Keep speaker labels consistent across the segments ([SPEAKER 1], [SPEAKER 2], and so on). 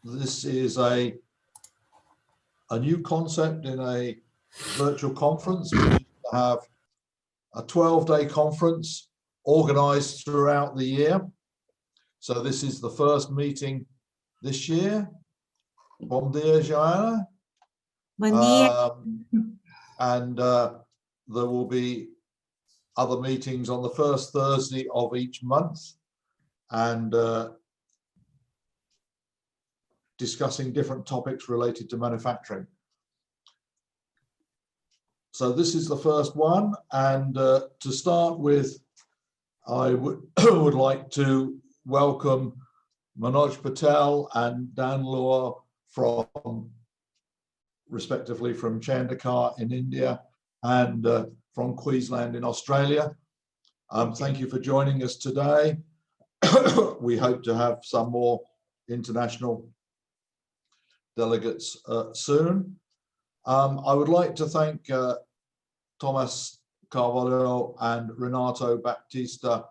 [SPEAKER 1] this is a new concept in a virtual conference. We have a 12-day conference organized throughout the year. So this is the first meeting this year. Bom dia, Joanna.
[SPEAKER 2] Bom dia.
[SPEAKER 1] And there will be other meetings on the first Thursday of each month, and discussing different topics related to manufacturing. So this is the first one, and to start with, I would like to welcome Manoj Patel and Dan Lohr from, respectively, from Chandigarh in India and from Queensland in Australia. Thank you for joining us today. We hope to have some more international delegates soon. I would like to thank Thomas Carvalho and Renato Baptista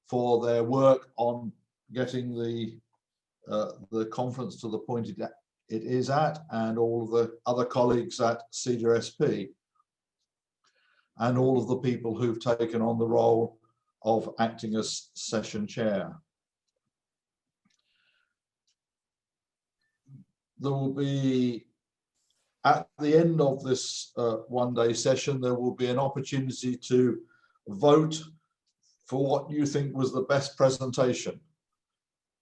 [SPEAKER 1] for their work on getting the conference to the point it is at, and all of the other colleagues at CDRSP, and all of the people who've taken on the role of acting as session chair. There will be, at the end of this one-day session, there will be an opportunity to vote for what you think was the best presentation.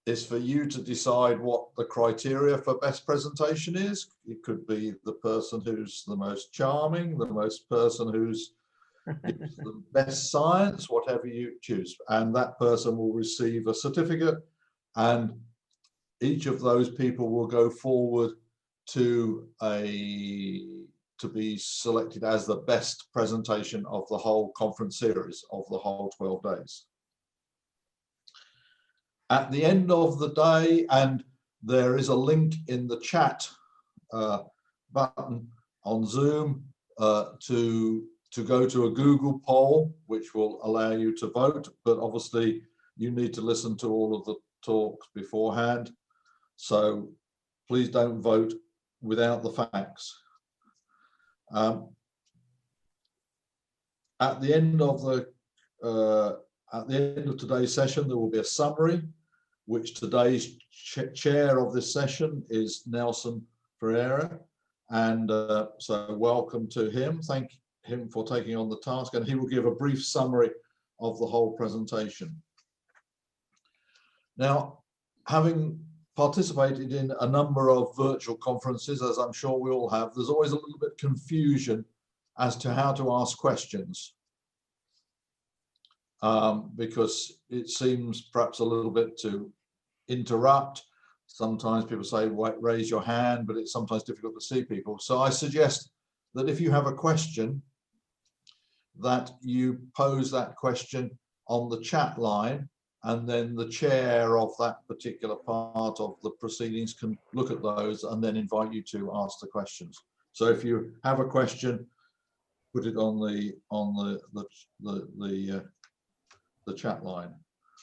[SPEAKER 1] It's for you to decide what the criteria for best presentation is. It could be the person who's the most charming, the person who's the best science, whatever you choose. And that person will receive a certificate, and each of those people will go forward to be selected as the best presentation of the whole conference series of the whole 12 days. At the end of the day, and there is a link in the chat button on Zoom to go to a Google poll, which will allow you to vote, but obviously you need to listen to all of the talks beforehand. So please don't vote without the facts. At the end of today's session, there will be a summary, which today's chair of this session is Nelson Ferreira, and so welcome to him. Thank him for taking on the task, and he will give a brief summary of the whole presentation. Now, having participated in a number of virtual conferences, as I'm sure we all have, there's always a little bit of confusion as to how to ask questions, because it seems perhaps a little bit to interrupt. Sometimes people say, raise your hand, but it's sometimes difficult to see people. So I suggest that if you have a question, that you pose that question on the chat line, and then the chair of that particular part of the proceedings can look at those and then invite you to ask the questions. So if you have a question, put it on the chat line.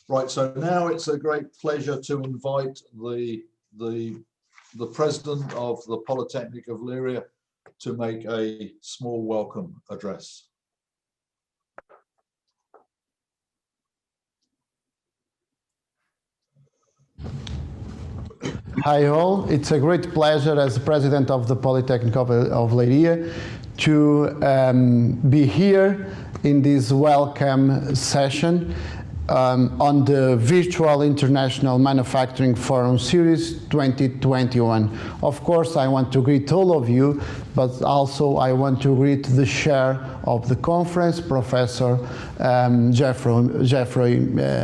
[SPEAKER 1] Right, so now it's a great pleasure to invite the president of the Polytechnic of Leiria to make a small welcome address.
[SPEAKER 3] Hi all, it's a great pleasure as president of the Polytechnic of Leiria to be here in this welcome session on the Virtual International Manufacturing Forum Series 2021. Of course, I want to greet all of you, but also I want to greet the chair of the conference, Professor Jeffrey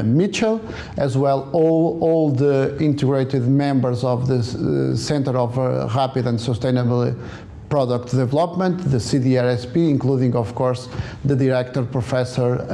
[SPEAKER 3] Mitchell, as well all the integrated members of the Center of Rapid and Sustainable Product Development, the CDRSP, including, of course, the director, Professor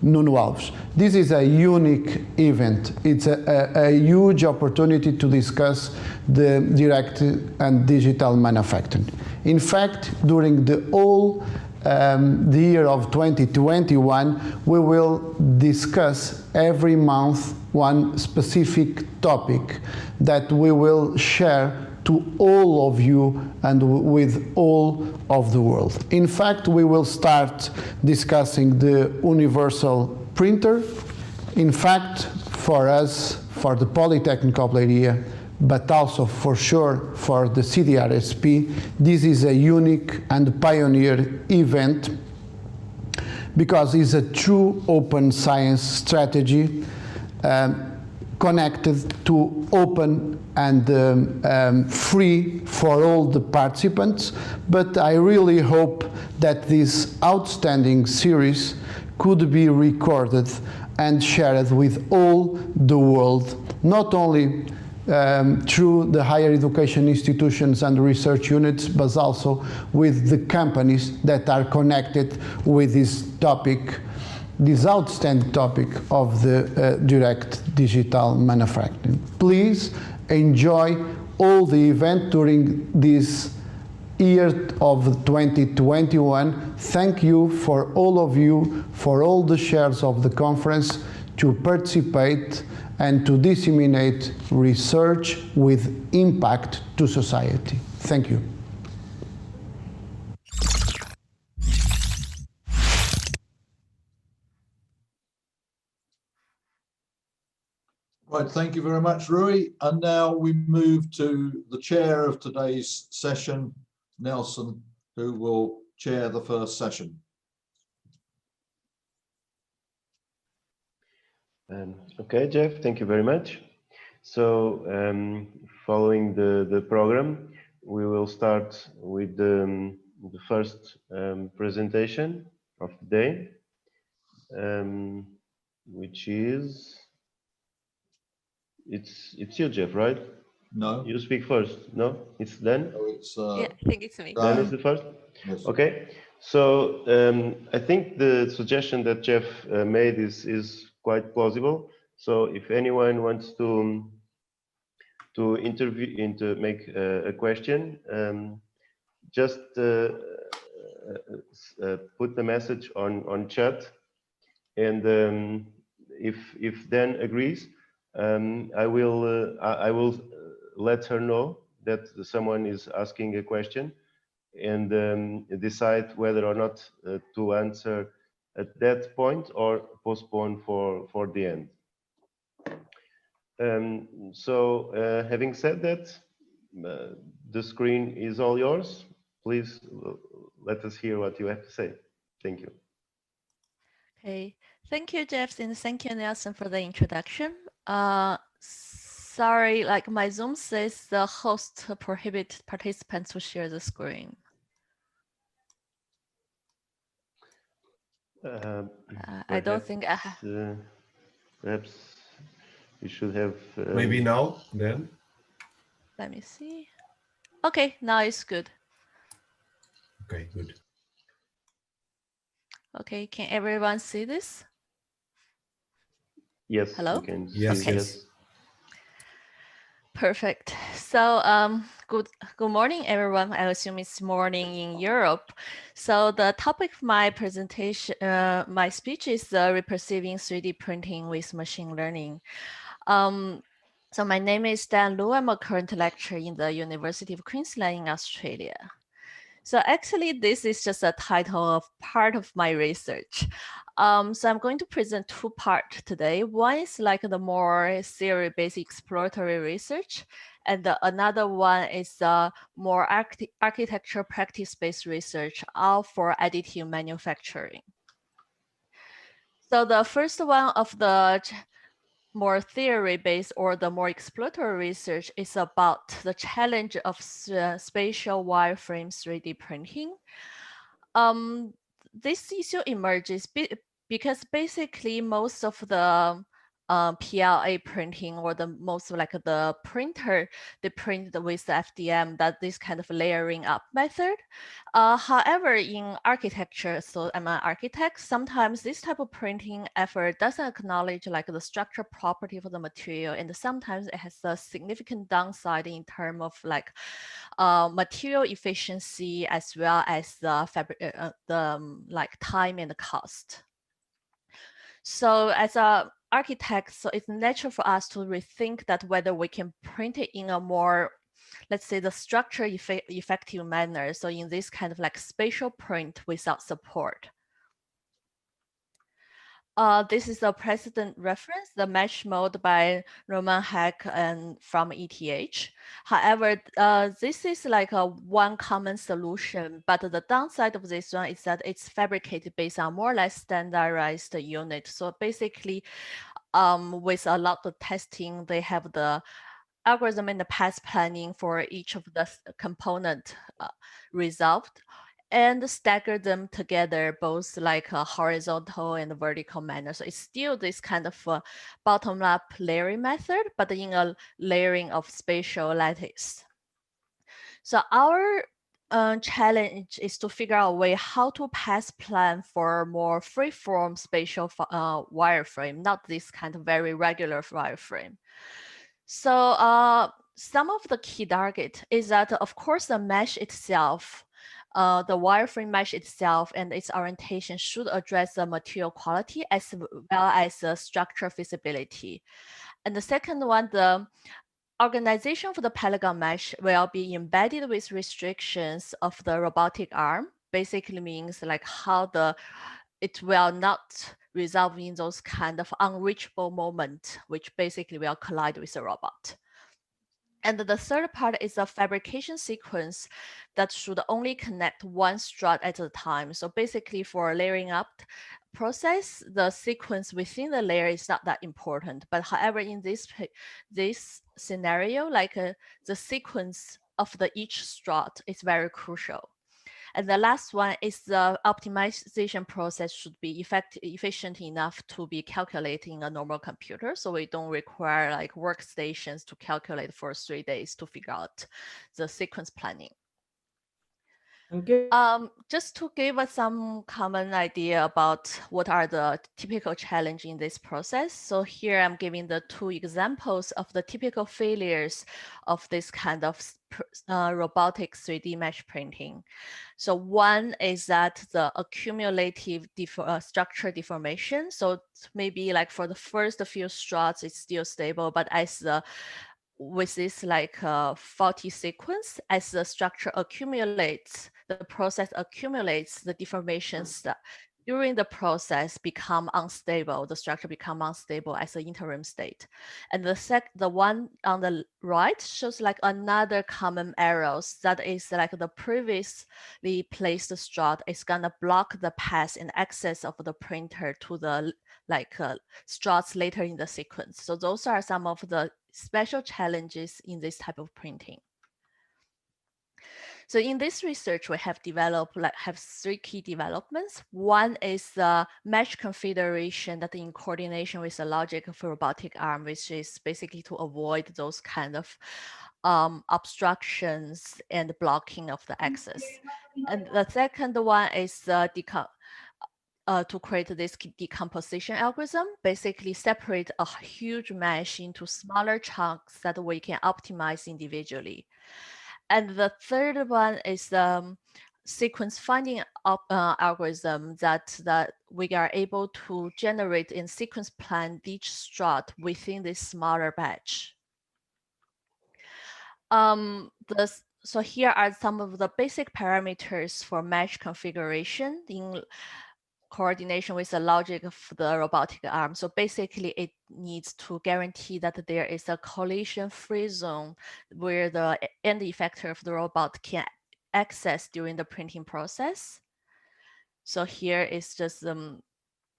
[SPEAKER 3] Nuno Alves. This is a unique event. It's a huge opportunity to discuss the direct and digital manufacturing. In fact, during the whole the year of 2021, we will discuss every month one specific topic that we will share to all of you and with all of the world. In fact, we will start discussing the universal printer. In fact, for us, for the Polytechnic of Leiria, but also for sure for the CDRSP, this is a unique and pioneer event because it's a true open science strategy connected to open and free for all the participants. But I really hope that this outstanding series could be recorded and shared with all the world, not only through the higher education institutions and research units, but also with the companies that are connected with this topic, this outstanding topic of the direct digital manufacturing. Please enjoy all the event during this year of 2021. Thank you for all of you, for all the shares of the conference to participate and to disseminate research with impact to society. Thank you.
[SPEAKER 1] Right, thank you very much, Rui. And now we move to the chair of today's session, Nelson, who will chair the first session.
[SPEAKER 4] Okay, Jeff, thank you very much. So following the program, we will start with the first presentation of the day, which is, it's you, Jeff, right?
[SPEAKER 1] No.
[SPEAKER 4] You speak first. No, it's Dan?
[SPEAKER 1] No, it's,
[SPEAKER 2] Yeah, I think it's me.
[SPEAKER 4] Dan is the first?
[SPEAKER 1] Yes.
[SPEAKER 4] Okay, so I think the suggestion that Jeff made is quite plausible. So if anyone wants to make a question, just put the message on chat, and if Dan agrees, I will let her know that someone is asking a question, and decide whether or not to answer at that point or postpone for the end. So having said that, the screen is all yours. Please let us hear what you have to say. Thank you.
[SPEAKER 2] Okay, thank you, Jeff, and thank you, Nelson, for the introduction. Sorry, like my Zoom says the host prohibits participants to share the screen. I don't think I have.
[SPEAKER 4] Perhaps you should have.
[SPEAKER 5] Maybe now, then.
[SPEAKER 2] Let me see. Okay, now it's good.
[SPEAKER 5] Okay, good.
[SPEAKER 2] Okay, can everyone see this?
[SPEAKER 4] Yes.
[SPEAKER 2] Hello?
[SPEAKER 4] We can
[SPEAKER 5] Yes,
[SPEAKER 4] see,
[SPEAKER 5] yes.
[SPEAKER 2] Perfect. So good morning, everyone. I assume it's morning in Europe. So the topic of my presentation, my speech is reperceiving 3D printing with machine learning. So my name is Dan Lu. I'm a current lecturer in the University of Queensland in Australia. So actually, this is just a title of part of my research. So I'm going to present two parts today. One is like the more theory-based exploratory research, and another one is more architecture practice-based research, all for additive manufacturing. So the first one of the more theory-based or the more exploratory research is about the challenge of spatial wireframe 3D printing. This issue emerges because basically most of the PLA printing or the most like the printer, they print with the FDM, that this kind of layering up method. However, in architecture, so I'm an architect, sometimes this type of printing effort doesn't acknowledge like the structural property of the material, and sometimes it has a significant downside in terms of like material efficiency as well as the like time and the cost. So as a architects, so it's natural for us to rethink that whether we can print it in a more, let's say, the structure effective manner. So in this kind of like spatial print without support. This is a precedent reference, the mesh mode by Roman Heck and from ETH. However, this is like a one common solution, but the downside of this one is that it's fabricated based on more or less standardized unit. So basically, with a lot of testing, they have the algorithm and the path planning for each of the component resolved, and stagger them together, both like a horizontal and vertical manner. So it's still this kind of bottom-up layering method, but in a layering of spatial lattice. So our challenge is to figure out a way how to path plan for more free-form spatial wireframe, not this kind of very regular wireframe. So some of the key target is that, of course, the mesh itself, the wireframe mesh itself and its orientation should address the material quality as well as the structure feasibility. And the second one, the organization for the polygon mesh will be embedded with restrictions of the robotic arm. Basically means like how it will not resolve in those kind of unreachable moment, which basically will collide with the robot. And the third part is a fabrication sequence that should only connect one strut at a time. So basically for layering up process, the sequence within the layer is not that important. But however, in this scenario, like the sequence of each strut is very crucial. And the last one is the optimization process should be efficient enough to be calculated in a normal computer. So we don't require like workstations to calculate for 3 days to figure out the sequence planning.
[SPEAKER 6] Okay.
[SPEAKER 2] Just to give us some common idea about what are the typical challenges in this process. So here I'm giving the 2 examples of the typical failures of this kind of robotic 3D mesh printing. So one is that the accumulative structure deformation. So maybe like for the first few struts, it's still stable, but as with this like faulty sequence, as the structure accumulates, the process accumulates, the deformations that during the process become unstable, the structure become unstable as an interim state. And the one on the right shows like another common errors that is like the previously placed strut is gonna block the path and access of the printer to the like struts later in the sequence. So those are some of the special challenges in this type of printing. So in this research, we have developed, have 3 key developments. One is the mesh configuration that in coordination with the logic of a robotic arm, which is basically to avoid those kind of obstructions and blocking of the axis. And the second one is to create this decomposition algorithm, basically separate a huge mesh into smaller chunks that we can optimize individually. And the third one is the sequence finding algorithm that we are able to generate in sequence plan each strut within this smaller batch. So here are some of the basic parameters for mesh configuration in coordination with the logic of the robotic arm. So basically it needs to guarantee that there is a collision-free zone where the end effector of the robot can access during the printing process. So here is just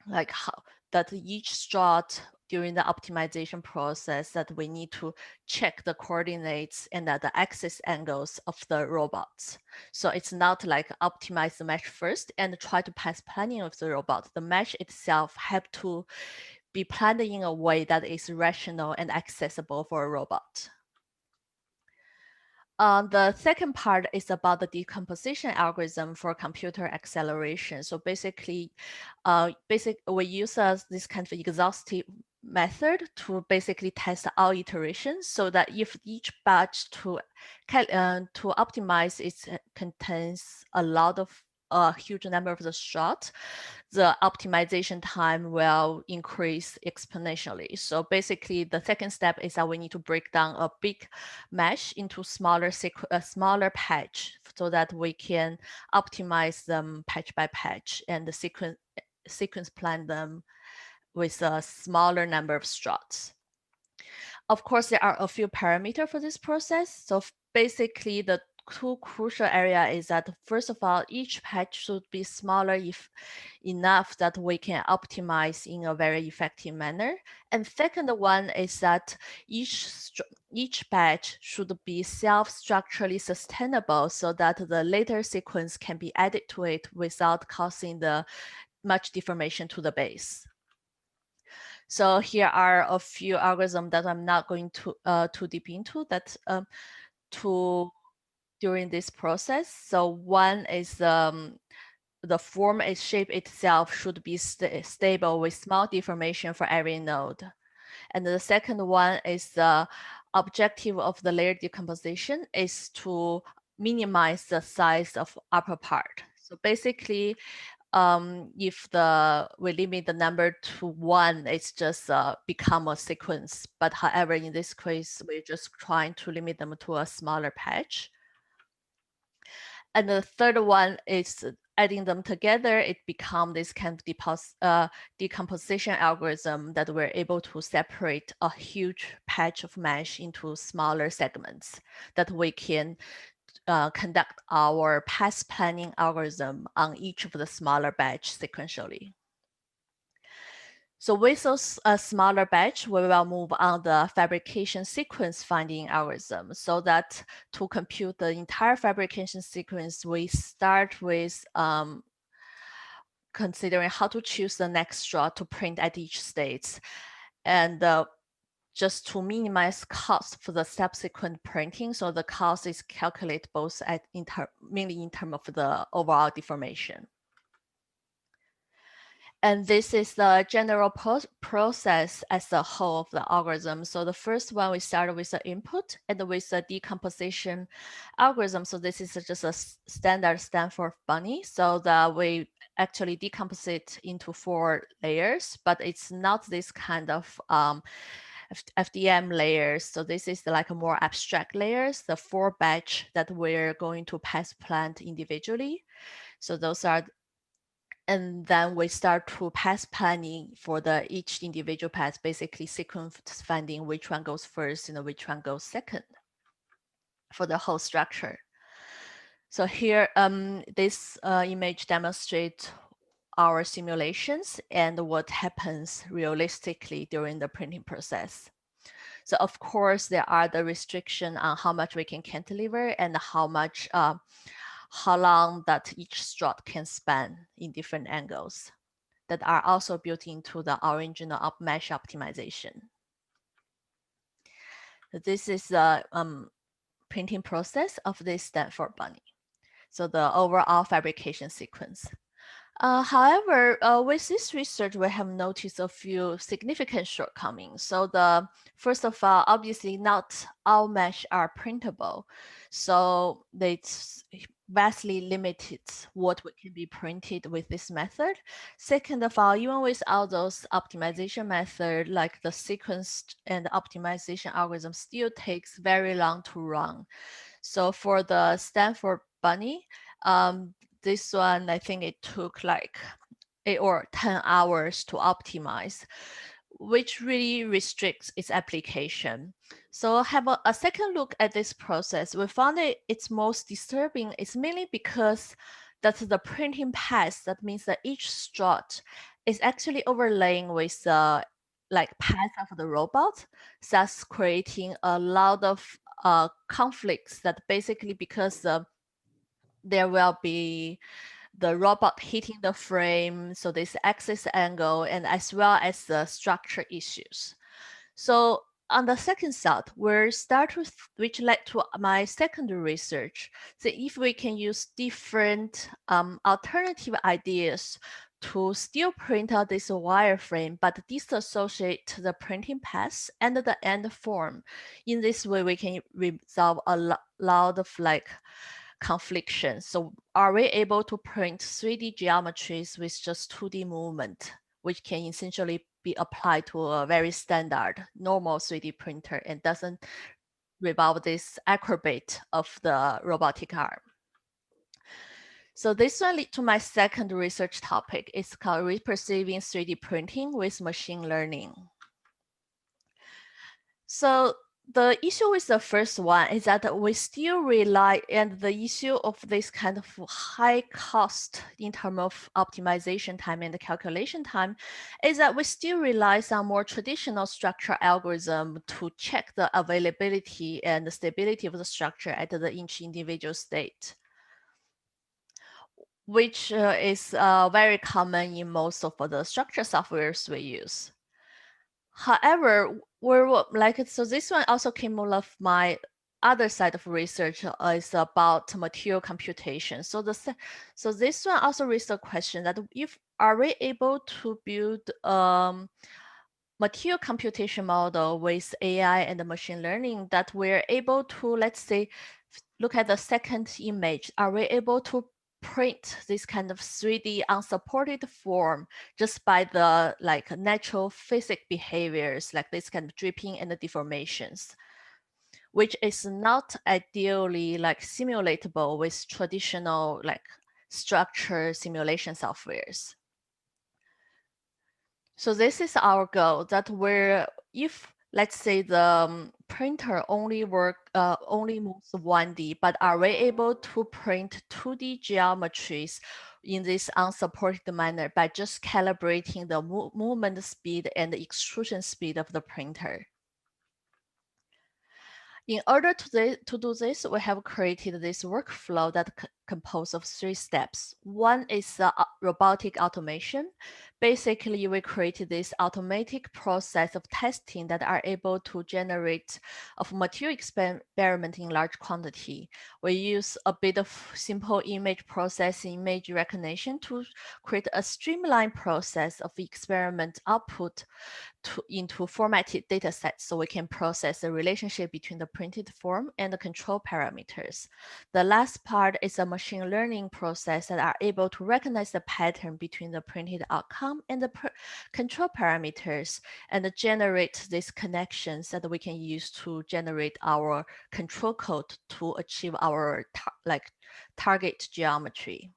[SPEAKER 2] like how that each strut during the optimization process that we need to check the coordinates and the axis angles of the robots. So it's not like optimize the mesh first and try to pass planning of the robot. The mesh itself have to be planned in a way that is rational and accessible for a robot. The second part is about the decomposition algorithm for computer acceleration. So basically, we use this kind of exhaustive method to basically test all iterations, so that if each batch to optimize, it contains a lot of a huge number of the shots, the optimization time will increase exponentially. So basically, the second step is that we need to break down a big mesh into smaller patch so that we can optimize them patch by patch and the sequence plan them with a smaller number of struts. Of course, there are a few parameters for this process. So basically, the two crucial area is that first of all, each patch should be smaller enough that we can optimize in a very effective manner. And second one is that each batch should be self-structurally sustainable so that the later sequence can be added to it without causing the much deformation to the base. So here are a few algorithms that I'm not going to too deep into that during this process. So one is the form shape itself should be stable with small deformation for every node. And the second one is the objective of the layer decomposition is to minimize the size of upper part. So basically, if we limit the number to 1, it's just become a sequence. But however, in this case, we're just trying to limit them to a smaller patch. And the third one is adding them together, it becomes this kind of decomposition algorithm that we're able to separate a huge patch of mesh into smaller segments that we can conduct our path planning algorithm on each of the smaller batch sequentially. So with those smaller batch, we will move on the fabrication sequence finding algorithm so that to compute the entire fabrication sequence, we start with considering how to choose the next strut to print at each state. And just to minimize cost for the subsequent printing. So the cost is calculated both at mainly in terms of the overall deformation. And this is the general process as a whole of the algorithm. So the first one, we started with the input and with the decomposition algorithm. So this is just a standard Stanford bunny. So that we actually decompose it into 4 layers, but it's not this kind of FDM layers. So this is like a more abstract layers, the 4 batch that we're going to path plant individually. So those are, and then we start to path planning for each individual path, basically sequence finding which one goes first and which one goes second for the whole structure. So here, this image demonstrates our simulations and what happens realistically during the printing process. So of course, there are the restriction on how much we can cantilever and how long that each strut can span in different angles that are also built into the original mesh optimization. So this is the printing process of this Stanford bunny. So the overall fabrication sequence. However, with this research, we have noticed a few significant shortcomings. So first of all, obviously not all mesh are printable. So it's vastly limited what can be printed with this method. Second of all, even with all those optimization methods, like the sequence and optimization algorithm still takes very long to run. So for the Stanford bunny, this one, I think it took like 8 or 10 hours to optimize, which really restricts its application. So have a second look at this process. We found it's most disturbing is mainly because that's the printing path. That means that each strut is actually overlaying with the path of the robot, thus creating a lot of conflicts that basically because there will be the robot hitting the frame, so this axis angle, and as well as the structure issues. So on the second thought, which led to my secondary research. So if we can use different alternative ideas to still print out this wireframe, but disassociate the printing path and the end form. In this way, we can resolve a lot of confliction. So are we able to print 3D geometries with just 2D movement, which can essentially be applied to a very standard normal 3D printer and doesn't involve this acrobat of the robotic arm? So this one leads to my second research topic. It's called reperceiving 3D printing with machine learning. So the issue with the first one is that we still rely, and the issue of this kind of high cost in terms of optimization time and calculation time is that we still rely on more traditional structure algorithm to check the availability and the stability of the structure at each individual state, which is very common in most of the structure softwares we use. However, so this one also came out of my other side of research is about material computation. So this one also raised the question that if are we able to build material computation model with AI and machine learning that we're able to, let's say, look at the second image, are we able to print this kind of 3D unsupported form just by the natural physics behaviors, like this kind of dripping and the deformations, which is not ideally simulatable with traditional structure simulation softwares. So this is our goal, that if let's say the printer only moves 1D, but are we able to print 2D geometries in this unsupported manner by just calibrating the movement speed and the extrusion speed of the printer? In order to do this, we have created this workflow that composed of 3 steps. One is robotic automation. Basically, we created this automatic process of testing that are able to generate of material experiment in large quantity. We use a bit of simple image processing, image recognition to create a streamlined process of experiment output into formatted data sets, so we can process the relationship between the printed form and the control parameters. The last part is a machine learning process that are able to recognize the pattern between the printed outcome and the control parameters and generate these connections that we can use to generate our control code to achieve our target geometry.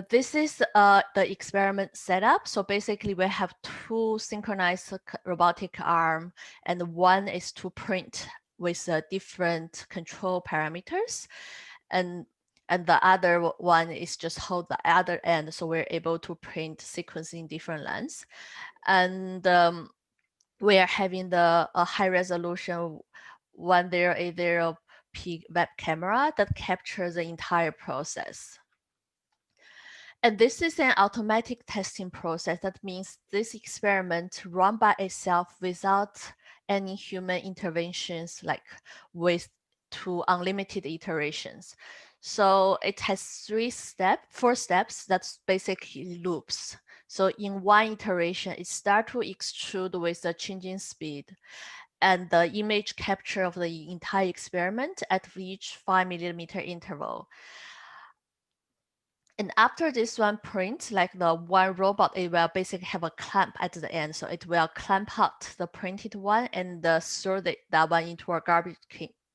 [SPEAKER 2] This is the experiment setup. So basically we have 2 synchronized robotic arm, and one is to print with different control parameters. And the other one is just hold the other end. So we're able to print sequence in different lengths. And we are having a high resolution 1080p web camera that captures the entire process. And this is an automatic testing process. That means this experiment run by itself without any human interventions, with 2 unlimited iterations. So it has 4 steps that's basically loops. So in one iteration, it starts to extrude with the changing speed, and the image capture of the entire experiment at each 5mm interval. And after this one print, the one robot, it will basically have a clamp at the end. So it will clamp out the printed one and throw that one into a garbage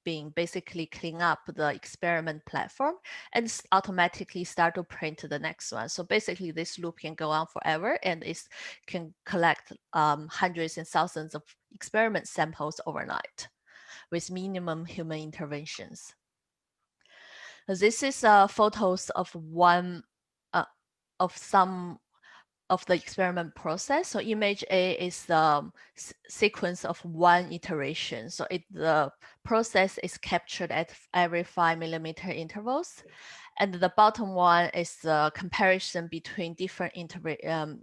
[SPEAKER 2] bin, basically clean up the experiment platform and automatically start to print the next one. So basically this loop can go on forever, and it can collect hundreds and thousands of experiment samples overnight with minimum human interventions. This is photos of some of the experiment process. So image A is the sequence of one iteration. So the process is captured at every 5mm intervals. And the bottom one is the comparison between different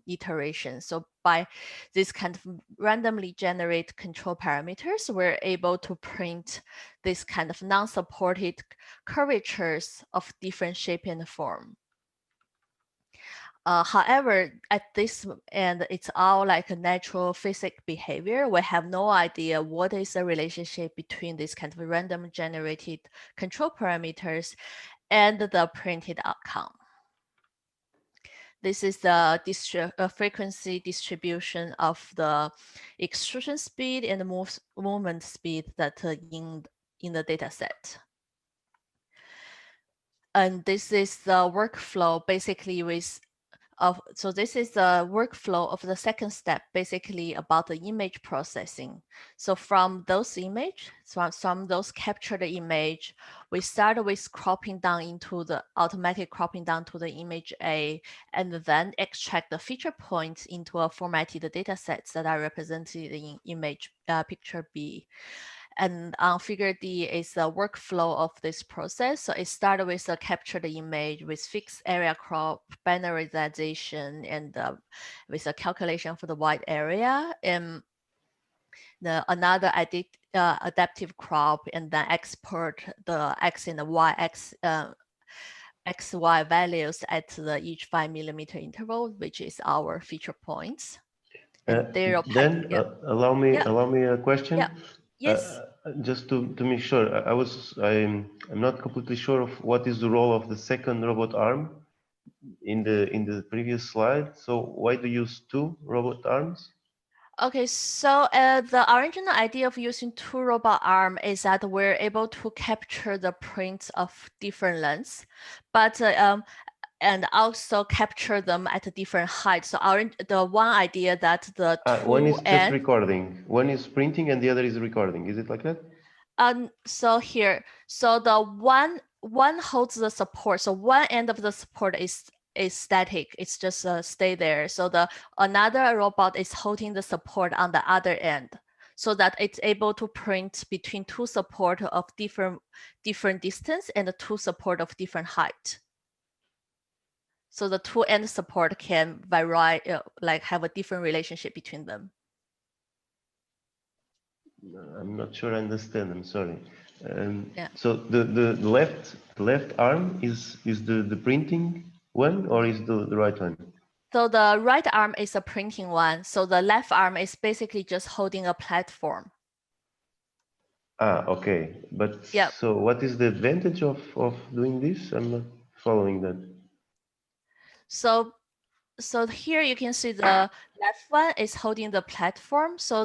[SPEAKER 2] iterations. So by this kind of randomly generate control parameters, we're able to print this kind of non-supported curvatures of different shape and form. However, at this end, it's all like a natural physics behavior. We have no idea what is the relationship between this kind of random generated control parameters and the printed outcome. This is the frequency distribution of the extrusion speed and movement speed that in the data set. And this is the workflow basically with so this is the workflow of the second step, basically about the image processing. So from those those captured image, we start with cropping down into the automatic cropping down to the image A, and then extract the feature points into a formatted data sets that are represented in image picture B. And on figure D is the workflow of this process. So it started with a captured image with fixed area crop, binarization, and with a calculation for the wide area. And another adaptive crop, and then export the X and the Y XY values at the each 5 millimeter interval, which is our feature points. And
[SPEAKER 4] then allow me a question.
[SPEAKER 2] Yeah. Yes.
[SPEAKER 4] Just to make sure, I'm not completely sure of what is the role of the second robot arm in the previous slide. So why do you use 2 robot arms?
[SPEAKER 2] Okay, so the original idea of using 2 robot arm is that we're able to capture the prints of different lengths, but and also capture them at a different height. So the one idea that the
[SPEAKER 4] one is just recording, one is printing, and the other is recording. Is it like that?
[SPEAKER 2] So here, so the one holds the support. So one end of the support is static. It's just stay there. So the another robot is holding the support on the other end, so that it's able to print between 2 support of different distance and the 2 support of different height. So the 2 end support can vary, like have a different relationship between them.
[SPEAKER 4] I'm not sure I understand. I'm sorry.
[SPEAKER 2] Yeah.
[SPEAKER 4] So the left arm is the printing one, or is the right one?
[SPEAKER 2] So the right arm is a printing one. So the left arm is basically just holding a platform.
[SPEAKER 4] Okay. But
[SPEAKER 2] yeah.
[SPEAKER 4] So what is the advantage of doing this? I'm not following that.
[SPEAKER 2] So here you can see the left one is holding the platform. So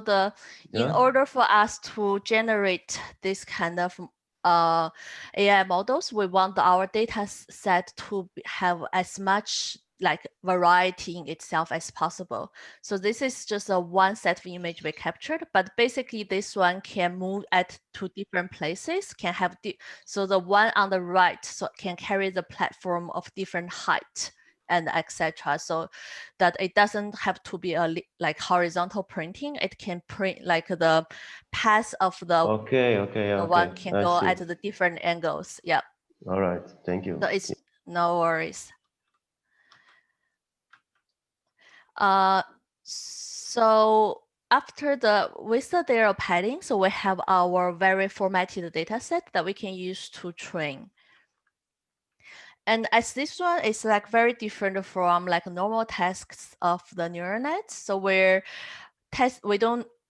[SPEAKER 2] in order for us to generate this kind of AI models, we want our data set to have as much like variety in itself as possible. So this is just a one set of image we captured, but basically this one can move to different places, can have so the one on the right can carry the platform of different height and etc. So that it doesn't have to be a like horizontal printing. It can print like the path of the one can go at the different angles. Yeah.
[SPEAKER 4] All right. Thank you.
[SPEAKER 2] So it's no worries. So after with the data padding, so we have our very formatted data set that we can use to train. And as this one is like very different from like normal tasks of the neural nets. So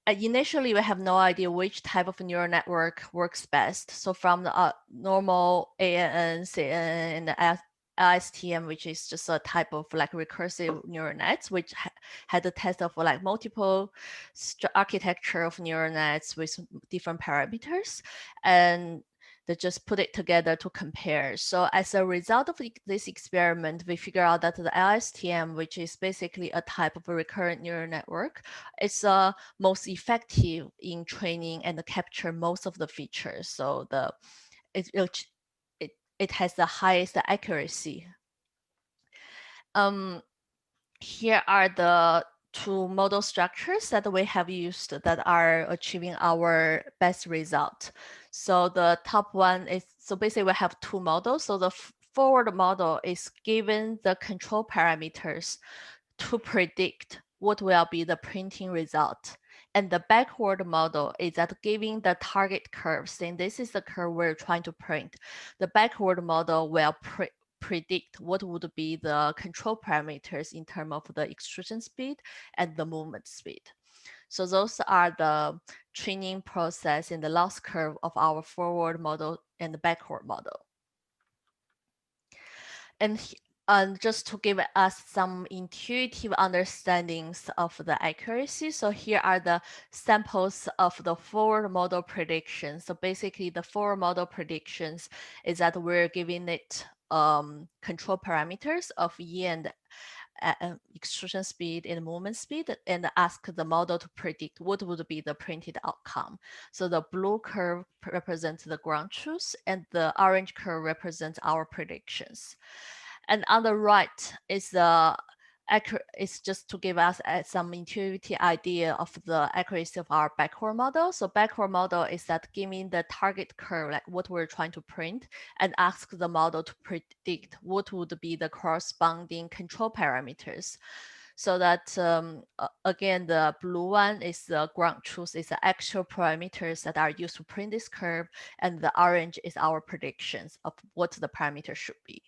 [SPEAKER 2] initially we have no idea which type of neural network works best. So from the normal ANN, CNN, and LSTM, which is just a type of like recursive neural nets, which had a test of like multiple architecture of neural nets with different parameters, and they just put it together to compare. So as a result of this experiment, we figure out that the LSTM, which is basically a type of a recurrent neural network, is most effective in training and capture most of the features. So it has the highest accuracy. Here are the 2 model structures that we have used that are achieving our best result. So the top one is, so basically we have 2 models. So the forward model is given the control parameters to predict what will be the printing result. And the backward model is that giving the target curve, saying this is the curve we're trying to print. The backward model will predict what would be the control parameters in terms of the extrusion speed and the movement speed. So those are the training process in the loss curve of our forward model and the backward model. And just to give us some intuitive understandings of the accuracy. So here are the samples of the forward model predictions. So basically the forward model predictions is that we're giving it control parameters of E and extrusion speed and movement speed, and ask the model to predict what would be the printed outcome. So the blue curve represents the ground truth and the orange curve represents our predictions. And on the right is the it's just to give us some intuitive idea of the accuracy of our backward model. So backward model is that giving the target curve, like what we're trying to print, and ask the model to predict what would be the corresponding control parameters. So that, again, the blue one is the ground truth, is the actual parameters that are used to print this curve, and the orange is our predictions of what the parameter should be.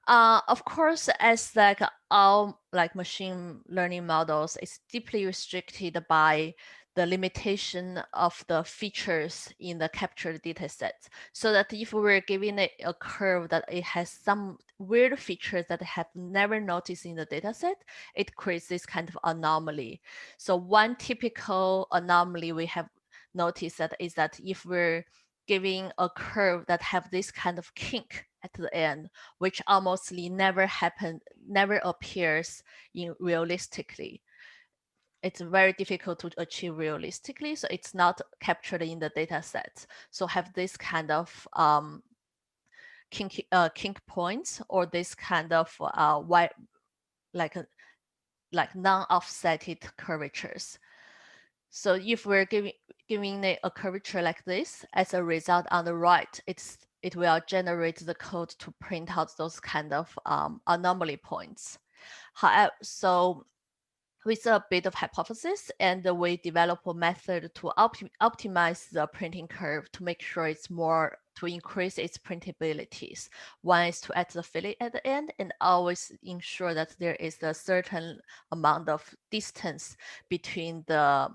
[SPEAKER 2] Of course, as like all like machine learning models, it's deeply restricted by the limitation of the features in the captured data sets. So that if we're giving it a curve that it has some weird features that I have never noticed in the data set, it creates this kind of anomaly. So one typical anomaly we have noticed that is that if we're giving a curve that have this kind of kink at the end, which almost never appears in realistically. It's very difficult to achieve realistically, so it's not captured in the data set. So have this kind of kink points, or this kind of like non-offsetted curvatures. So if we're giving it a curvature like this, as a result on the right, it will generate the code to print out those kind of anomaly points. However, so with a bit of hypothesis, and we develop a method to optimize the printing curve to make sure it's more, to increase its printabilities. One is to add the fillet at the end, and always ensure that there is a certain amount of distance between the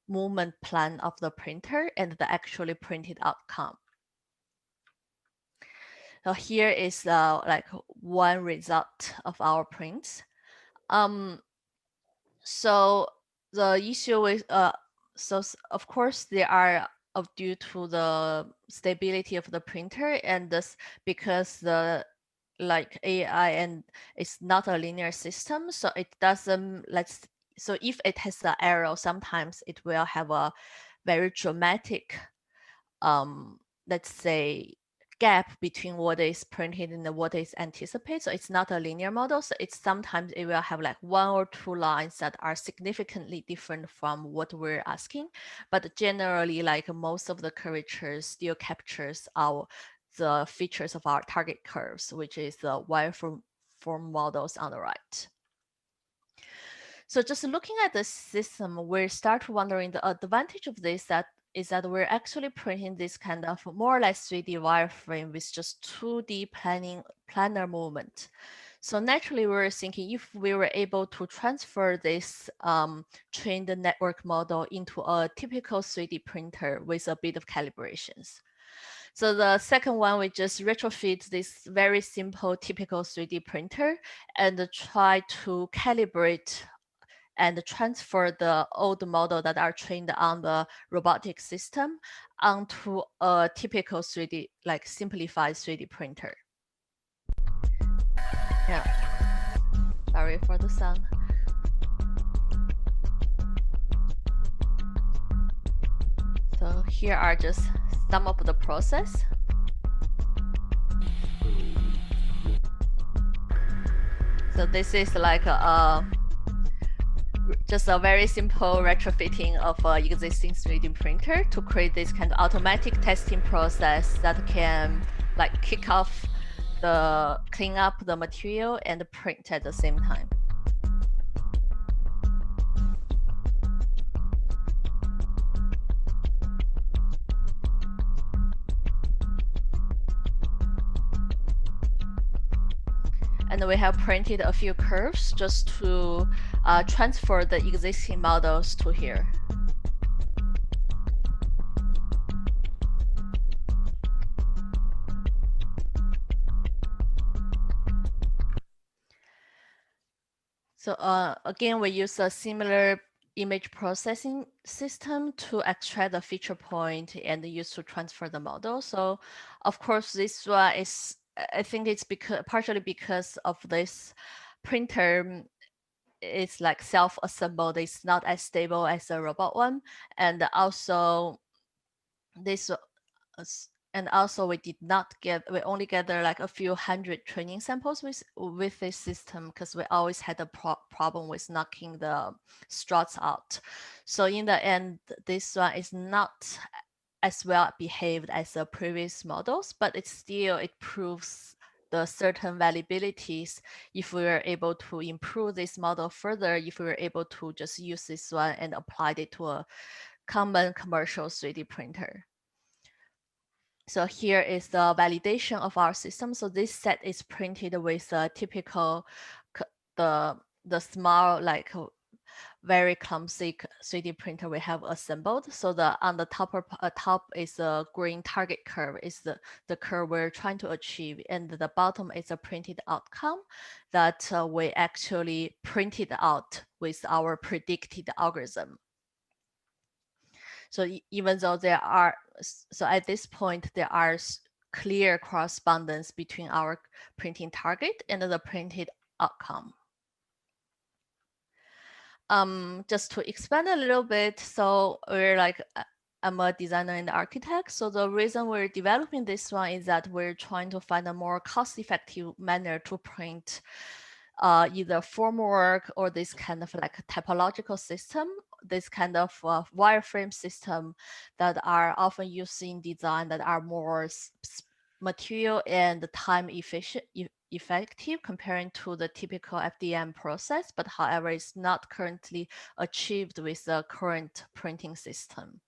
[SPEAKER 2] movement plan of the printer and the actually printed outcome. So here is like one result of our prints. So the issue with so of course there are due to the stability of the printer, and this because the like AI and it's not a linear system, so it doesn't so if it has an error, sometimes it will have a very dramatic let's say gap between what is printed and what is anticipated. So it's not a linear model. So it's sometimes it will have like one or two lines that are significantly different from what we're asking. But generally, like most of the curvatures still captures the features of our target curves, which is the wireform models on the right. So just looking at the system, we start wondering the advantage of this is that we're actually printing this kind of more or less 3D wireframe with just 2D planar movement. So naturally, we're thinking if we were able to transfer this trained network model into a typical 3D printer with a bit of calibrations. So the second one, we just retrofit this very simple typical 3D printer and try to calibrate and transfer the old model that are trained on the robotic system onto a typical 3D, like simplified 3D printer. Yeah, sorry for the sound. So here are just some of the process. So this is like just a very simple retrofitting of an existing 3D printer to create this kind of automatic testing process that can like kick off clean up the material and print at the same time. And we have printed a few curves just to transfer the existing models to here. So again, we use a similar image processing system to extract the feature point and use to transfer the model. So of course, this one is, I think it's partially because of this printer. It's like self-assembled. It's not as stable as a robot one. And also this and also we only gather like a few hundred training samples with this system because we always had a problem with knocking the struts out. So in the end, this one is not as well behaved as the previous models, but it proves the certain valuabilities if we were able to improve this model further, if we were able to just use this one and apply it to a common commercial 3D printer. So here is the validation of our system. So this set is printed with a typical, the small, like very clumsy 3D printer we have assembled. So on the top is a green target curve, is the curve we're trying to achieve. And the bottom is a printed outcome that we actually printed out with our predicted algorithm. So even though so at this point, there are clear correspondence between our printing target and the printed outcome. Just to expand a little bit, so I'm a designer and architect. So the reason we're developing this one is that we're trying to find a more cost-effective manner to print either formwork or this kind of like typological system, this kind of wireframe system that are often used in design that are more material and time effective comparing to the typical FDM process, but however, it's not currently achieved with the current printing system.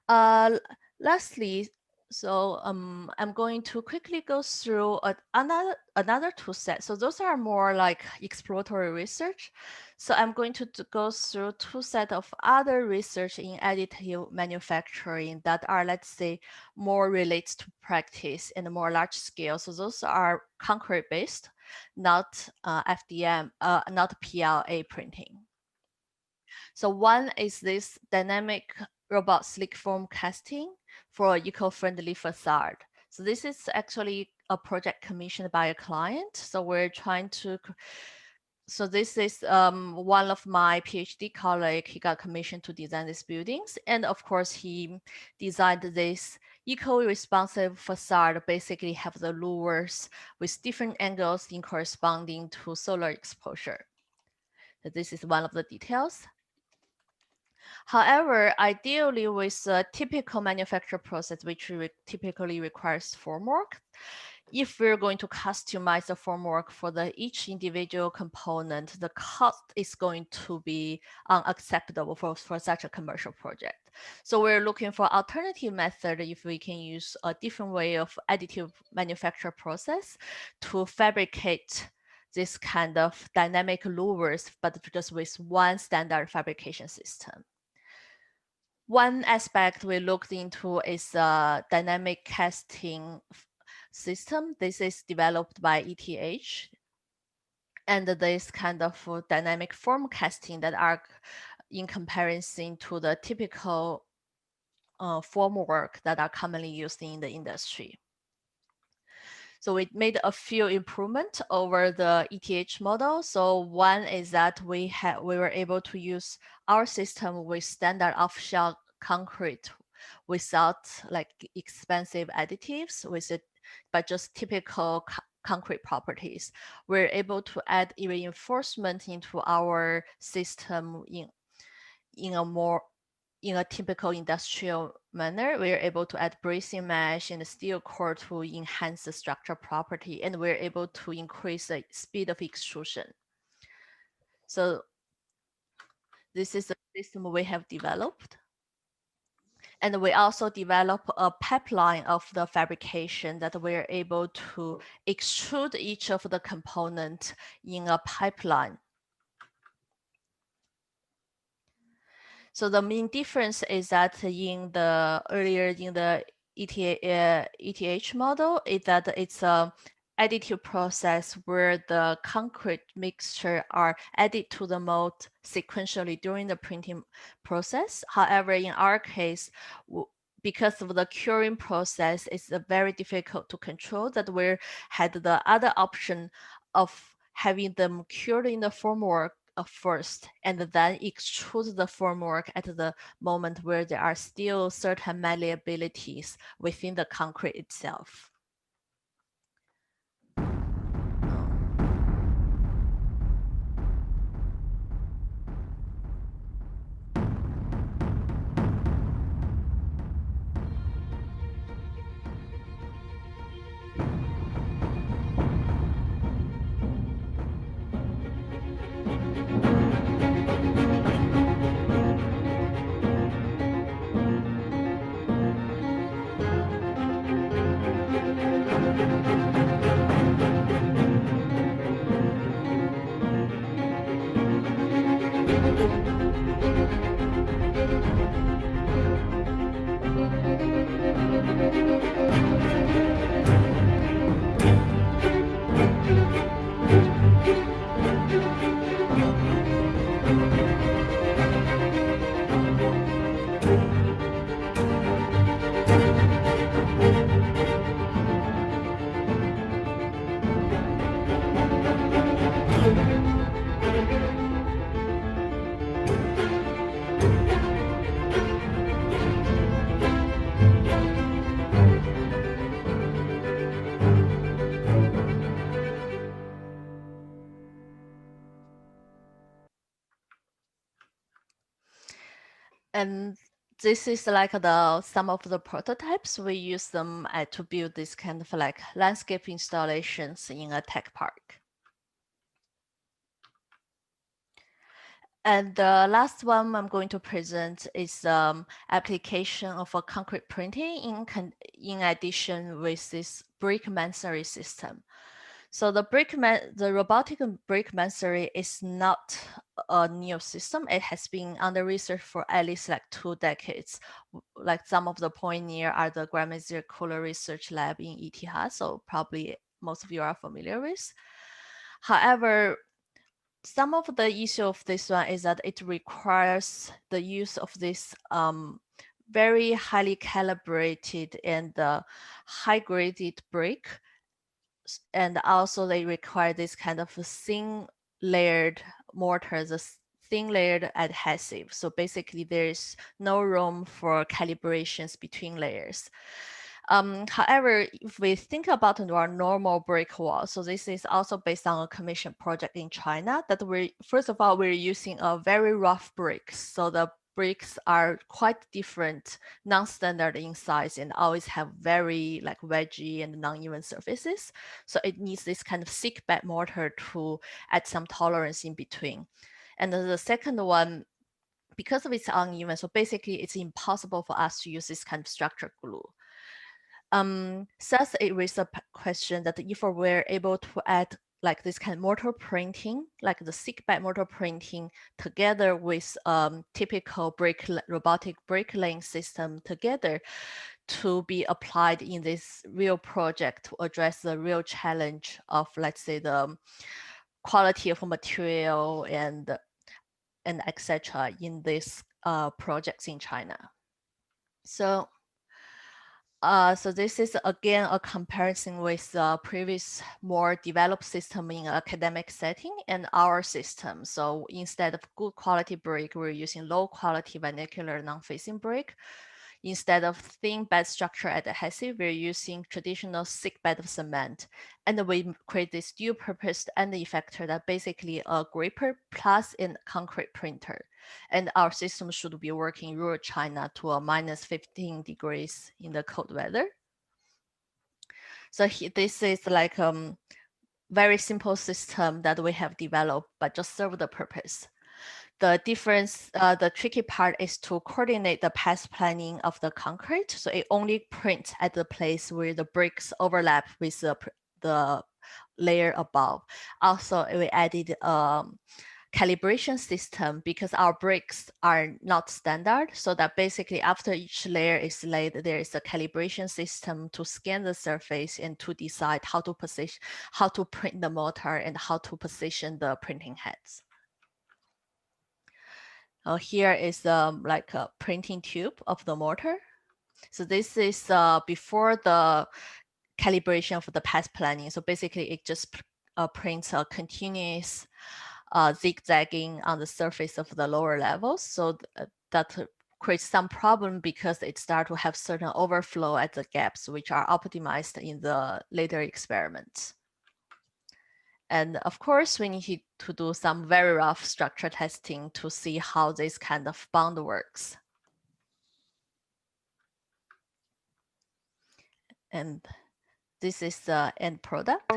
[SPEAKER 2] Lastly, so I'm going to quickly go through another two sets. So those are more like exploratory research. So I'm going to go through two sets of other research in additive manufacturing that are, let's say, more related to practice and more large scale. So those are concrete based, not FDM, not PLA printing. So one is this dynamic robot slick foam casting for eco-friendly facade. So this is actually a project commissioned by a client. So we're trying to, so this is one of my PhD colleague, he got commissioned to design these buildings. And of course, he designed this eco-responsive facade, basically have the louvers with different angles in corresponding to solar exposure. So this is one of the details. However, ideally with a typical manufacture process, which typically requires formwork, if we're going to customize the formwork for each individual component, the cost is going to be unacceptable for such a commercial project. So we're looking for alternative method if we can use a different way of additive manufacture process to fabricate this kind of dynamic louvers, but just with one standard fabrication system. One aspect we looked into is a dynamic casting system. This is developed by ETH. And this kind of dynamic form casting that are in comparison to the typical formwork that are commonly used in the industry. So we made a few improvements over the ETH model. So one is that we were able to use our system with standard off-shelf concrete without like expensive additives, but just typical concrete properties. We're able to add reinforcement into our system in a typical industrial manner. We're able to add bracing mesh and steel core to enhance the structural property, and we're able to increase the speed of extrusion. So this is a system we have developed. And we also develop a pipeline of the fabrication that we're able to extrude each of the component in a pipeline. So the main difference is that in the ETH model is that it's a additive process where the concrete mixture are added to the mold sequentially during the printing process. However, in our case, because of the curing process, it's very difficult to control, that we had the other option of having them cured in the formwork first, and then extrude the formwork at the moment where there are still certain malleabilities within the concrete itself. And this is like some of the prototypes. We use them to build this kind of like landscape installations in a tech park. And the last one I'm going to present is application of a concrete printing in addition with this brick masonry system. So the robotic brick masonry is not a new system. It has been under research for at least like 2 decades. Like some of the pioneer are the Gramizer Kohler Research Lab in ETH, so probably most of you are familiar with. However, some of the issue of this one is that it requires the use of this very highly calibrated and high graded brick. And also they require this kind of thin layered mortar, the thin layered adhesive. So basically there's no room for calibrations between layers. However, if we think about our normal brick wall, so this is also based on a commission project in China that first of all, we're using a very rough bricks. So the bricks are quite different, non-standard in size, and always have very like wedgy and non-even surfaces. So it needs this kind of thick bed mortar to add some tolerance in between. And the second one, because of its uneven, so basically it's impossible for us to use this kind of structure glue. Thus it raises a question that if we're able to add like this kind of mortar printing, like the thick bed mortar printing together with typical robotic bricklaying system together to be applied in this real project to address the real challenge of, let's say, the quality of material and etc. in these projects in China. So this is again a comparison with the previous more developed system in academic setting and our system. So instead of good quality brick, we're using low quality vernacular non-facing brick. Instead of thin bed structure adhesive, we're using traditional thick bed of cement. And we create this dual purpose end effector that basically a gripper plus a concrete printer. And our system should be working in rural China to a -15 degrees in the cold weather. So this is like very simple system that we have developed, but just serve the purpose. The difference, the tricky part is to coordinate the path planning of the concrete. So it only prints at the place where the bricks overlap with the layer above. Also, we added calibration system because our bricks are not standard. So that basically after each layer is laid, there is a calibration system to scan the surface and to decide how to position, how to print the mortar and how to position the printing heads. Here is like a printing tube of the mortar. So this is before the calibration of the path planning. So basically it just prints a continuous zigzagging on the surface of the lower levels. So that creates some problem because it starts to have certain overflow at the gaps, which are optimized in the later experiments. And of course, we need to do some very rough structure testing to see how this kind of bond works. And this is the end product.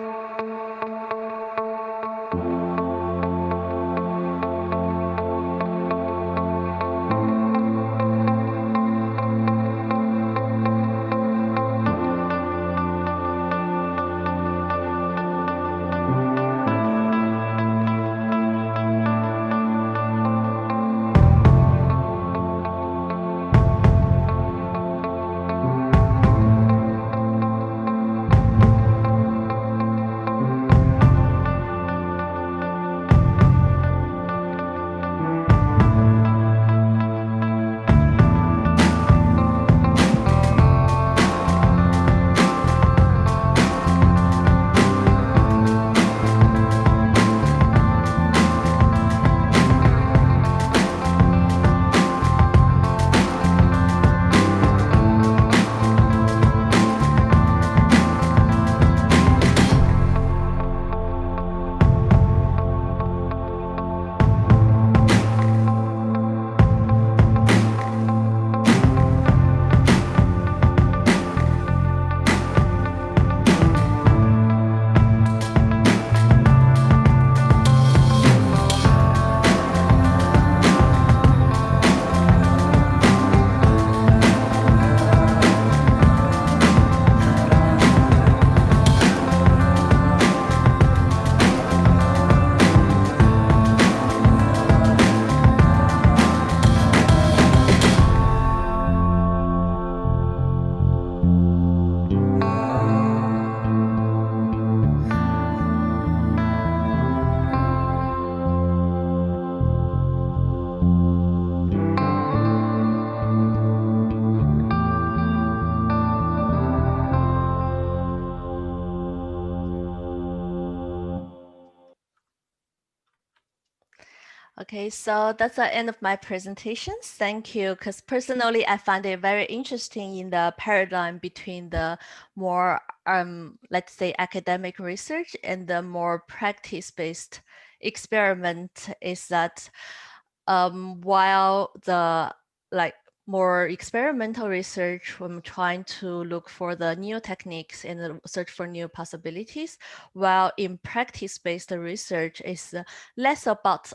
[SPEAKER 2] Okay, so that's the end of my presentations. Thank you. Because personally, I find it very interesting in the paradigm between the more, let's say, academic research and the more practice-based experiment is that while the more experimental research, I'm trying to look for the new techniques and search for new possibilities, while in practice-based research is less about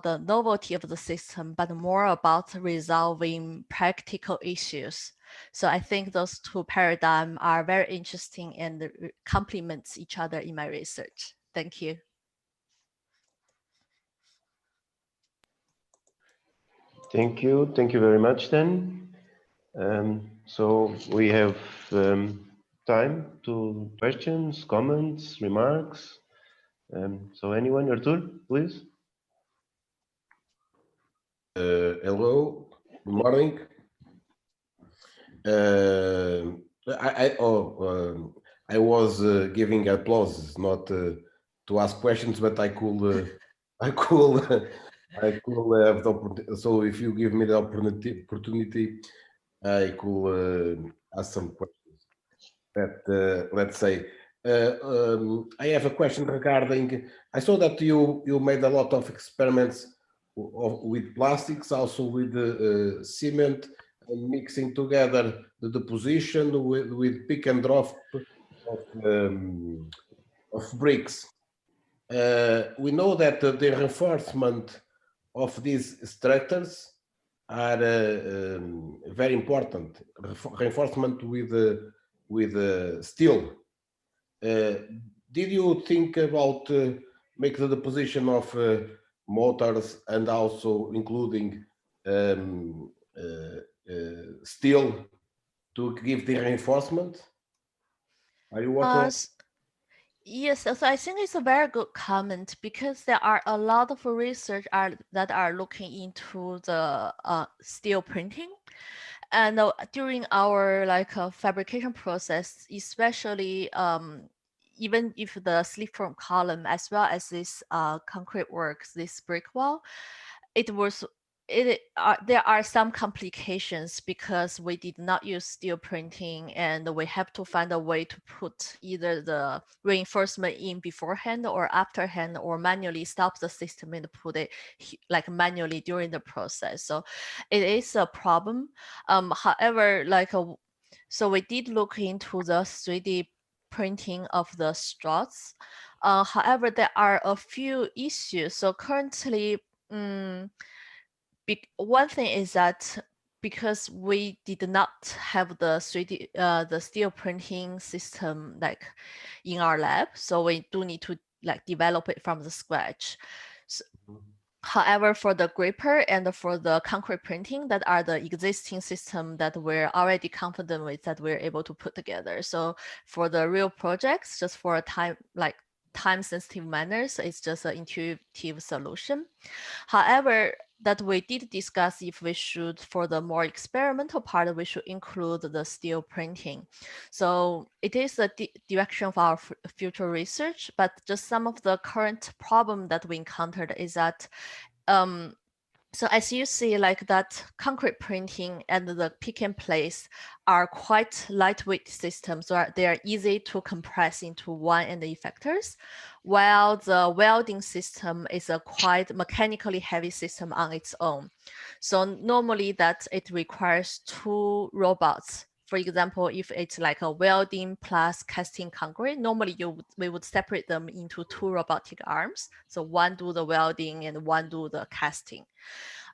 [SPEAKER 2] the novelty of the system, but more about resolving practical issues. So I think those two paradigms are very interesting and complements each other in my research. Thank you.
[SPEAKER 4] Thank you very much then. So we have time to questions, comments, remarks. So anyone, Artur, please.
[SPEAKER 5] Hello, good morning. I was giving applause, not to ask questions, but I could have the opportunity. So if you give me the opportunity, I could ask some questions. That let's say, I have a question regarding. I saw that you made a lot of experiments with plastics, also with cement, and mixing together the deposition with pick and drop of bricks. We know that the reinforcement of these structures are very important. Reinforcement with steel. Did you think about make the deposition of mortars and also including steel to give the reinforcement? Are you working on?
[SPEAKER 2] Yes, so I think it's a very good comment because there are a lot of research that are looking into the steel printing. And during our fabrication process, especially even if the slipform column as well as this concrete works, this brick wall, there are some complications because we did not use steel printing and we have to find a way to put either the reinforcement in beforehand or afterhand or manually stop the system and put it manually during the process. So it is a problem. However, so we did look into the 3D printing of the struts. However, there are a few issues. So currently, one thing is that because we did not have the 3D the steel printing system in our lab, so we do need to develop it from the scratch. So, however, for the gripper and for the concrete printing, that are the existing system that we're already confident with that we're able to put together. So for the real projects, just for a time-sensitive manners, it's just an intuitive solution. However, that we did discuss if we should, for the more experimental part, we should include the steel printing. So it is the direction of our future research, but just some of the current problem that we encountered is that so as you see, that concrete printing and the pick and place are quite lightweight systems, so they are easy to compress into one end effectors, while the welding system is a quite mechanically heavy system on its own. So normally that it requires 2 robots. For example, if it's like a welding plus casting concrete, normally we would separate them into 2 robotic arms. So one do the welding and one do the casting.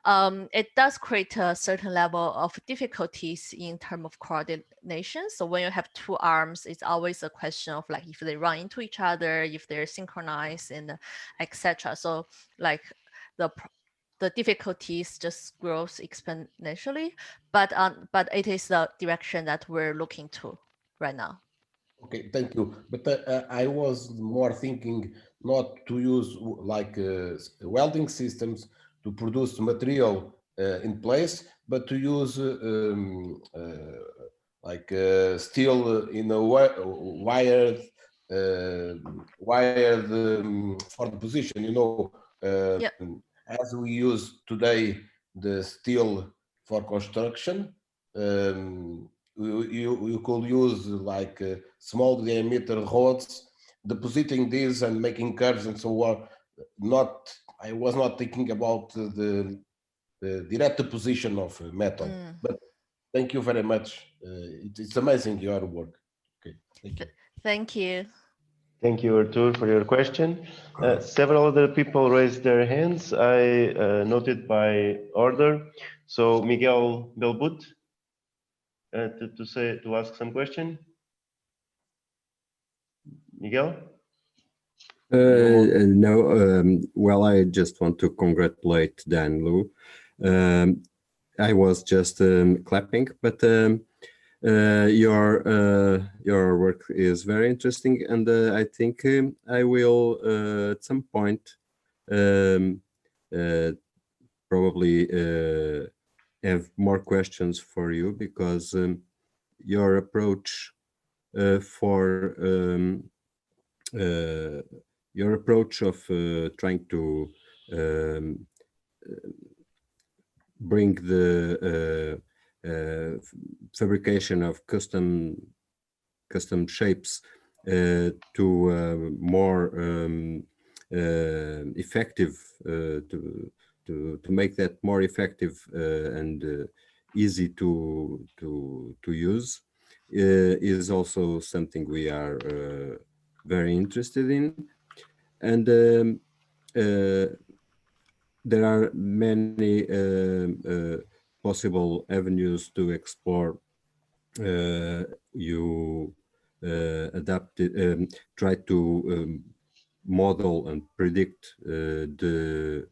[SPEAKER 2] It does create a certain level of difficulties in terms of coordination. So when you have 2 arms, it's always a question of if they run into each other, if they're synchronized, and etc. So the difficulties just grows exponentially, but it is the direction that we're looking to right now.
[SPEAKER 5] Okay, thank you. But I was more thinking not to use welding systems to produce material in place, but to use steel in a wired for the position.
[SPEAKER 2] Yep.
[SPEAKER 5] As we use today the steel for construction. You could use small diameter rods, depositing these and making curves and so on. I was not thinking about the direct deposition of metal, but thank you very much. It's amazing your work. Okay, thank you.
[SPEAKER 2] Thank you.
[SPEAKER 4] Thank you, Artur, for your question. Several other people raised their hands. I noted by order. So Miguel Belbut to ask some question. Miguel?
[SPEAKER 7] No, well, I just want to congratulate Dan Lu. I was just clapping, but your work is very interesting, and I think I will at some point probably have more questions for you, because your approach your approach of trying to bring the fabrication of custom shapes to more effective, to make that more effective and easy to use is also something we are very interested in. And there are many possible avenues to explore. You try to model and predict the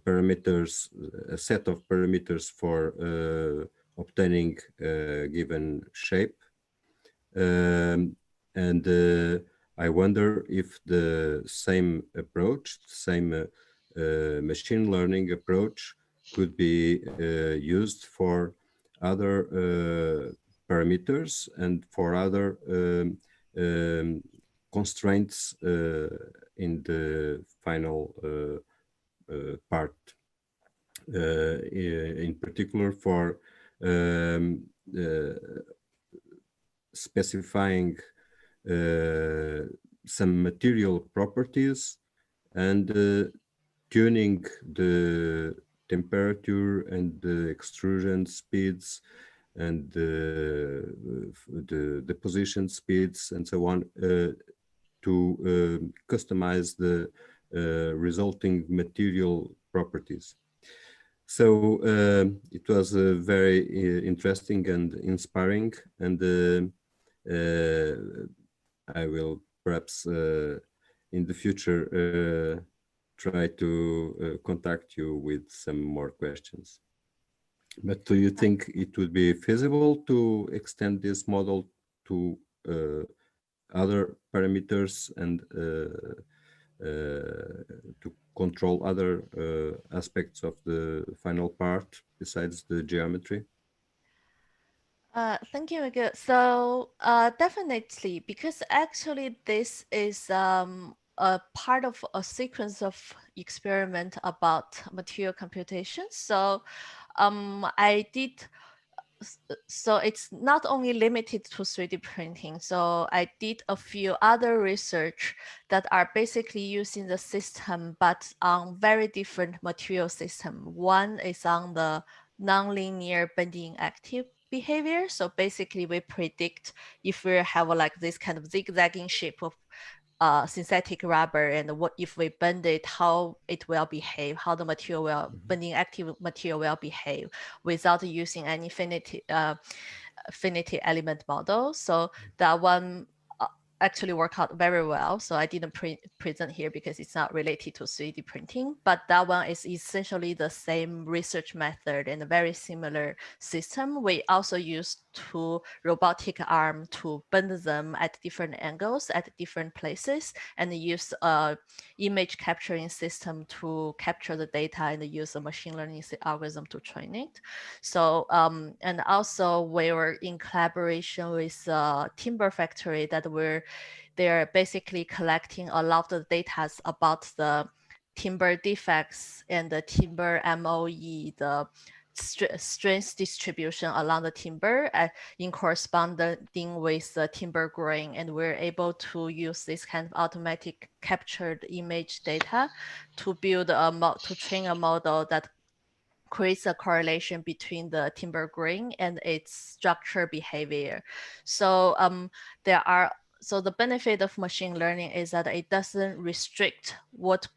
[SPEAKER 7] parameters, a set of parameters for obtaining a given shape. And I wonder if the same approach, same machine learning approach could be used for other parameters and for other constraints in the final part. In particular for specifying some material properties and tuning the temperature and the extrusion speeds and the deposition speeds and so on to customize the resulting material properties. So it was very interesting and inspiring, and I will perhaps in the future try to contact you with some more questions. But do you think it would be feasible to extend this model to other parameters and to control other aspects of the final part besides the geometry?
[SPEAKER 2] Thank you, Miguel. So definitely, because actually this is a part of a sequence of experiment about material computation. So I did, so it's not only limited to 3D printing. So I did a few other research that are basically using the system, but on very different material system. One is on the nonlinear bending active behavior. So basically we predict if we have like this kind of zigzagging shape of synthetic rubber, and what if we bend it, how it will behave, how the material will, bending active material will behave without using any finity element model. So that one actually worked out very well. So I didn't present here because it's not related to 3D printing, but that one is essentially the same research method and a very similar system. We also use two robotic arm to bend them at different angles at different places, and use a image capturing system to capture the data and use a machine learning algorithm to train it. So and also we were in collaboration with a timber factory that they're basically collecting a lot of data about the timber defects and the timber MOE, the strength distribution along the timber in corresponding with the timber grain. And we're able to use this kind of automatic captured image data to build to train a model that creates a correlation between the timber grain and its structure behavior. So so the benefit of machine learning is that it doesn't restrict what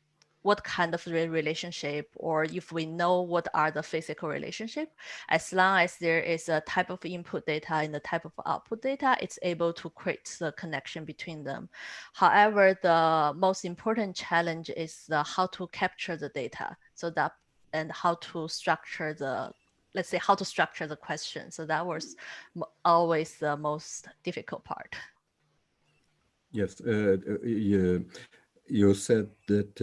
[SPEAKER 2] kind of relationship, or if we know what are the physical relationship, as long as there is a type of input data and a type of output data, it's able to create the connection between them. However, the most important challenge is how to capture the data, so that, and how to structure the, let's say, how to structure the question. So that was always the most difficult part.
[SPEAKER 7] Yes, you said that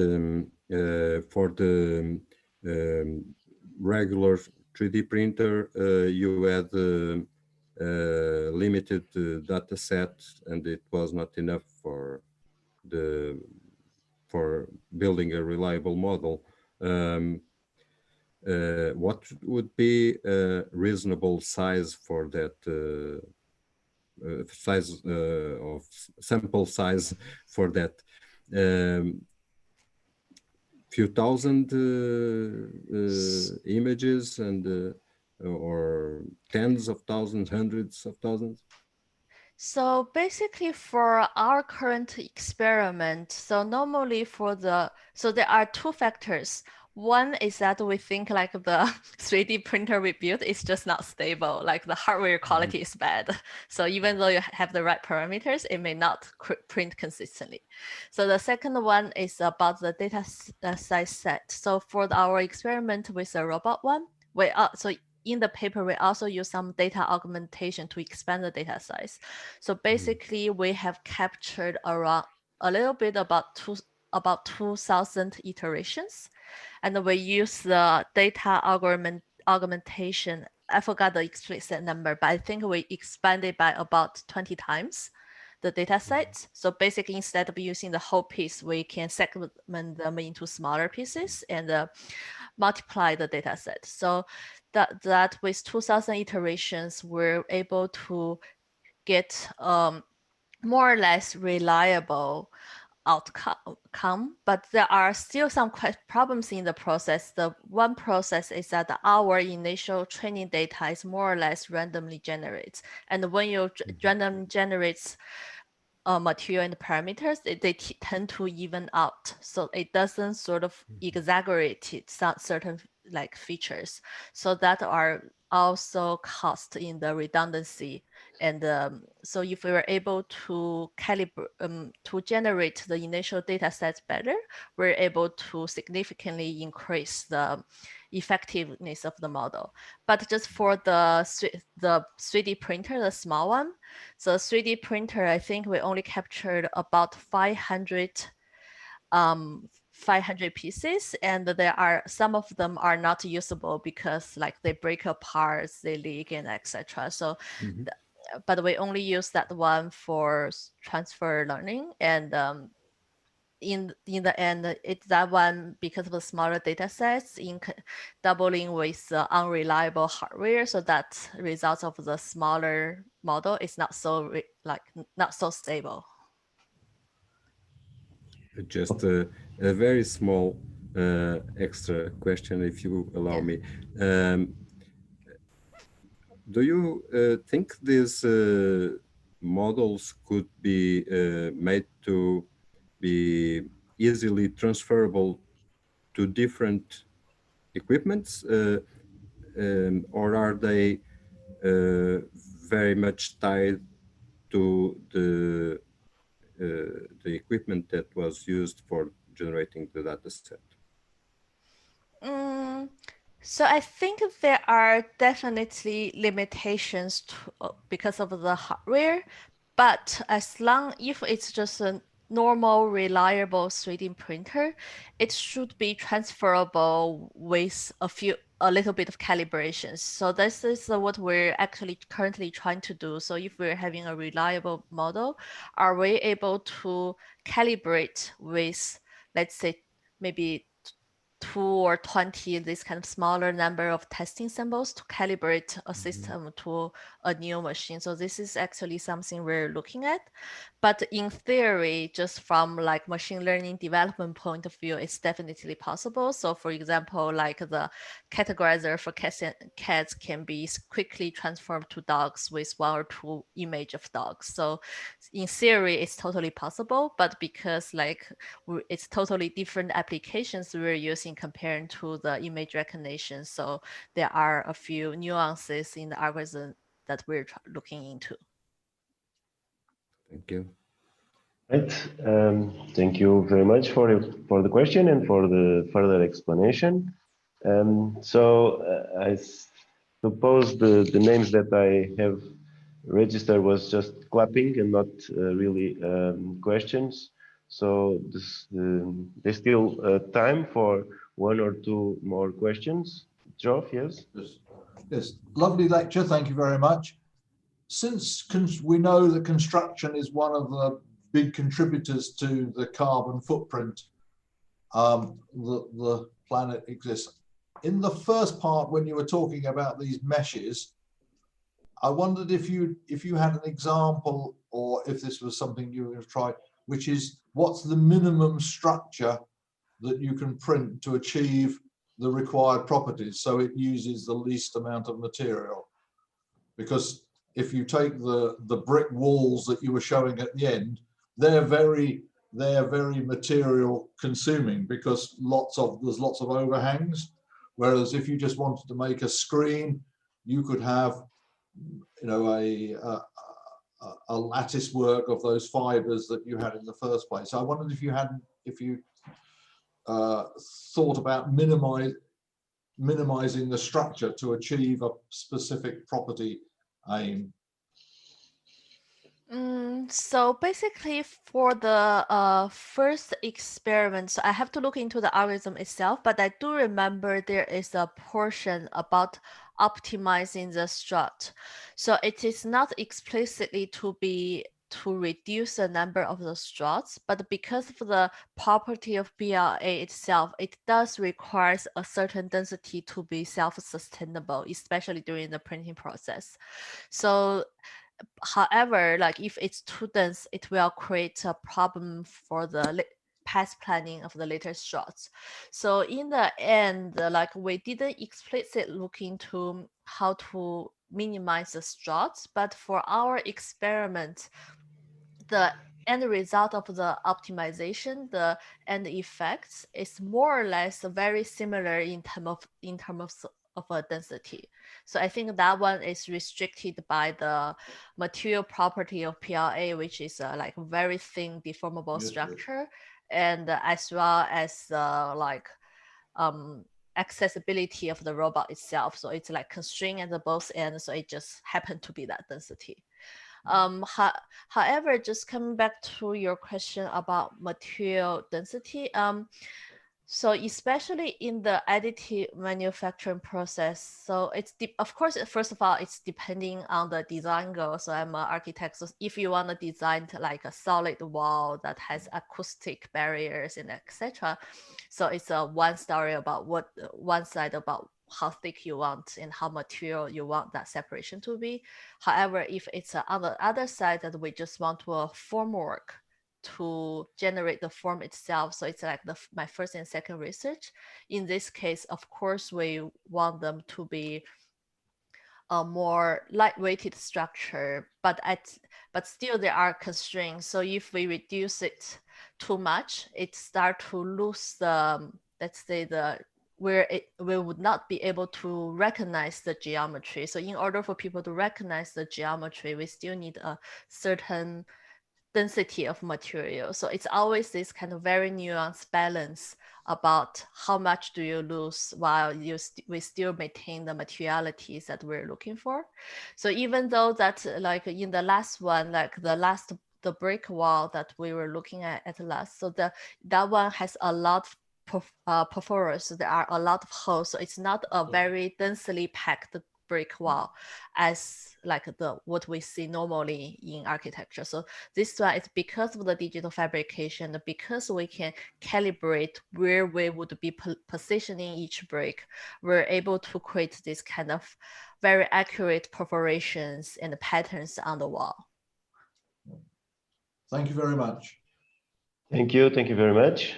[SPEAKER 7] for the regular 3D printer, you had limited data set, and it was not enough for building a reliable model. What would be a reasonable size for that of sample size for that? Few thousand images, and or tens of thousands, hundreds of thousands?
[SPEAKER 2] So basically for our current experiment, so normally for so there are two factors. One is that we think like the 3D printer we built is just not stable, like the hardware quality is bad. So even though you have the right parameters, it may not print consistently. So the second one is about the data size set. So for our experiment with the robot one, so in the paper, we also use some data augmentation to expand the data size. So basically we have captured around a little bit about 2,000 iterations. And we use the data augmentation. I forgot the explicit number, but I think we expanded by about 20 times the data set. So basically, instead of using the whole piece, we can segment them into smaller pieces and multiply the data set. So that with 2,000 iterations, we're able to get more or less reliable outcome, but there are still some problems in the process. The one process is that our initial training data is more or less randomly generated. And when you randomly generates material and parameters, they tend to even out. So it doesn't sort of exaggerate certain like features. So that are also cost in the redundancy. And so if we were able to calibrate, to generate the initial data sets better, we're able to significantly increase the effectiveness of the model. But just for the 3D printer, the small one, so 3D printer, I think we only captured about 500 pieces, and there are some of them are not usable because like they break apart, they leak, and etc. So but we only use that one for transfer learning, and in the end, it's that one because of the smaller data sets in doubling with unreliable hardware, so that results of the smaller model is not so not so stable.
[SPEAKER 7] Just a very small extra question, if you allow me. Do you think these models could be made to be easily transferable to different equipments, or are they very much tied to the equipment that was used for generating the data set?
[SPEAKER 2] So I think there are definitely limitations because of the hardware, but if it's just a normal, reliable 3D printer, it should be transferable with a little bit of calibrations. So this is what we're actually currently trying to do. So if we're having a reliable model, are we able to calibrate with, let's say, maybe 2 or 20, this kind of smaller number of testing samples to calibrate a system to a new machine. So this is actually something we're looking at. But in theory, just from like machine learning development point of view, it's definitely possible. So for example, like the categorizer for cats can be quickly transformed to dogs with 1 or 2 image of dogs. So in theory, it's totally possible, but because like it's totally different applications we're using compared to the image recognition. So there are a few nuances in the algorithm that we're looking into.
[SPEAKER 7] Thank you.
[SPEAKER 4] Right. Thank you very much for the question and for the further explanation. I suppose the names that I have registered was just clapping and not really questions. So there's still time for 1 or 2 more questions. Geoff, yes?
[SPEAKER 1] Yes, lovely lecture. Thank you very much. Since we know that construction is one of the big contributors to the carbon footprint the planet exists. In the first part, when you were talking about these meshes, I wondered if you had an example, or if this was something you were going to try, which is what's the minimum structure that you can print to achieve the required properties, so it uses the least amount of material. Because if you take the brick walls that you were showing at the end, they're very they're very material consuming because there's lots of overhangs. Whereas if you just wanted to make a screen, you could have, you know, a lattice work of those fibers that you had in the first place. I wondered if you thought about minimizing the structure to achieve a specific property aim.
[SPEAKER 2] So basically for the first experiment, so I have to look into the algorithm itself, but I do remember there is a portion about optimizing the strut. So it is not explicitly to reduce the number of the struts, but because of the property of PLA itself, it does require a certain density to be self-sustainable, especially during the printing process. So however, like if it's too dense, it will create a problem for the path planning of the later struts. So in the end, like we didn't explicitly look into how to minimize the struts, but for our experiment, the end result of the optimization, the end effects is more or less very similar in terms of a density. So I think that one is restricted by the material property of PLA, which is like a very thin deformable structure, and as well as accessibility of the robot itself. So it's like constrained at the both ends. So it just happened to be that density. However, just coming back to your question about material density, so especially in the additive manufacturing process, so it's of course, first of all, it's depending on the design goal. So I'm an architect. So if you want to design like a solid wall that has acoustic barriers and etc., so it's a one story about one side about how thick you want and how material you want that separation to be. However, if it's on the other side that we just want to formwork to generate the form itself, so it's like my first and second research. In this case, of course, we want them to be a more lightweighted structure, but still there are constraints. So if we reduce it too much, it start to lose the, let's say, where we would not be able to recognize the geometry. So in order for people to recognize the geometry, we still need a certain density of material. So it's always this kind of very nuanced balance about how much do you lose while we still maintain the materialities that we're looking for. So even though that, like in the last one, like the brick wall that we were looking at last, so that one has a lot of perforers. So there are a lot of holes. So it's not a very densely packed brick wall as like what we see normally in architecture. So this one is because of the digital fabrication, because we can calibrate where we would be positioning each brick, we're able to create this kind of very accurate perforations and patterns on the wall.
[SPEAKER 1] Thank you very much.
[SPEAKER 4] Thank you very much.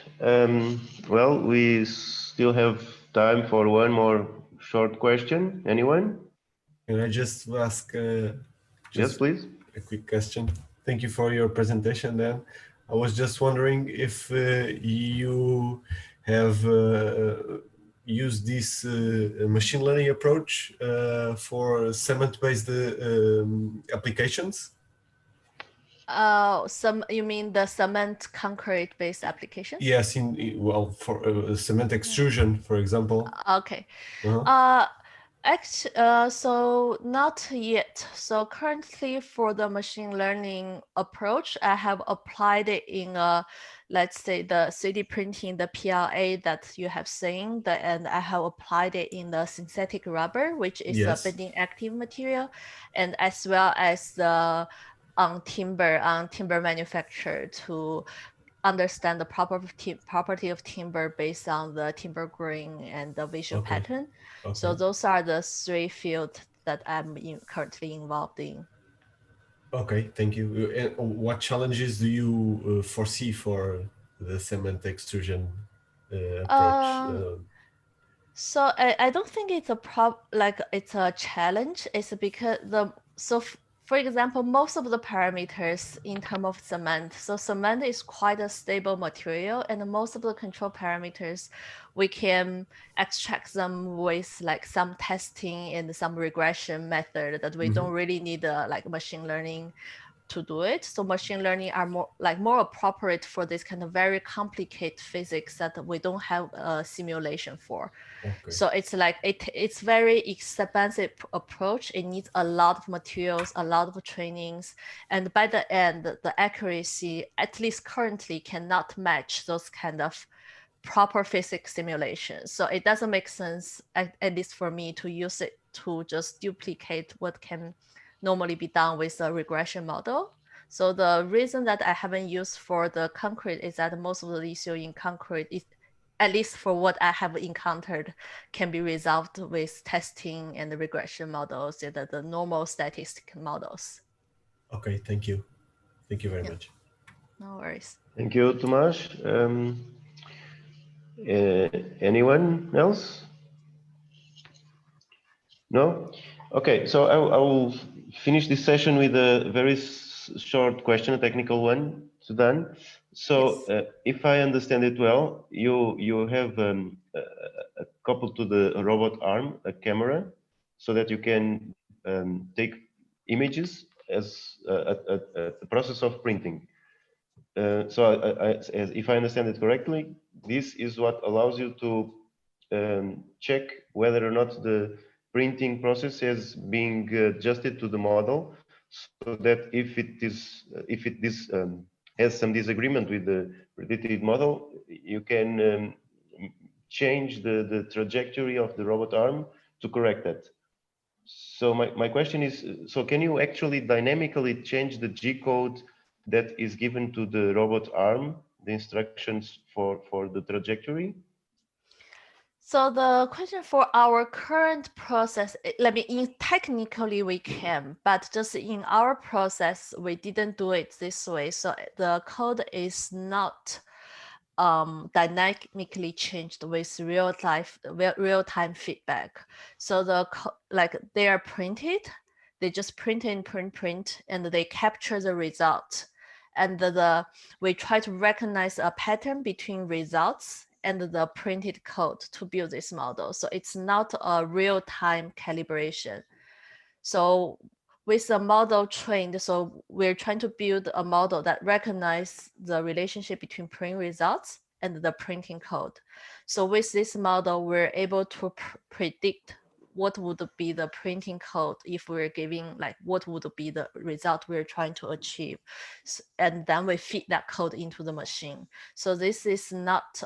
[SPEAKER 4] Well, we still have time for one more short question. Anyone?
[SPEAKER 8] Can I just ask
[SPEAKER 4] Yes, please.
[SPEAKER 8] a quick question? Thank you for your presentation, Dan. I was just wondering if you have used this machine learning approach for cement-based applications?
[SPEAKER 2] You mean the cement concrete based application?
[SPEAKER 8] Yes, well, for cement extrusion, for example.
[SPEAKER 2] Okay. So not yet. So currently for the machine learning approach, I have applied it in let's say the 3D printing, the PLA that you have seen, and I have applied it in the synthetic rubber, which is a bending active material, and as well as the timber manufacture to understand the property of timber based on the timber grain and the visual pattern. Okay. So those are the three fields that I'm currently involved in.
[SPEAKER 8] Okay, thank you. And what challenges do you foresee for the cement extrusion approach?
[SPEAKER 2] So I don't think it's a it's a challenge. It's because for example, most of the parameters in terms of cement. So cement is quite a stable material, and most of the control parameters, we can extract them with like some testing and some regression method that we don't really need like machine learning to do it. So machine learning are more appropriate for this kind of very complicated physics that we don't have a simulation for.
[SPEAKER 8] Okay.
[SPEAKER 2] So it's like it's very expensive approach. It needs a lot of materials, a lot of trainings, and by the end, the accuracy, at least currently, cannot match those kind of proper physics simulations. So it doesn't make sense, at least for me, to use it to just duplicate what can normally be done with a regression model. So the reason that I haven't used for the concrete is that most of the issue in concrete is, at least for what I have encountered, can be resolved with testing and the regression models and the normal statistical models.
[SPEAKER 8] Okay, thank you. Thank you very much.
[SPEAKER 2] No worries.
[SPEAKER 4] Thank you, Tomas. Anyone else? No? Okay, so I will finish this session with a very short question, a technical one, Sudan. So if I understand it well, you have coupled to the robot arm a camera so that you can take images as a process of printing. So if I understand it correctly, this is what allows you to check whether or not the printing process is being adjusted to the model, so that if this has some disagreement with the predicted model, you can change the trajectory of the robot arm to correct that. So my question is, so can you actually dynamically change the G code that is given to the robot arm, the instructions for the trajectory?
[SPEAKER 2] So the question for our current process, technically we can, but just in our process, we didn't do it this way. So the code is not dynamically changed with real-time feedback. So they are printed, they just print, and they capture the result. And we try to recognize a pattern between results and the printed code to build this model. So it's not a real-time calibration. So with the model trained, so we're trying to build a model that recognizes the relationship between print results and the printing code. So with this model, we're able to predict what would be the printing code if we're giving, like, what would be the result we're trying to achieve. And then we feed that code into the machine. So this is not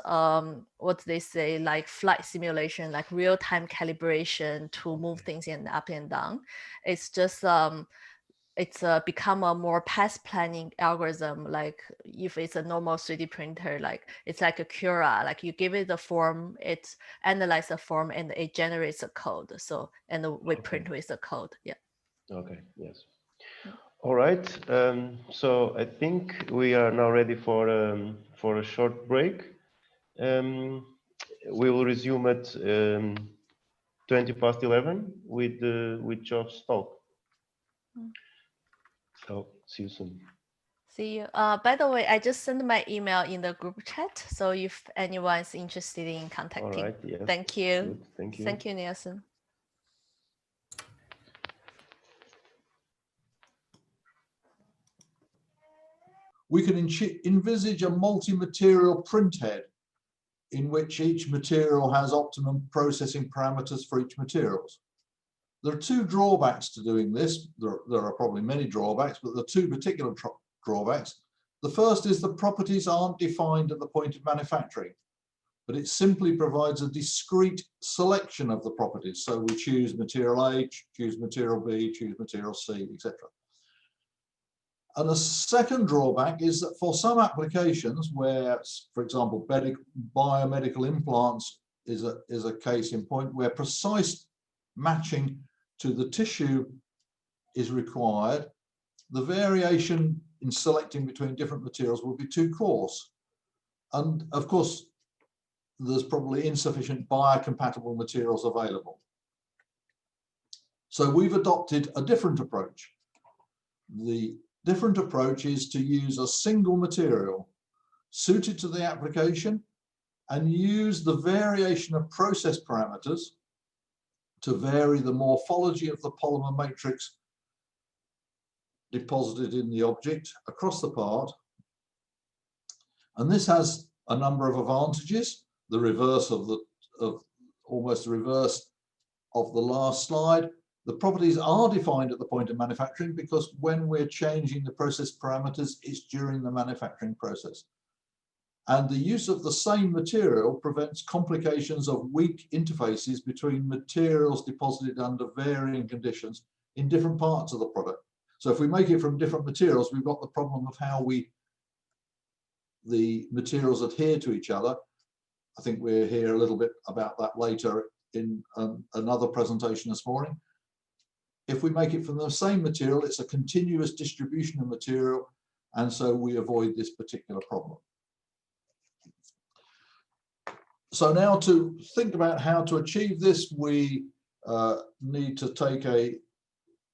[SPEAKER 2] what they say, like flight simulation, like real-time calibration to move things up and down. It's just it's become a more path planning algorithm. Like if it's a normal 3D printer, like it's like a Cura, like you give it the form, it analyzes the form, and it generates a code. So, and we print with the code. Yeah.
[SPEAKER 4] Okay, yes. All right, so I think we are now ready for a short break. We will resume at 11:20 with Geoff's talk. So see you soon.
[SPEAKER 2] See you. By the way, I just sent my email in the group chat. So if anyone is interested in contacting,
[SPEAKER 4] all right, yes.
[SPEAKER 2] Thank you.
[SPEAKER 4] Good. Thank you.
[SPEAKER 2] Thank you, Nielsen.
[SPEAKER 1] We can envisage a multi-material printhead in which each material has optimum processing parameters for each materials. There are two drawbacks to doing this. There are probably many drawbacks, but there are two particular drawbacks. The first is the properties aren't defined at the point of manufacturing, but it simply provides a discrete selection of the properties. So we choose material A, choose material B, choose material C, etc. And a second drawback is that for some applications where, for example, biomedical implants is a case in point where precise matching to the tissue is required, the variation in selecting between different materials will be too coarse. And of course, there's probably insufficient biocompatible materials available. So we've adopted a different approach. The different approach is to use a single material suited to the application and use the variation of process parameters to vary the morphology of the polymer matrix deposited in the object across the part. And this has a number of advantages, the reverse of almost the reverse of the last slide. The properties are defined at the point of manufacturing because when we're changing the process parameters, it's during the manufacturing process. And the use of the same material prevents complications of weak interfaces between materials deposited under varying conditions in different parts of the product. So if we make it from different materials, we've got the problem of how the materials adhere to each other. I think we'll hear a little bit about that later in another presentation this morning. If we make it from the same material, it's a continuous distribution of material, and so we avoid this particular problem. So now to think about how to achieve this, we need to take a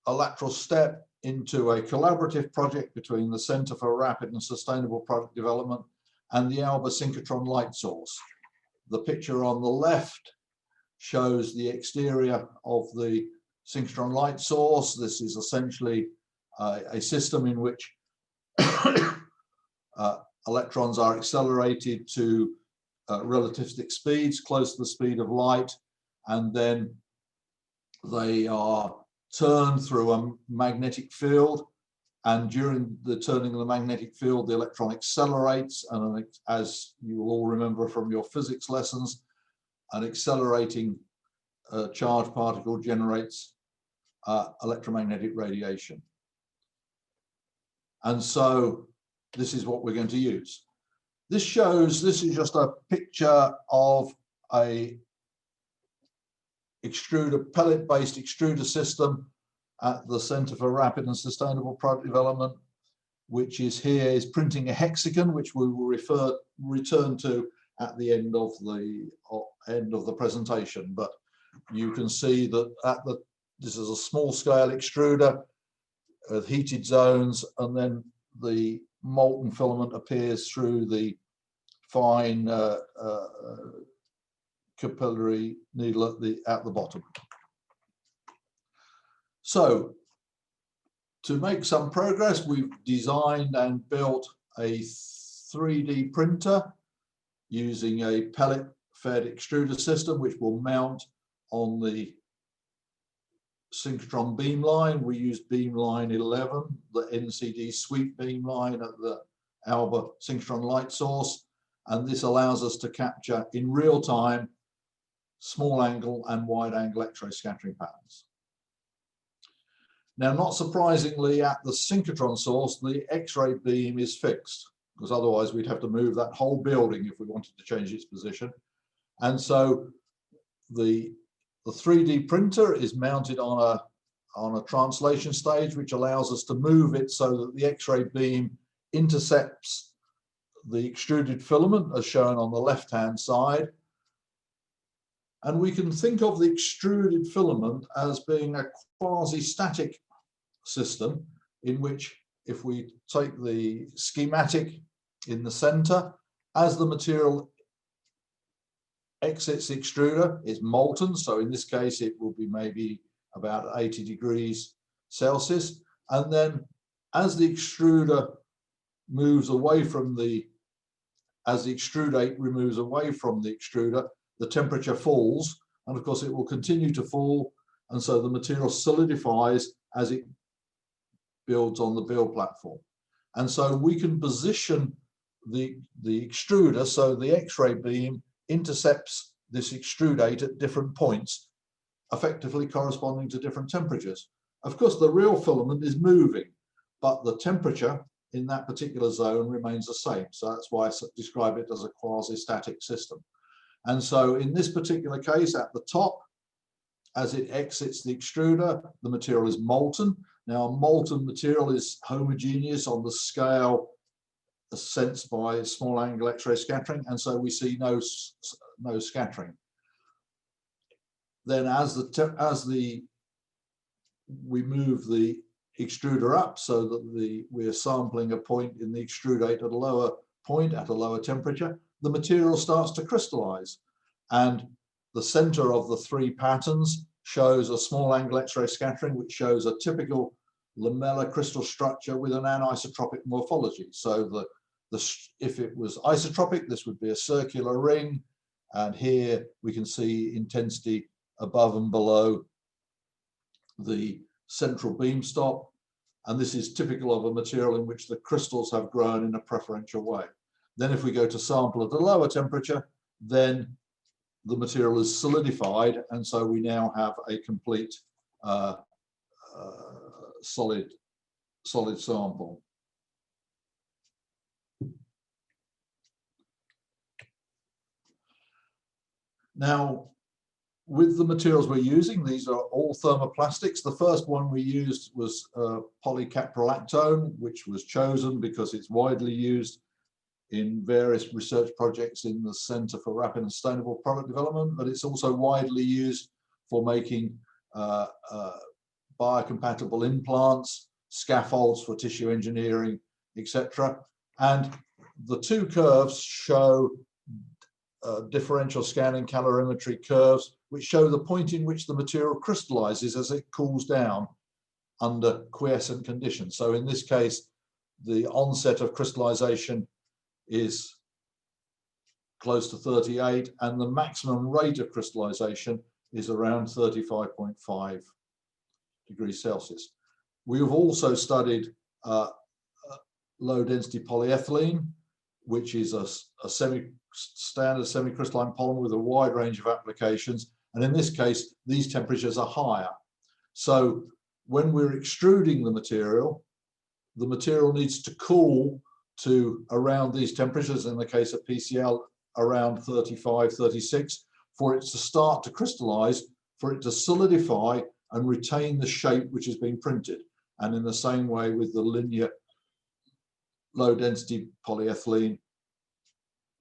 [SPEAKER 1] lateral step into a collaborative project between the Centre for Rapid and Sustainable Product Development and the Alba synchrotron light source. The picture on the left shows the exterior of the synchrotron light source. This is essentially a system in which electrons are accelerated to relativistic speeds close to the speed of light, and then they are turned through a magnetic field, and during the turning of the magnetic field the electron accelerates, and as you will all remember from your physics lessons, an accelerating charged particle generates electromagnetic radiation. And so this is what we're going to use. This is just a picture of a pellet-based extruder system at the Centre for Rapid and Sustainable Product Development, which is printing a hexagon, which we will return to at the end of the presentation. But you can see that this is a small-scale extruder with heated zones, and then the molten filament appears through the fine capillary needle at the bottom. So to make some progress, we've designed and built a 3D printer using a pellet-fed extruder system, which will mount on the synchrotron beamline. We use beamline 11, the NCD sweep beamline at the Alba synchrotron light source, and this allows us to capture in real time small angle and wide angle X-ray scattering patterns. Now, not surprisingly, at the synchrotron source, the X-ray beam is fixed, because otherwise we'd have to move that whole building if we wanted to change its position. And so the 3D printer is mounted on a translation stage, which allows us to move it so that the X-ray beam intercepts the extruded filament, as shown on the left-hand side. And we can think of the extruded filament as being a quasi-static system, in which, if we take the schematic in the center, as the material exits the extruder, it's molten. So in this case, it will be maybe about 80 degrees Celsius. And then as the extruder moves away from as the extrudate removes away from the extruder, the temperature falls, and of course it will continue to fall, and so the material solidifies as it builds on the build platform. And so we can position the extruder so the X-ray beam intercepts this extrudate at different points, effectively corresponding to different temperatures. Of course, the real filament is moving, but the temperature in that particular zone remains the same. So that's why I describe it as a quasi-static system. And so in this particular case, at the top, as it exits the extruder, the material is molten. Now, molten material is homogeneous on the scale sensed by small angle X-ray scattering, and so we see no scattering. Then as we move the extruder up so that we're sampling a point in the extrudate at a lower point at a lower temperature, the material starts to crystallize. And the center of the three patterns shows a small angle X-ray scattering, which shows a typical lamellar crystal structure with an anisotropic morphology. So if it was isotropic, this would be a circular ring. And here we can see intensity above and below the central beam stop. And this is typical of a material in which the crystals have grown in a preferential way. Then if we go to sample at a lower temperature, then the material is solidified. And so we now have a complete solid sample. Now, with the materials we're using, these are all thermoplastics. The first one we used was polycaprolactone, which was chosen because it's widely used in various research projects in the Center for Rapid and Sustainable Product Development, but it's also widely used for making biocompatible implants, scaffolds for tissue engineering, etc. And the two curves show differential scanning calorimetry curves, which show the point in which the material crystallizes as it cools down under quiescent conditions. So in this case, the onset of crystallization is close to 38, and the maximum rate of crystallization is around 35.5 degrees Celsius. We have also studied low density polyethylene, which is a standard semi-crystalline polymer with a wide range of applications. And in this case, these temperatures are higher. So when we're extruding the material needs to cool to around these temperatures, in the case of PCL, around 35, 36, for it to start to crystallize, for it to solidify and retain the shape which has been printed. And in the same way with the linear low density polyethylene,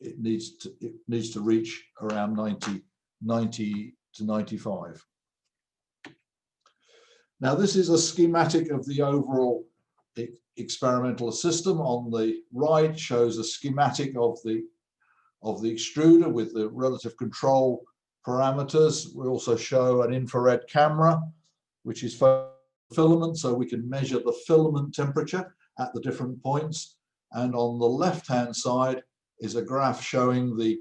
[SPEAKER 1] it needs to reach around 90 to 95. Now, this is a schematic of the overall experimental system. On the right shows a schematic of the extruder with the relative control parameters. We also show an infrared camera, which is filament, so we can measure the filament temperature at the different points. And on the left-hand side is a graph showing the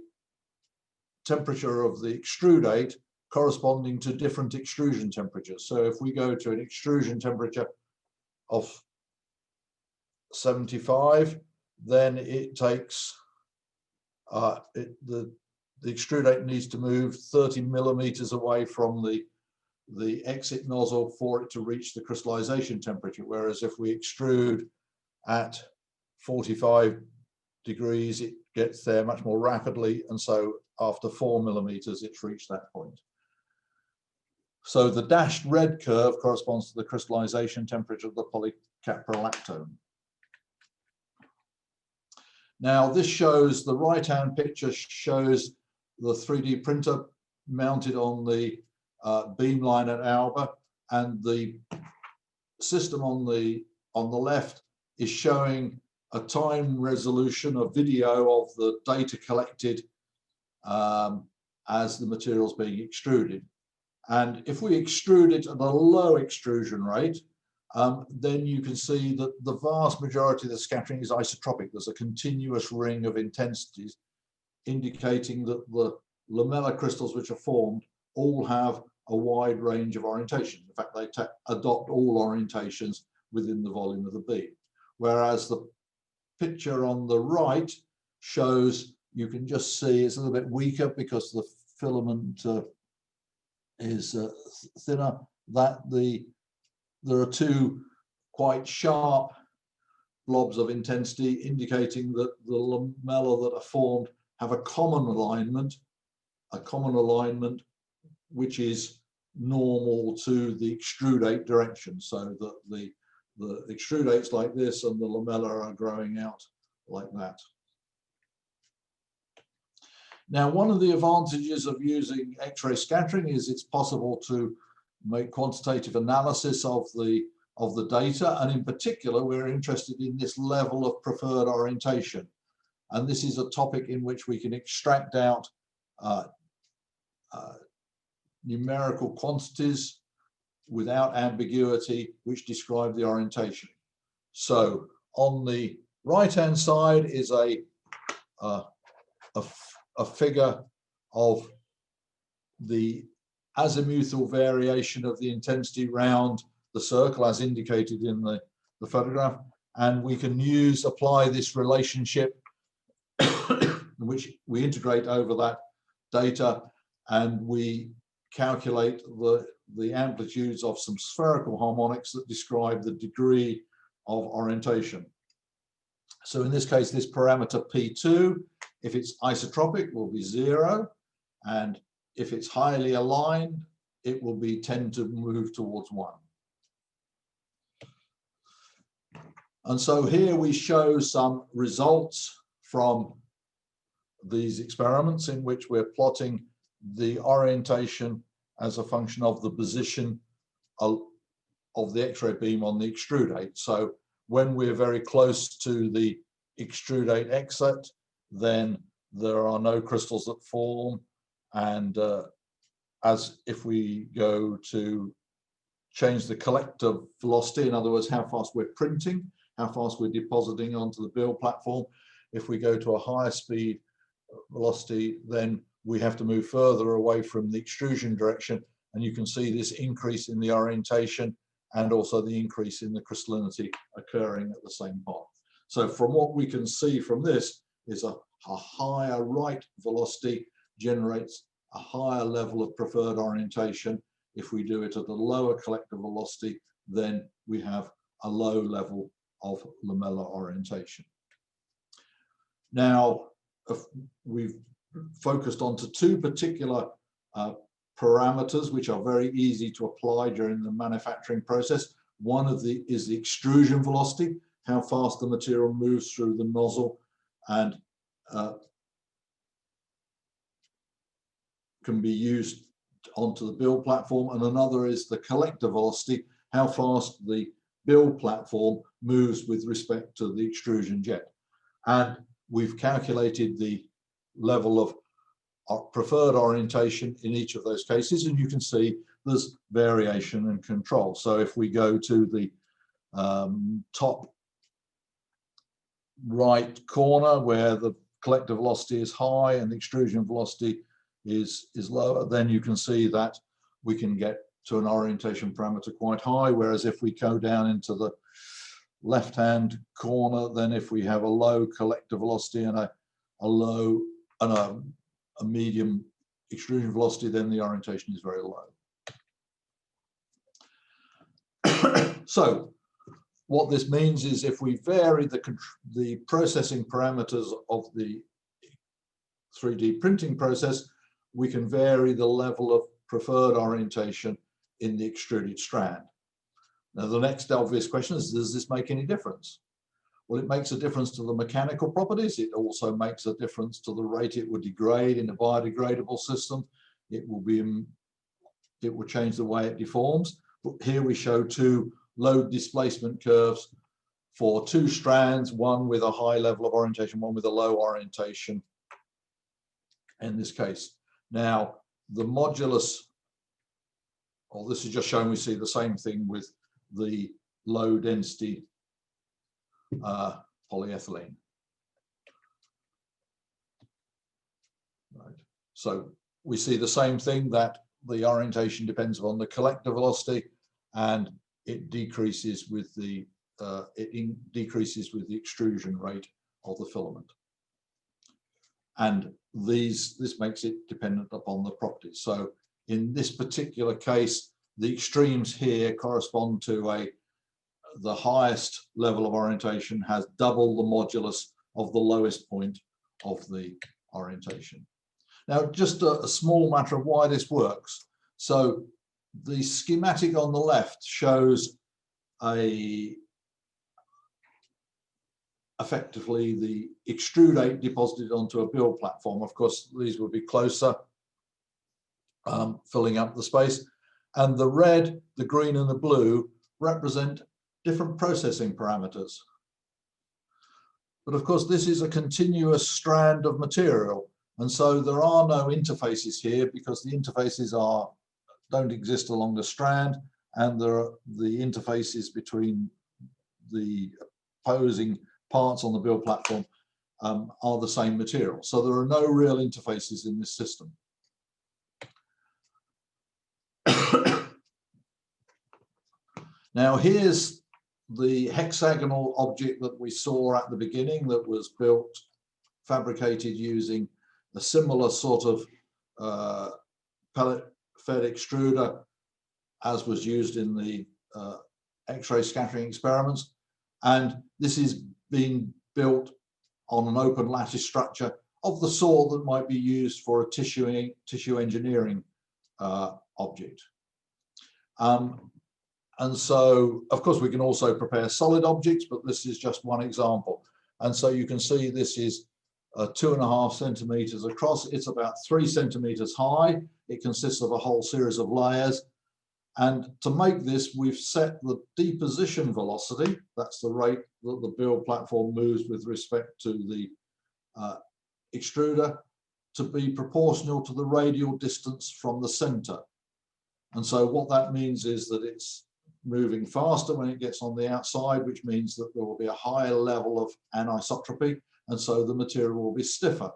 [SPEAKER 1] temperature of the extrudate corresponding to different extrusion temperatures. So if we go to an extrusion temperature of 75, then it takes, the extrudate needs to move 30 millimeters away from the exit nozzle for it to reach the crystallization temperature. Whereas if we extrude at 45 degrees, it gets there much more rapidly. And so after 4 millimeters, it's reached that point. So the dashed red curve corresponds to the crystallization temperature of the polycaprolactone. Now this shows, the right-hand picture shows the 3D printer mounted on the beamline at Alba, and the system on the left is showing a time resolution, a video of the data collected as the material is being extruded. And if we extrude it at a low extrusion rate, then you can see that the vast majority of the scattering is isotropic. There's a continuous ring of intensities indicating that the lamellar crystals which are formed all have a wide range of orientation. In fact, they adopt all orientations within the volume of the beam. Whereas the picture on the right shows, you can just see it's a little bit weaker because the filament is thinner, that there are two quite sharp blobs of intensity indicating that the lamella that are formed have a common alignment which is normal to the extrudate direction, so that the extrudates like this and the lamella are growing out like that. Now, one of the advantages of using X-ray scattering is it's possible to make quantitative analysis of the of the data, and in particular we're interested in this level of preferred orientation, and this is a topic in which we can extract out numerical quantities without ambiguity which describe the orientation. So on the right hand side is a figure of the azimuthal variation of the intensity round the circle as indicated in the photograph, and we can apply this relationship which we integrate over that data, and we calculate the amplitudes of some spherical harmonics that describe the degree of orientation. So in this case, this parameter P2, if it's isotropic, will be 0, and if it's highly aligned, it will tend to move towards 1. And so here we show some results from these experiments in which we're plotting the orientation as a function of the position of the X-ray beam on the extrudate. So when we're very close to the extrudate exit, then there are no crystals that form, and as if we go to change the collector velocity, in other words, how fast we're printing, how fast we're depositing onto the build platform, if we go to a higher speed velocity, then we have to move further away from the extrusion direction, and you can see this increase in the orientation and also the increase in the crystallinity occurring at the same path. So from what we can see from this is a higher right velocity generates a higher level of preferred orientation. If we do it at a lower collector velocity, then we have a low level of lamellar orientation. Now, we've focused onto two particular parameters which are very easy to apply during the manufacturing process. One is the extrusion velocity, how fast the material moves through the nozzle and can be used onto the build platform, and another is the collector velocity, how fast the build platform moves with respect to the extrusion jet. And we've calculated the level of preferred orientation in each of those cases, and you can see there's variation and control. So if we go to the top right corner where the collector velocity is high and the extrusion velocity is lower, then you can see that we can get to an orientation parameter quite high, whereas if we go down into the left hand corner, then if we have a low collector velocity and a medium extrusion velocity, then the orientation is very low. So what this means is if we vary the processing parameters of the 3D printing process, we can vary the level of preferred orientation in the extruded strand. Now, the next obvious question is, does this make any difference? Well, it makes a difference to the mechanical properties. It also makes a difference to the rate it would degrade in a biodegradable system. It will change the way it deforms. But here we show two load displacement curves for two strands, one with a high level of orientation, one with a low orientation in this case. Now, the modulus, well, this is just showing we see the same thing with the low density polyethylene. Right. So we see the same thing, that the orientation depends on the collector velocity, and it decreases with the extrusion rate of the filament. And this makes it dependent upon the properties. So in this particular case, the extremes here correspond to the highest level of orientation has double the modulus of the lowest point of the orientation. Now, just a small matter of why this works. So the schematic on the left shows effectively the extrudate deposited onto a build platform. Of course, these would be closer, filling up the space. And the red, the green and the blue represent different processing parameters. But of course, this is a continuous strand of material. And so there are no interfaces here because the interfaces don't exist along the strand, and the interfaces between the opposing parts on the build platform are the same material. So there are no real interfaces in this system. Now here's the hexagonal object that we saw at the beginning that was built, fabricated using a similar sort of pellet fed extruder as was used in the X-ray scattering experiments. And this is being built on an open lattice structure of the sort that might be used for a tissue engineering object. And so, of course, we can also prepare solid objects, but this is just one example. And so you can see this is 2.5 centimeters across. It's about 3 centimeters high. It consists of a whole series of layers. And to make this, we've set the deposition velocity. That's the rate that the build platform moves with respect to the extruder, to be proportional to the radial distance from the center. And so what that means is that it's moving faster when it gets on the outside, which means that there will be a higher level of anisotropy, and so the material will be stiffer.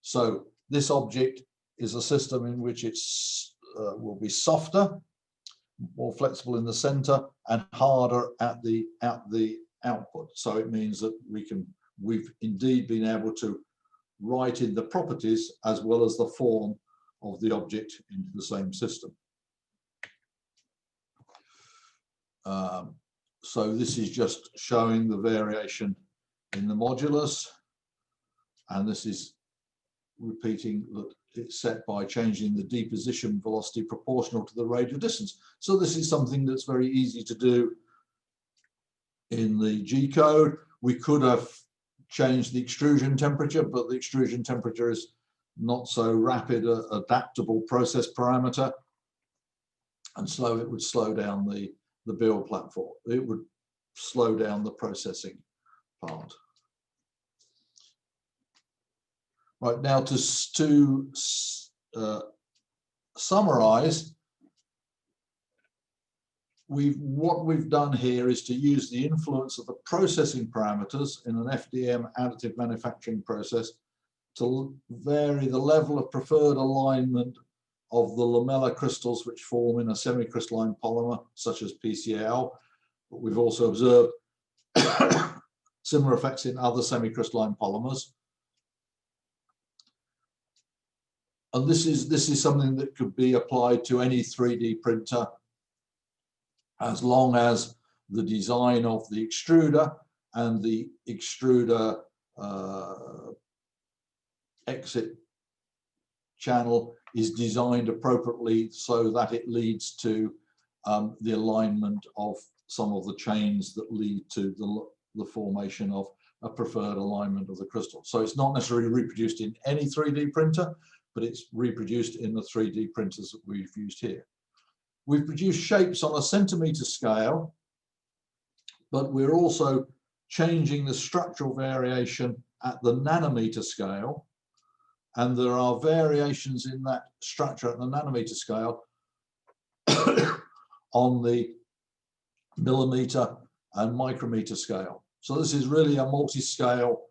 [SPEAKER 1] So this object is a system in which it's will be softer, more flexible in the center, and harder at the output. So it means that we've indeed been able to write in the properties as well as the form of the object into the same system. So this is just showing the variation in the modulus, and this is repeating that it's set by changing the deposition velocity proportional to the radial distance. So this is something that's very easy to do in the G code. We could have changed the extrusion temperature, but the extrusion temperature is not so rapid, adaptable process parameter, and so it would slow down the build platform. It would slow down the processing part. Right, now to summarize, what we've done here is to use the influence of the processing parameters in an FDM additive manufacturing process to vary the level of preferred alignment of the lamellar crystals which form in a semi-crystalline polymer such as PCl. But we've also observed similar effects in other semi-crystalline polymers. And this is something that could be applied to any 3D printer as long as the design of the extruder and the extruder exit channel is designed appropriately so that it leads to the alignment of some of the chains that lead to the formation of a preferred alignment of the crystal. So it's not necessarily reproduced in any 3D printer, but it's reproduced in the 3D printers that we've used here. We've produced shapes on a centimeter scale, but we're also changing the structural variation at the nanometer scale. And there are variations in that structure at the nanometer scale on the millimeter and micrometer scale. So this is really a multi-scale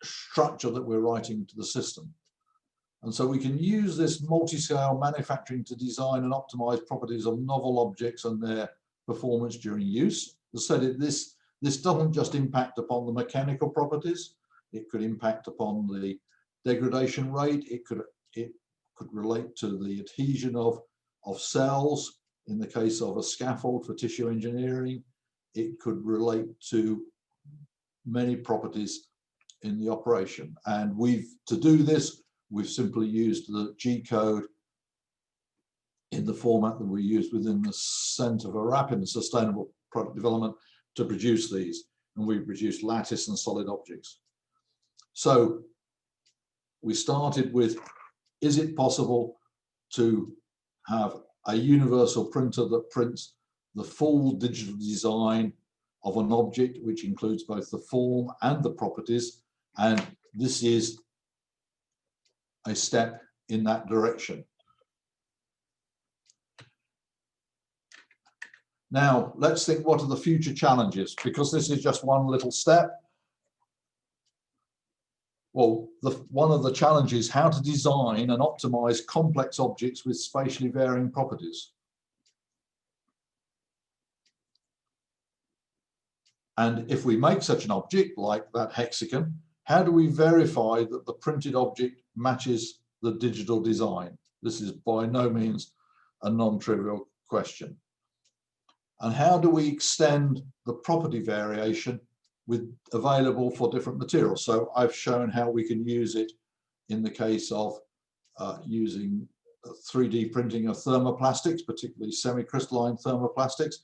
[SPEAKER 1] structure that we're writing to the system. And so we can use this multi-scale manufacturing to design and optimize properties of novel objects and their performance during use. As I said, this doesn't just impact upon the mechanical properties, it could impact upon the degradation rate, it could relate to the adhesion of cells in the case of a scaffold for tissue engineering, it could relate to many properties in the operation. And to do this, we've simply used the G code in the format that we used within the Center for Rapid and Sustainable Product Development to produce these. And we produced lattice and solid objects. So we started with, is it possible to have a universal printer that prints the full digital design of an object, which includes both the form and the properties. And this is a step in that direction. Now, let's think, what are the future challenges? Because this is just one little step. Well, one of the challenges is how to design and optimize complex objects with spatially varying properties. And if we make such an object like that hexagon, how do we verify that the printed object matches the digital design? This is by no means a non-trivial question. And how do we extend the property variation available for different materials? So I've shown how we can use it in the case of using 3D printing of thermoplastics, particularly semi-crystalline thermoplastics.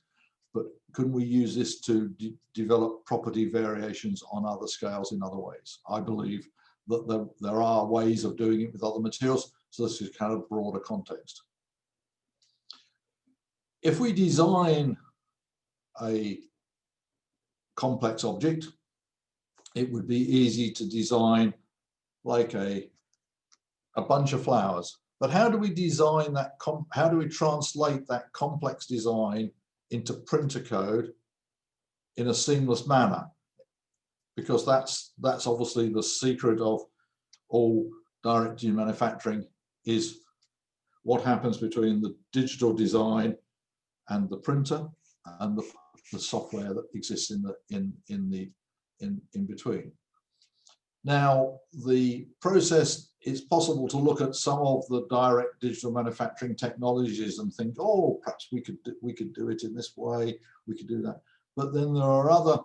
[SPEAKER 1] But couldn't we use this to develop property variations on other scales in other ways? I believe that there are ways of doing it with other materials. So this is kind of broader context. If we design a complex object, it would be easy to design like a bunch of flowers. But how do we design that? How do we translate that complex design into printer code in a seamless manner? Because that's obviously the secret of all direct to manufacturing, is what happens between the digital design and the printer and the software that exists in between. Now, the process, it's possible to look at some of the direct digital manufacturing technologies and think, oh, perhaps we could do it in this way, we could do that. But then there are other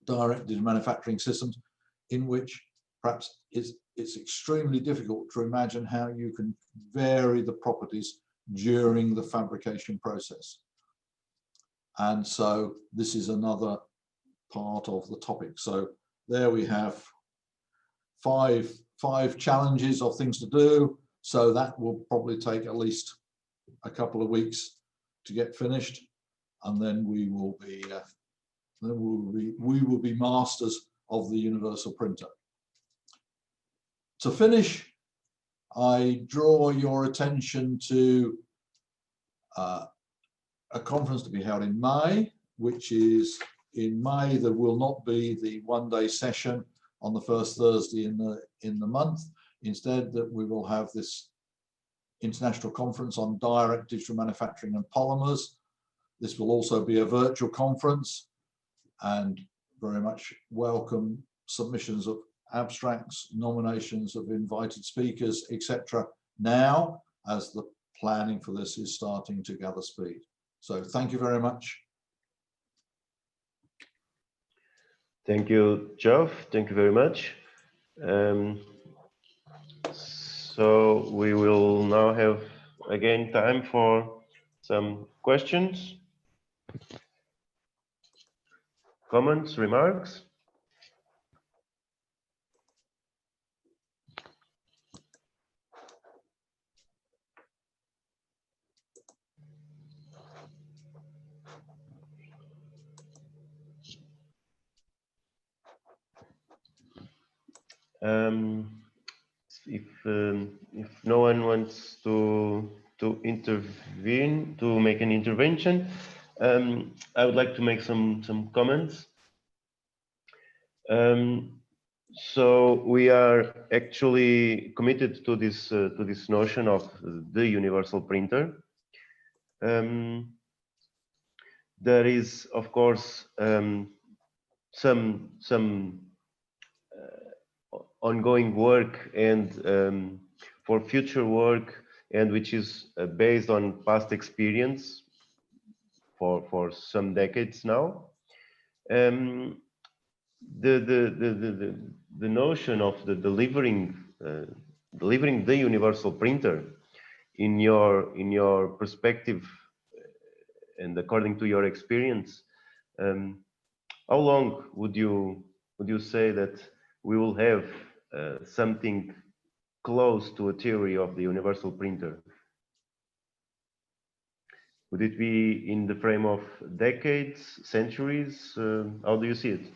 [SPEAKER 1] direct digital manufacturing systems in which perhaps it's extremely difficult to imagine how you can vary the properties during the fabrication process. And so this is another part of the topic. So there we have five challenges of things to do. So that will probably take at least a couple of weeks to get finished, and then we will be masters of the universal printer. To finish, I draw your attention to a conference to be held in May, which is in May. There will not be the one-day session on the first Thursday in the month. Instead, that we will have this international conference on direct digital manufacturing and polymers. This will also be a virtual conference, and very much welcome submissions of abstracts, nominations of invited speakers, etc. now, as the planning for this is starting to gather speed. So thank you very much.
[SPEAKER 4] Thank you, Geoff. Thank you very much. So we will now have again time for some questions, comments, remarks. If no one wants to intervene, to make an intervention, I would like to make some comments. So we are actually committed to this notion of the universal printer. There is, of course, some ongoing work and for future work, and which is based on past experience for some decades now. The notion of the delivering the universal printer in your perspective and according to your experience, how long would you say that we will have something close to a theory of the universal printer? Would it be in the frame of decades, centuries? How do you see it?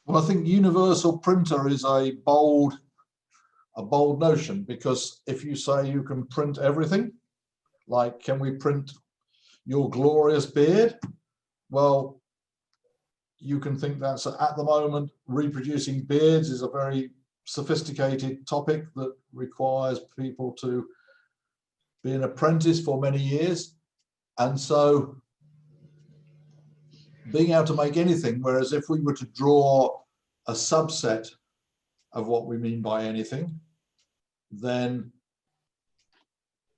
[SPEAKER 1] Well, I think universal printer is a bold notion, because if you say you can print everything, like, can we print your glorious beard? Well, you can think that's, at the moment, reproducing beards is a very sophisticated topic that requires people to be an apprentice for many years. And so being able to make anything, whereas if we were to draw a subset of what we mean by anything, then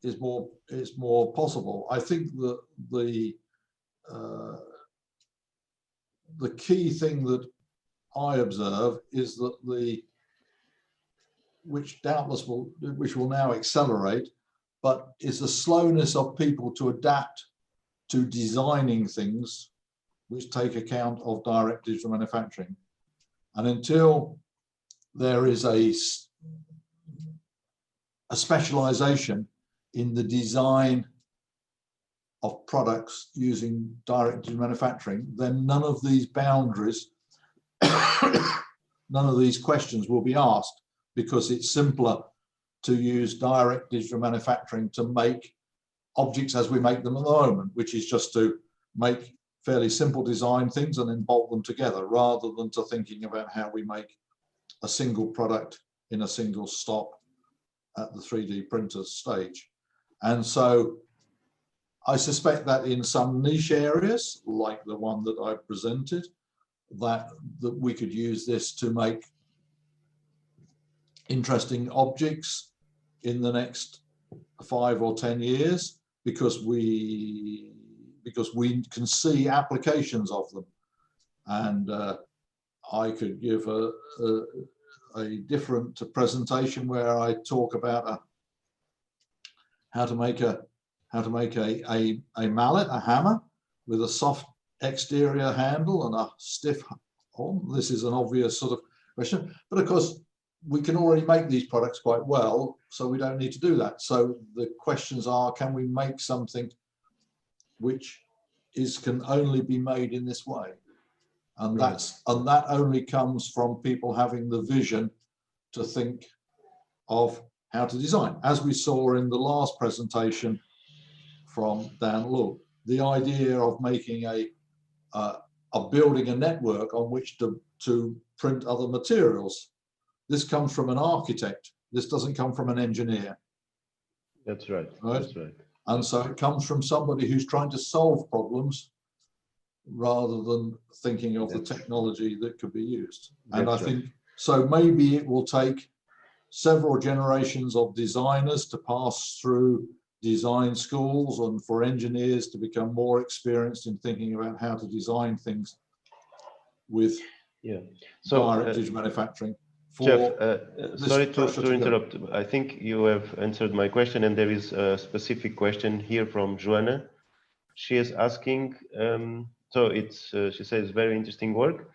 [SPEAKER 1] it's more possible. I think that the key thing that I observe is that which will now accelerate, but is the slowness of people to adapt to designing things which take account of direct digital manufacturing. And until there is a specialization in the design of products using direct digital manufacturing, then none of these boundaries, none of these questions will be asked, because it's simpler to use direct digital manufacturing to make objects as we make them at the moment, which is just to make fairly simple design things and then bolt them together, rather than to thinking about how we make a single product in a single stop at the 3D printer's stage. And so I suspect that in some niche areas, like the one that I presented, that we could use this to make interesting objects in the next 5 or 10 years, because we can see applications of them. And I could give a different presentation where I talk about how to make a mallet, a hammer, with a soft exterior handle and a stiff horn. This is an obvious sort of question, but of course we can already make these products quite well, so we don't need to do that. So the questions are, can we make something which can only be made in this way? And that only comes from people having the vision to think of how to design. As we saw in the last presentation from Dan Lu, the idea of making building a network on which to print other materials. This comes from an architect. This doesn't come from an engineer.
[SPEAKER 4] That's right.
[SPEAKER 1] Right?
[SPEAKER 4] That's right.
[SPEAKER 1] And so it comes from somebody who's trying to solve problems rather than thinking of the technology that could be used. And I think, so maybe it will take several generations of designers to pass through design schools, and for engineers to become more experienced in thinking about how to design things with direct digital manufacturing.
[SPEAKER 4] Jeff, sorry to interrupt. I think you have answered my question, and there is a specific question here from Joanna. She is asking, she says, very interesting work.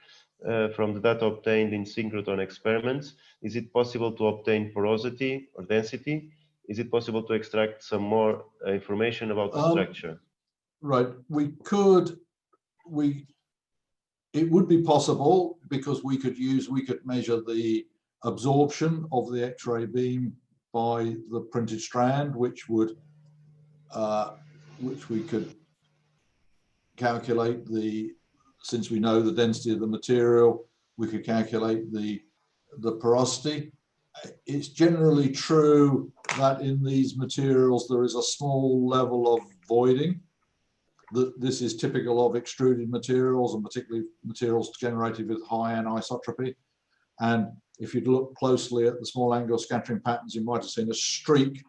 [SPEAKER 4] From the data obtained in synchrotron experiments, is it possible to obtain porosity or density? Is it possible to extract some more information about the structure?
[SPEAKER 1] Right, it would be possible, because we could measure the absorption of the X-ray beam by the printed strand, which we could calculate since we know the density of the material, we could calculate the porosity. It's generally true that in these materials there is a small level of voiding. This is typical of extruded materials, and particularly materials generated with high anisotropy. And if you'd look closely at the small angular scattering patterns, you might have seen a streak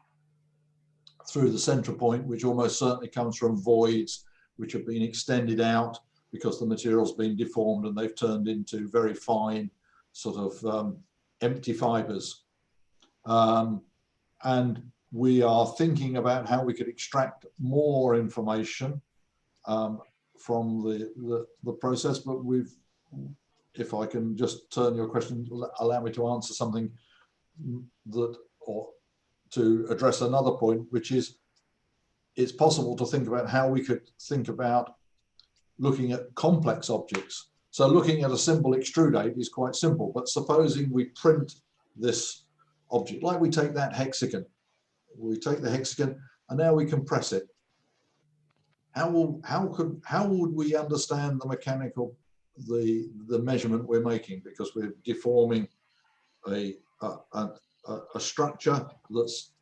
[SPEAKER 1] through the center point, which almost certainly comes from voids which have been extended out because the material's been deformed and they've turned into very fine sort of empty fibers. And we are thinking about how we could extract more information from the process, but if I can just turn your question, allow me to answer something or to address another point, which is it's possible to think about how we could think about looking at complex objects. So looking at a simple extrudate is quite simple, but supposing we print this object, like we take that hexagon, we take the hexagon and now we compress it. How would we understand the mechanical, the measurement we're making, because we're deforming a structure that's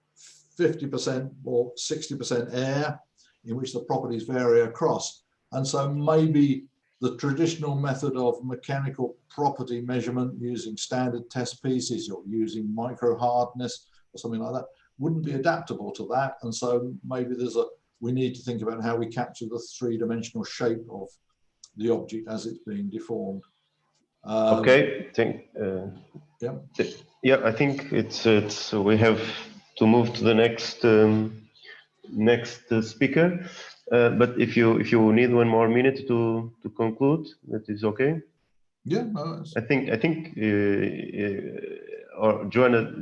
[SPEAKER 1] 50% or 60% air, in which the properties vary across. And so maybe the traditional method of mechanical property measurement using standard test pieces or using micro hardness or something like that wouldn't be adaptable to that. And so maybe we need to think about how we capture the three-dimensional shape of the object as it's being deformed.
[SPEAKER 4] Okay, yeah, I think it's we have to move to the next speaker. But if you need one more minute to conclude, that is okay.
[SPEAKER 1] Yeah, no,
[SPEAKER 4] I think or Joanna,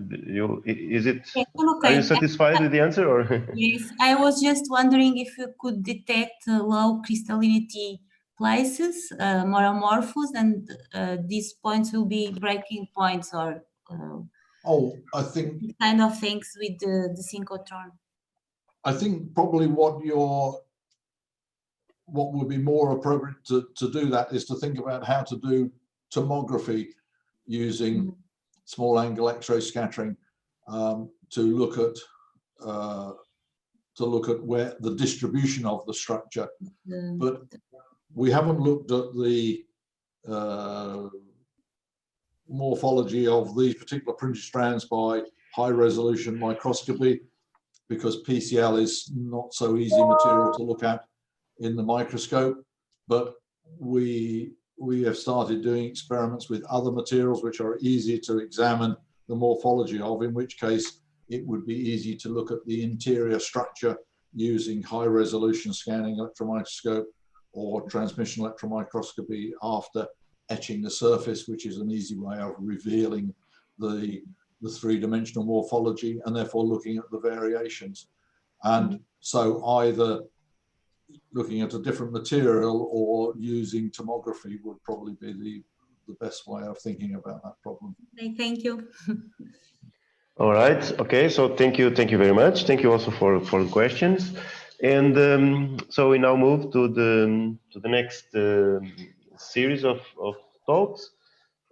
[SPEAKER 4] is it?
[SPEAKER 9] Yes, okay.
[SPEAKER 4] Are you satisfied with the answer, or?
[SPEAKER 9] Yes, I was just wondering if you could detect low crystallinity places, monomorphous, and these points will be breaking points, or
[SPEAKER 1] I think
[SPEAKER 9] kind of things with the synchrotron.
[SPEAKER 1] I think probably what would be more appropriate to do that is to think about how to do tomography using small angle X-ray scattering to look at where the distribution of the structure. But we haven't looked at the morphology of these particular printed strands by high resolution microscopy, because PCL is not so easy material to look at in the microscope. But we have started doing experiments with other materials which are easier to examine the morphology of, in which case it would be easy to look at the interior structure using high resolution scanning electron microscope or transmission electron microscopy after etching the surface, which is an easy way of revealing the three-dimensional morphology and therefore looking at the variations. And so either looking at a different material or using tomography would probably be the best way of thinking about that problem.
[SPEAKER 9] Okay, thank you.
[SPEAKER 4] All right. Okay. So thank you very much. Thank you also for the questions. And so we now move to the next series of talks.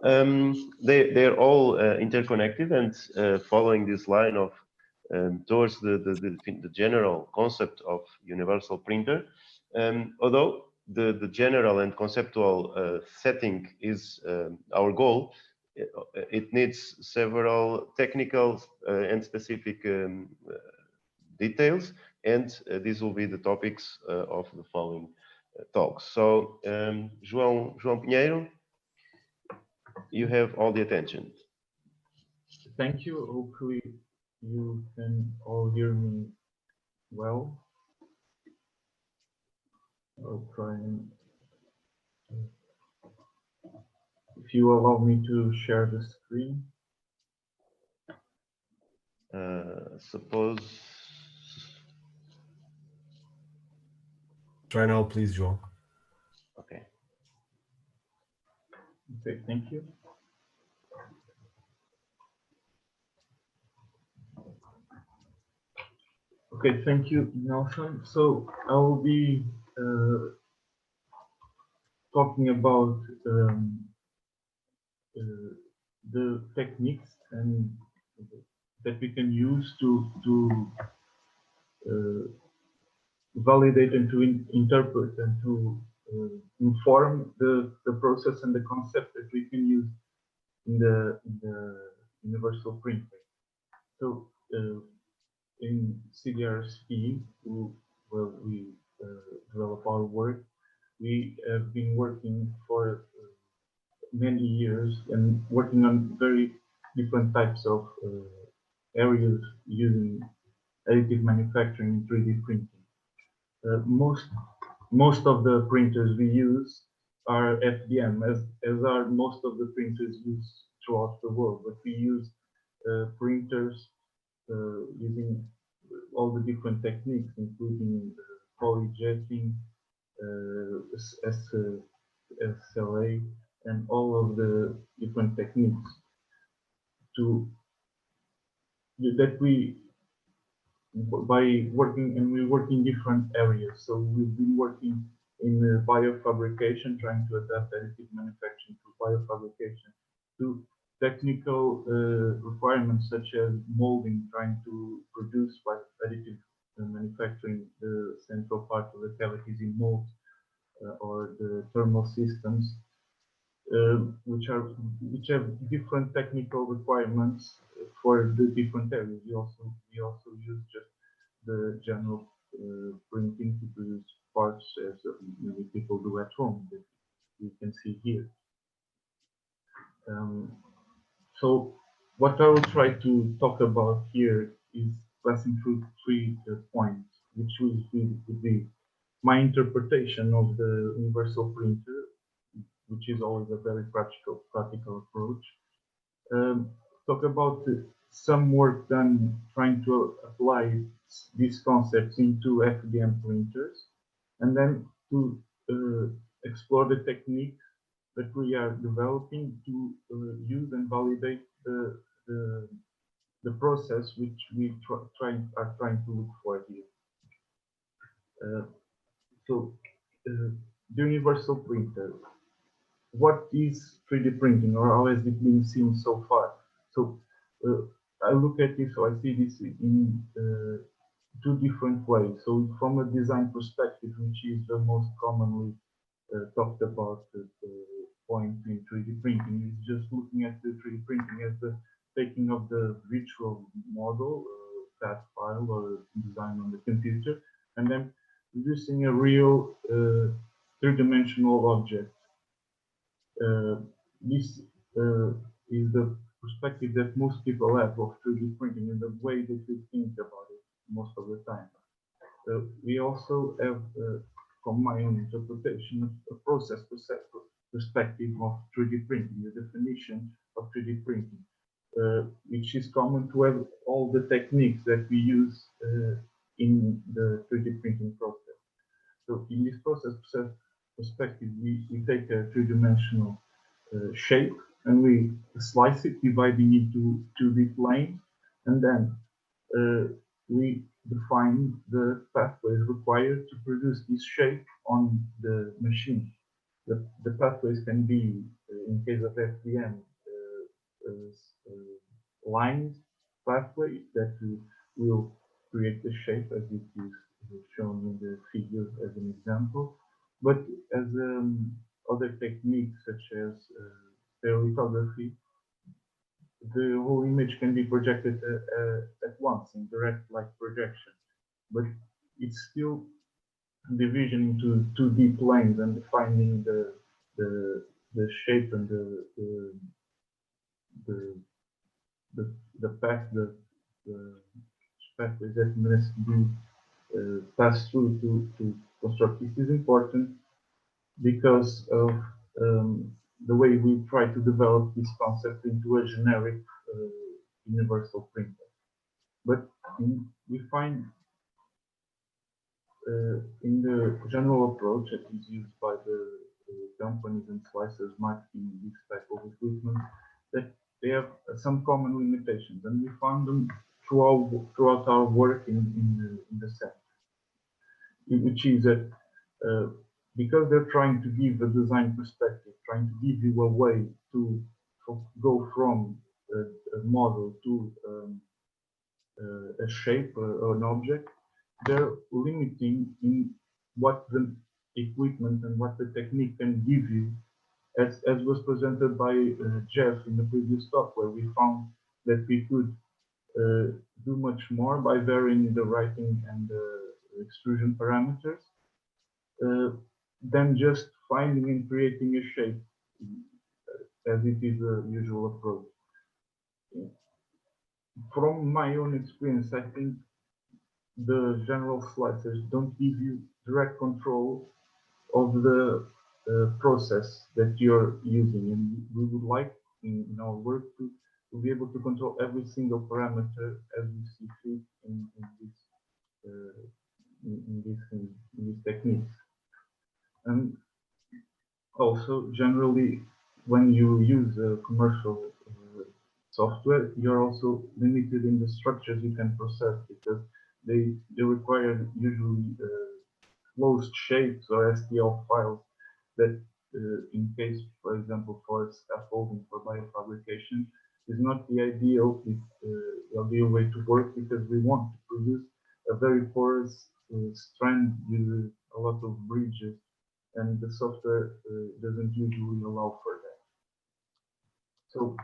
[SPEAKER 4] They're all interconnected and following this line of towards the general concept of universal printer. Although the general and conceptual setting is our goal, it needs several technical and specific details, and these will be the topics of the following talks. So, João Pinheiro, you have all the attention.
[SPEAKER 10] Thank you. Hopefully you can all hear me well. I'll try and if you allow me to share the screen.
[SPEAKER 4] Suppose.
[SPEAKER 8] Try now, please, João.
[SPEAKER 4] Okay.
[SPEAKER 10] Okay, thank you. Okay, thank you, Nelson. So I will be talking about the techniques and that we can use to validate and to interpret and to inform the process and the concept that we can use in the universal printer. So in CDRSP, where we develop our work, we have been working for many years and working on very different types of areas using additive manufacturing and 3D printing. Most of the printers we use are FDM, as are most of the printers used throughout the world. But we use printers using all the different techniques, including polyjetting, SLA, and all of the different techniques that we by working, and we work in different areas. So we've been working in biofabrication, trying to adapt additive manufacturing to biofabrication, to technical requirements such as molding, trying to produce by additive manufacturing the central part of the cavities in molds, or the thermal systems, which have different technical requirements for the different areas. We also use just the general printing to produce parts, as many people do at home, that you can see here. So what I will try to talk about here is passing through 3 points, which would be my interpretation of the universal printer, which is always a very practical approach. Talk about some work done trying to apply these concepts into FDM printers, and then to explore the techniques that we are developing to use and validate the process which we are trying to look for here. The universal printer. What is 3D printing, or how has it been seen so far? So I look at this, so I see this in 2 different ways. So from a design perspective, which is the most commonly talked about point in 3D printing, is just looking at the 3D printing as the taking of the virtual model, CAD file or design on the computer, and then producing a real 3-dimensional object. This is the perspective that most people have of 3D printing and the way that we think about it most of the time. We also have, from my own interpretation, a process perspective of 3D printing, the definition of 3D printing, which is common to have all the techniques that we use in the 3D printing process. So in this process perspective, we take a 3-dimensional shape and we slice it, dividing it into 2D planes, and then we define the pathways required to produce this shape on the machine. The pathways can be, in case of FDM, lines pathway that will create the shape as it is shown in the figure as an example. But as other techniques such as stereolithography, the whole image can be projected at once in direct light projection, but it's still division into 2D planes and defining the shape and the path, the pathways that must be passed through to construct. This is important because of the way we try to develop this concept into a generic universal printer. But we find in the general approach that is used by the companies and slicers marketing this type of equipment, that they have some common limitations, and we found them throughout our work in the set, which is that because they're trying to give a design perspective, trying to give you a way to go from a model to a shape or an object, they're limiting in what the equipment and what the technique can give you, as was presented by Jeff in the previous talk, where we found that we could do much more by varying the writing and extrusion parameters than just finding and creating a shape, as it is a usual approach. From my own experience, I think the general slicers don't give you direct control of the process that you're using, and we would like in our work to be able to control every single parameter as we see fit in this in these techniques. And also, generally, when you use commercial software, you're also limited in the structures you can process because they require usually closed shapes or STL files that, in case, for example, for scaffolding for biofabrication, is not the ideal way to work because we want to produce a very porous strand with a lot of bridges, and the software doesn't usually allow for that. So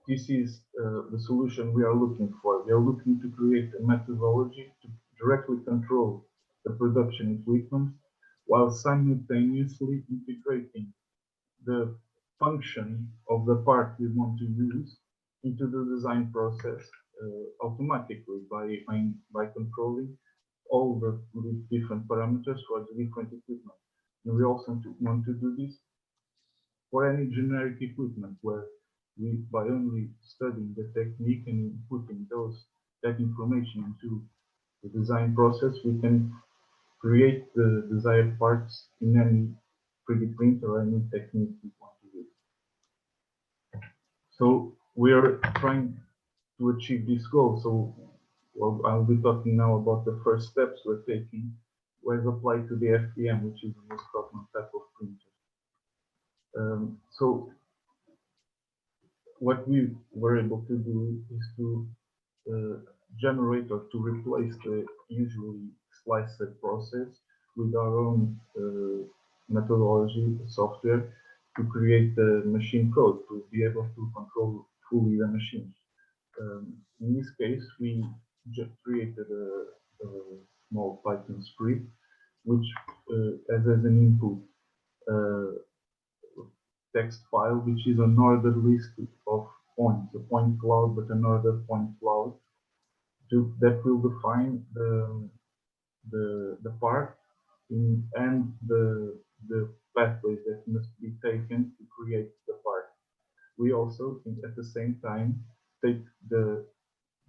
[SPEAKER 10] this is the solution we are looking for. We are looking to create a methodology to directly control the production equipment while simultaneously integrating the function of the part we want to use into the design process automatically by controlling all the different parameters for the different equipment. And we also want to do this for any generic equipment where we, by only studying the technique and putting that information into the design process, we can create the desired parts in any 3D printer or any technique we want to use. So we are trying to achieve this goal. So I'll be talking now about the first steps we're taking when applied to the FDM, which is the most common type of printer. So what we were able to do is to generate or to replace the usually slicer process with our own methodology software to create the machine code to be able to control fully the machine. In this case, we just created a small Python script which has as an input text file, which is an ordered list of points, a point cloud, but an ordered point cloud that will define the part and the pathways that must be taken to create the part. We also, at the same time, take the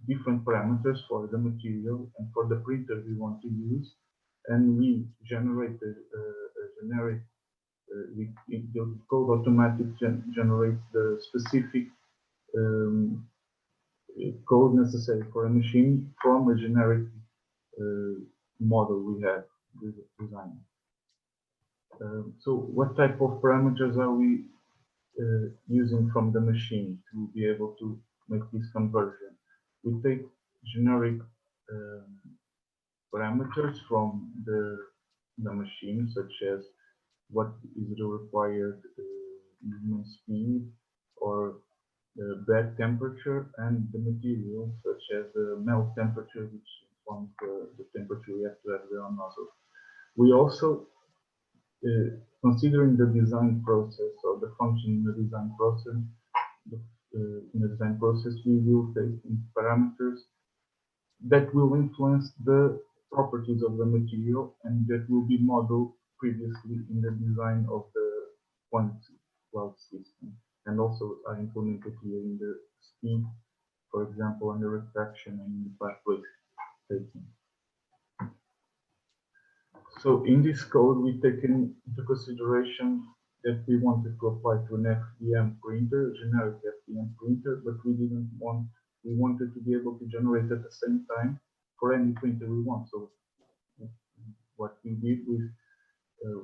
[SPEAKER 10] different parameters for the material and for the printer we want to use, and we generate a generic the code automatically generates the specific code necessary for a machine from a generic model we have designed. So what type of parameters are we using from the machine to be able to make this conversion? We take generic parameters from the machine, such as what is the required minimum speed or bed temperature, and the material, such as the melt temperature, which informs the temperature we have to have there on nozzle. We also, considering the design process or the function in the design process, we will take in parameters that will influence the properties of the material and that will be modeled previously in the design of the point cloud system, and also are implemented here in the speed, for example, and the refraction and the pathway taking. So in this code, we take into consideration that we wanted to apply to an FDM printer, a generic FDM printer, but we wanted to be able to generate at the same time for any printer we want. So what we did was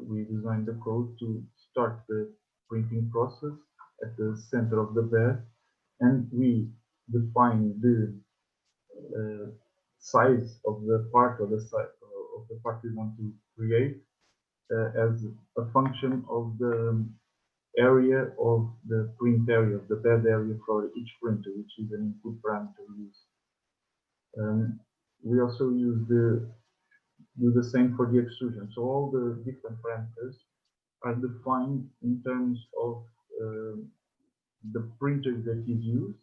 [SPEAKER 10] we designed the code to start the printing process at the center of the bed, and we define the size of the part or the size of the part we want to create as a function of the area of the print area, of the bed area for each printer, which is an input parameter we use. We also do the same for the extrusion. So all the different parameters are defined in terms of the printer that is used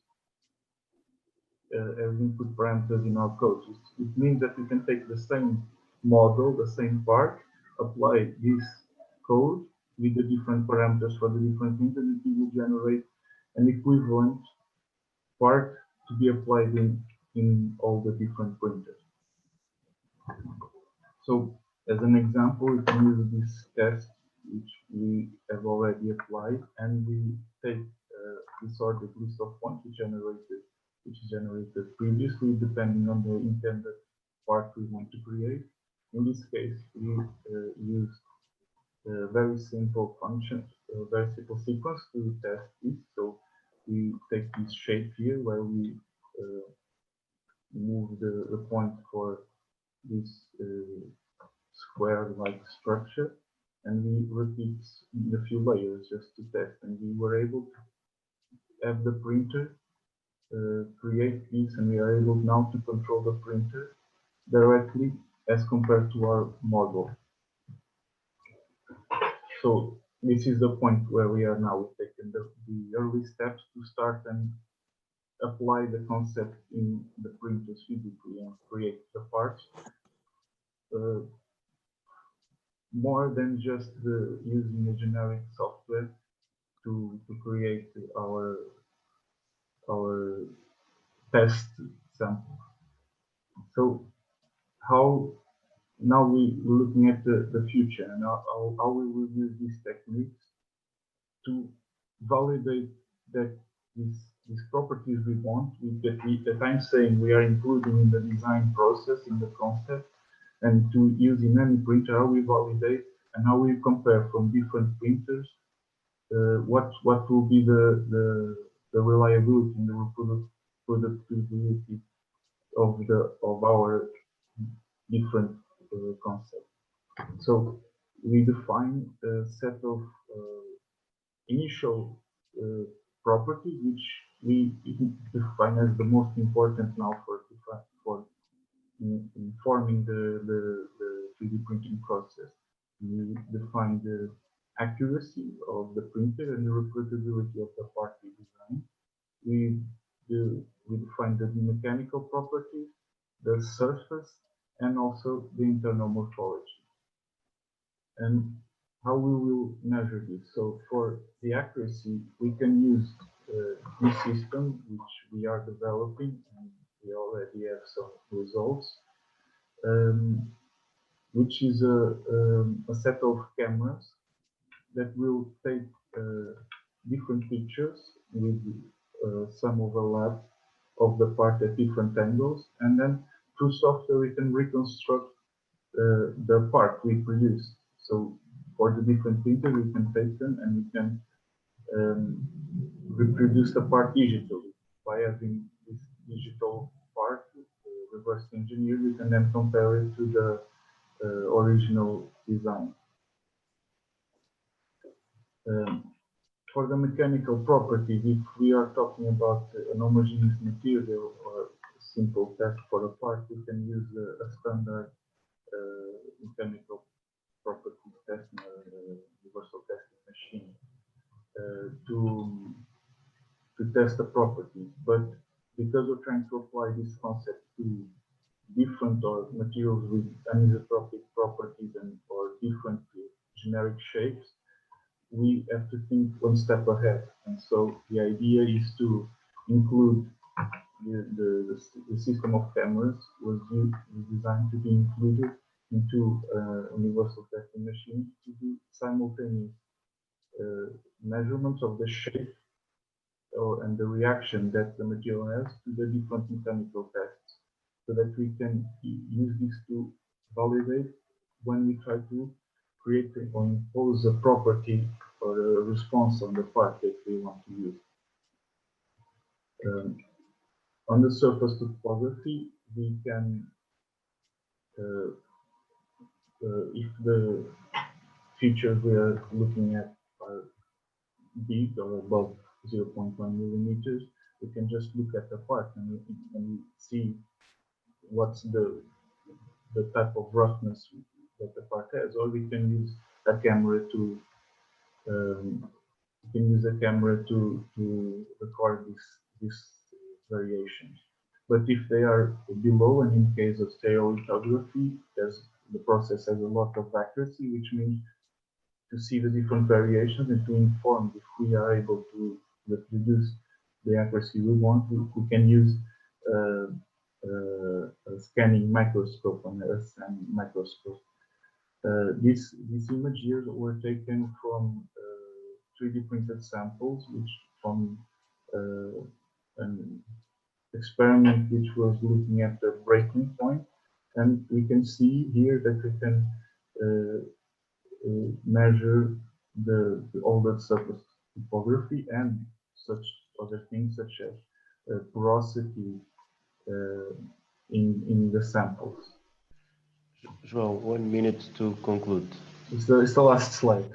[SPEAKER 10] as input parameters in our code. It means that we can take the same model, the same part, apply this code with the different parameters for the different printers, and it will generate an equivalent part to be applied in all the different printers. So as an example, we can use this test, which we have already applied, and we take this ordered list of points which is generated previously, depending on the intended part we want to create. In this case, we use a very simple function, a very simple sequence to test this. So we take this shape here where we move the point for this square-like structure, and we repeat in a few layers just to test. And we were able to have the printer create this, and we are able now to control the printer directly as compared to our model. So this is the point where we are now. We've taken the early steps to start and apply the concept in the printers physically and create the parts. More than just using a generic software to create our test sample. So how now we're looking at the future, and how we will use these techniques to validate that these properties we want, that I'm saying we are including in the design process, in the concept, and to use in any printer, how we validate and how we compare from different printers, what will be the reliability and the reproducibility of our different concepts. So we define a set of initial properties which we define as the most important now for informing the 3D printing process. We define the accuracy of the printer and the reproducibility of the part we design. We define the mechanical properties, the surface, and also the internal morphology. And how we will measure this? So for the accuracy, we can use this system which we are developing, and we already have some results, which is a set of cameras that will take different pictures with some overlap of the part at different angles, and then through software we can reconstruct the part we produce. So for the different printers we can take them and we can reproduce the part digitally by having this digital part reverse engineered. We can then compare it to the original design. For the mechanical properties, if we are talking about an homogeneous material or a simple test for a part, we can use a standard mechanical properties test, universal testing machine to test the properties. But because we're trying to apply this concept to different materials with anisotropic properties or different generic shapes, we have to think one step ahead. And so the idea is to include the system of cameras was designed to be included into universal testing machines to do simultaneous measurements of the shape and the reaction that the material has to the different mechanical tests, so that we can use this to validate when we try to create or impose a property or a response on the part that we want to use. On the surface topography, we can, if the features we are looking at are big or above 0.1 millimeters, we can just look at the part and see what's the type of roughness that the part has, or we can use a camera to record these variations. But if they are below, and in case of stereolithography, the process has a lot of accuracy, which means to see the different variations and to inform if we are able to reproduce the accuracy we want, we can use a scanning microscope on a scanning microscope. These images were taken from 3D printed samples, which from an experiment which was looking at the breaking point, and we can see here that we can measure all the surface topography and such other things such as porosity in the samples.
[SPEAKER 4] João, 1 minute to conclude.
[SPEAKER 10] It's the last slide.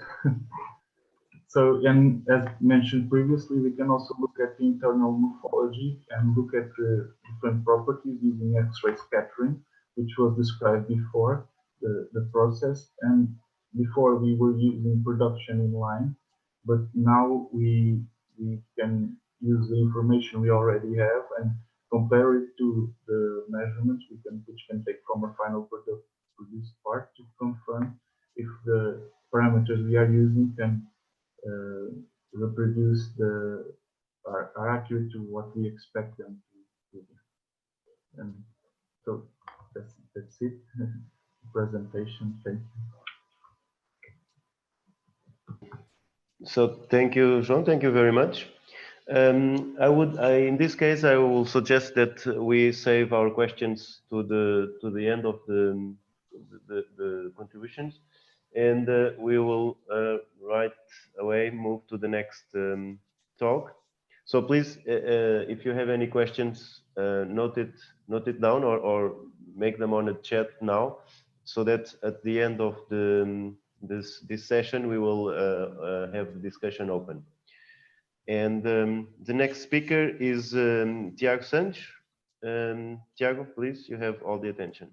[SPEAKER 10] So, and as mentioned previously, we can also look at the internal morphology and look at the different properties using X-ray scattering, which was described before the process. And before we were using production in line, but now we can use the information we already have and compare it to the measurements which can take from a final produced part to confirm if the parameters we are using can reproduce are accurate to what we expect them to do. And so that's it. Presentation. Thank you.
[SPEAKER 4] So thank you, João. Thank you very much. In this case, I will suggest that we save our questions to the end of the contributions, and we will right away move to the next talk. So please, if you have any questions, note it down or make them on the chat now, so that at the end of this session we will have the discussion open. And the next speaker is Tiago Santos. Tiago, please, you have all the attention.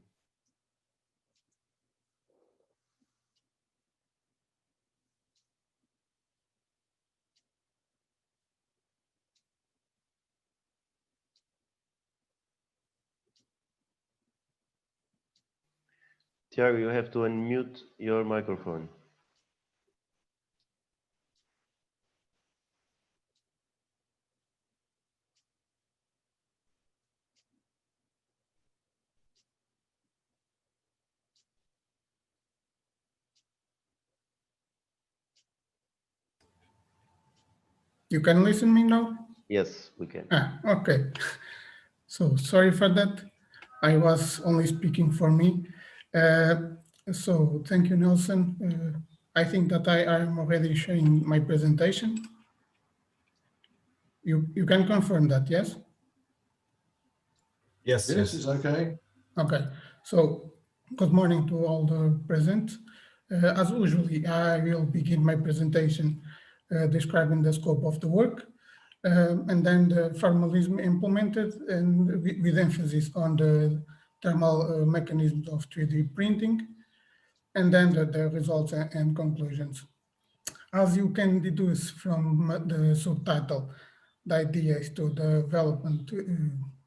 [SPEAKER 4] Tiago, you have to unmute your microphone.
[SPEAKER 11] You can listen to me now?
[SPEAKER 4] Yes, we can.
[SPEAKER 11] Okay. So sorry for that. I was only speaking for me. So thank you, Nelson. I think that I am already sharing my presentation. You can confirm that, yes?
[SPEAKER 8] Yes,
[SPEAKER 1] Yes, it's okay.
[SPEAKER 11] Okay. So good morning to all the present. As usually, I will begin my presentation describing the scope of the work, and then the formalism implemented, and with emphasis on the thermal mechanisms of 3D printing, and then the results and conclusions. As you can deduce from the subtitle, the idea is to development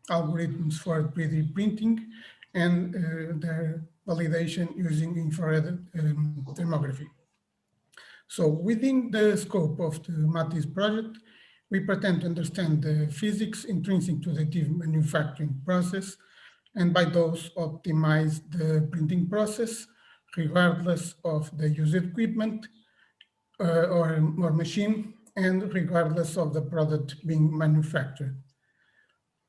[SPEAKER 11] algorithms for 3D printing and their validation using infrared thermography. So within the scope of the MATIS project, we pretend to understand the physics intrinsic to the additive manufacturing process, and by those optimize the printing process regardless of the used equipment or machine, and regardless of the product being manufactured.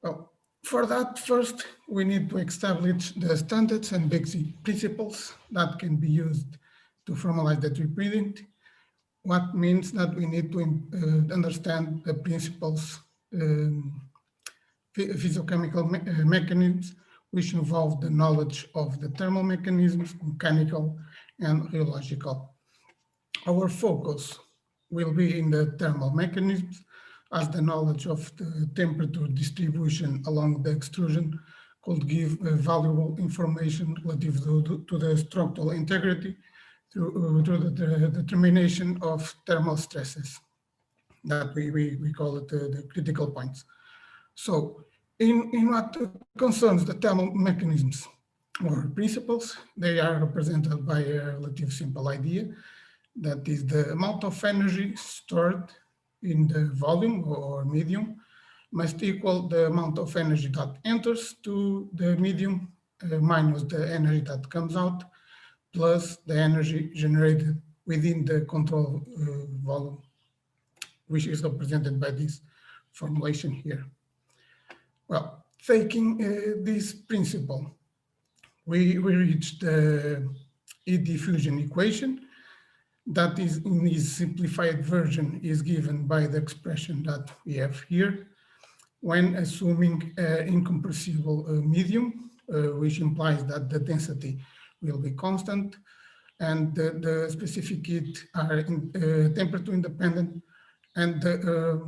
[SPEAKER 11] Well, for that, first, we need to establish the standards and basic principles that can be used to formalize the 3D printing. What means that we need to understand the principles, physiochemical mechanisms, which involve the knowledge of the thermal mechanisms, mechanical and rheological. Our focus will be in the thermal mechanisms, as the knowledge of the temperature distribution along the extrusion could give valuable information relative to the structural integrity through the determination of thermal stresses that we call it the critical points. So in what concerns the thermal mechanisms or principles, they are represented by a relative simple idea, that is the amount of energy stored in the volume or medium must equal the amount of energy that enters to the medium minus the energy that comes out, plus the energy generated within the control volume, which is represented by this formulation here. Well, taking this principle, we reach the heat diffusion equation that is in its simplified version is given by the expression that we have here when assuming incompressible medium, which implies that the density will be constant and the specific heat are temperature independent, and the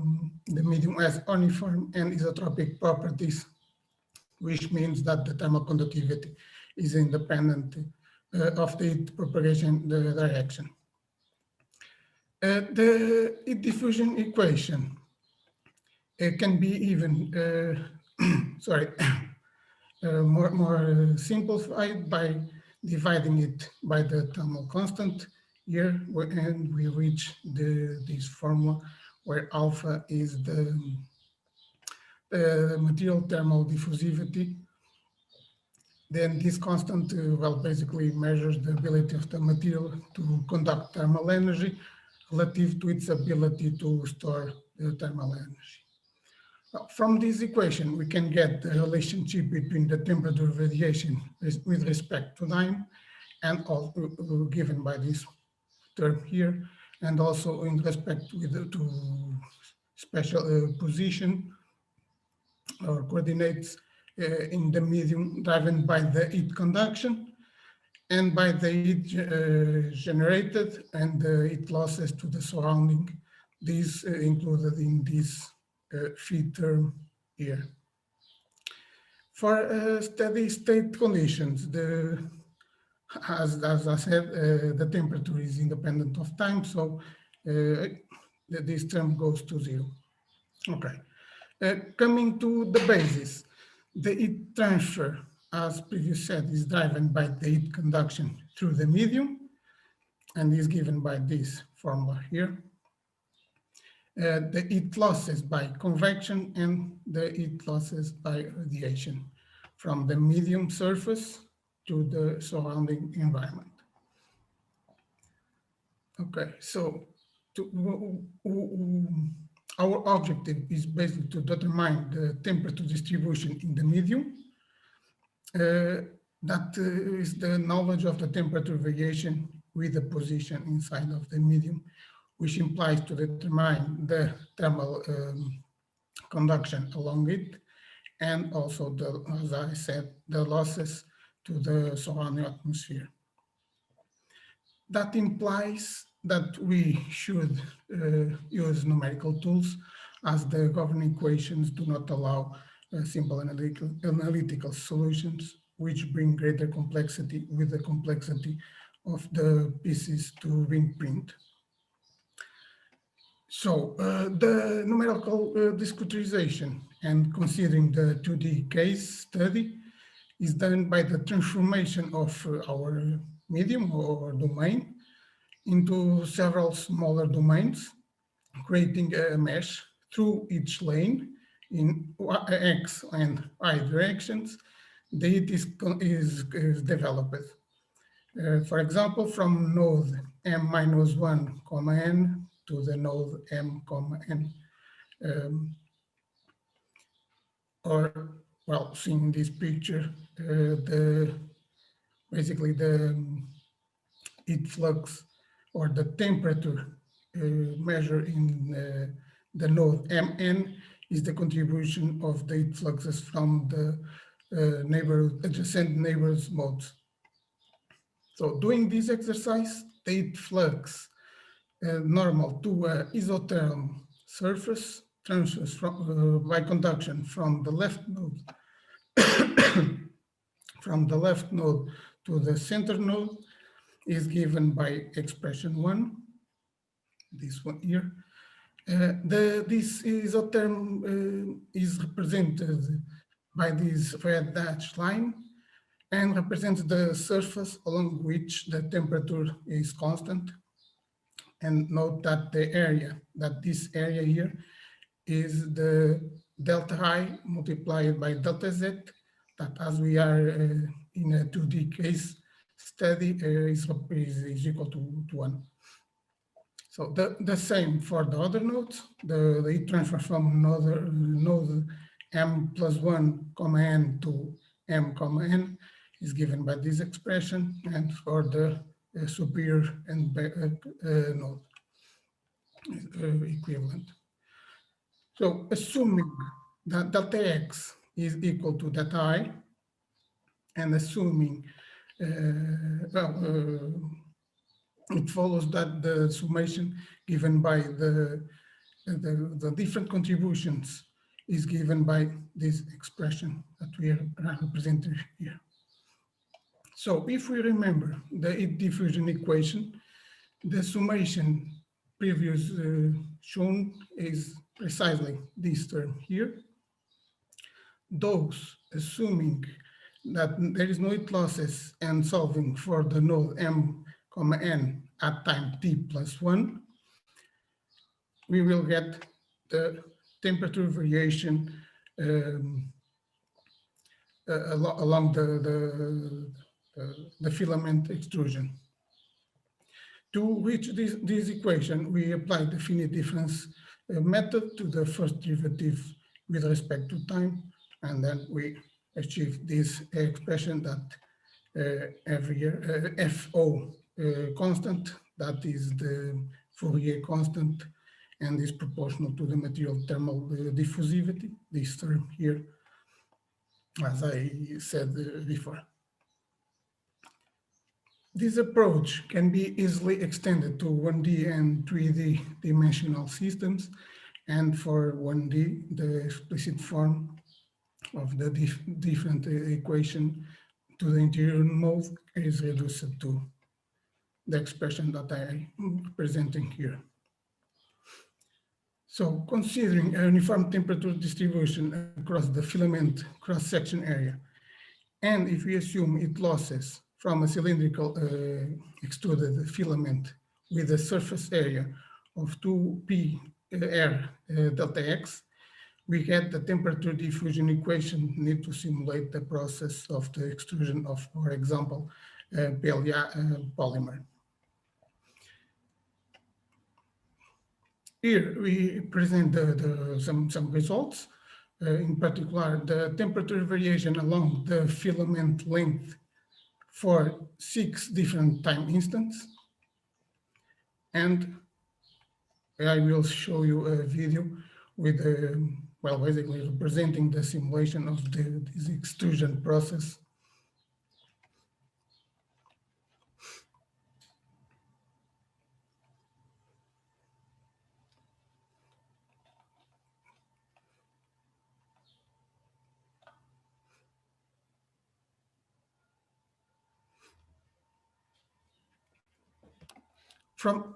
[SPEAKER 11] medium has uniform and isotropic properties, which means that the thermal conductivity is independent of the heat propagation direction. The heat diffusion equation can be even more simplified by dividing it by the thermal constant here, and we reach this formula where alpha is the material thermal diffusivity. Then this constant, well, basically measures the ability of the material to conduct thermal energy relative to its ability to store the thermal energy. From this equation, we can get the relationship between the temperature variation with respect to time, and also given by this term here, and also in respect to special position or coordinates in the medium driven by the heat conduction and by the heat generated and the heat losses to the surrounding. These included in this feed term here. For steady state conditions, as I said, the temperature is independent of time, so this term goes to 0. Okay. Coming to the basis, the heat transfer, as previously said, is driven by the heat conduction through the medium and is given by this formula here. The heat losses by convection and the heat losses by radiation from the medium surface to the surrounding environment. Okay, so our objective is basically to determine the temperature distribution in the medium. That is the knowledge of the temperature variation with the position inside of the medium, which implies to determine the thermal conduction along it, and also, as I said, the losses to the surrounding atmosphere. That implies that we should use numerical tools, as the governing equations do not allow simple analytical solutions, which bring greater complexity with the complexity of the pieces to imprint. So the numerical discretization and considering the 2D case study is done by the transformation of our medium or domain into several smaller domains, creating a mesh through each lane in X and Y directions. The heat is developed. For example, from node M-1, N to the node M, N. Or, well, seeing this picture, basically the heat flux or the temperature measured in the node Mn is the contribution of the heat fluxes from the adjacent neighbors modes. So doing this exercise, the heat flux normal to isothermal surface transfers by conduction from the left node to the center node is given by expression 1, this one here. This isotherm is represented by this red dashed line and represents the surface along which the temperature is constant. And note that this area here is the delta I multiplied by delta Z, that as we are in a 2D case study is equal to 1. So the same for the other nodes, the heat transfer from node m plus 1 comma n to m comma n is given by this expression, and for the superior and node equivalent. So assuming that delta x is equal to delta I, and assuming it follows that the summation given by the different contributions is given by this expression that we are representing here. So if we remember the heat diffusion equation, the summation previous shown is precisely this term here. Those assuming that there is no heat losses and solving for the node m comma n at time t plus 1, we will get the temperature variation along the filament extrusion. To reach this equation, we apply the finite difference method to the first derivative with respect to time, and then we achieve this expression that every year FO constant, that is the Fourier constant, and is proportional to the material thermal diffusivity, this term here, as I said before. This approach can be easily extended to 1D and 3D dimensional systems, and for 1D, the explicit form of the different equation to the interior mode is reduced to the expression that I am presenting here. So considering a uniform temperature distribution across the filament cross-section area, and if we assume heat losses from a cylindrical extruded filament with a surface area of 2p r delta x, we get the temperature diffusion equation need to simulate the process of the extrusion of, for example, PLA polymer. Here we present some results. In particular, the temperature variation along the filament length for 6 different time instants. And I will show you a video with, well, basically representing the simulation of this extrusion process.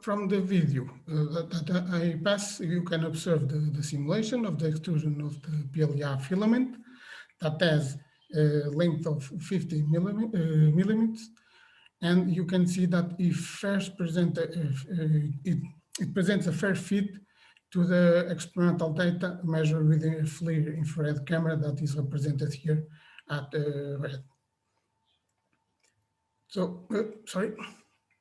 [SPEAKER 11] From the video that I pass, you can observe the simulation of the extrusion of the PLA filament that has a length of 50 millimeters. And you can see that it presents a fair fit to the experimental data measured with a FLIR infrared camera that is represented here at red. So, sorry.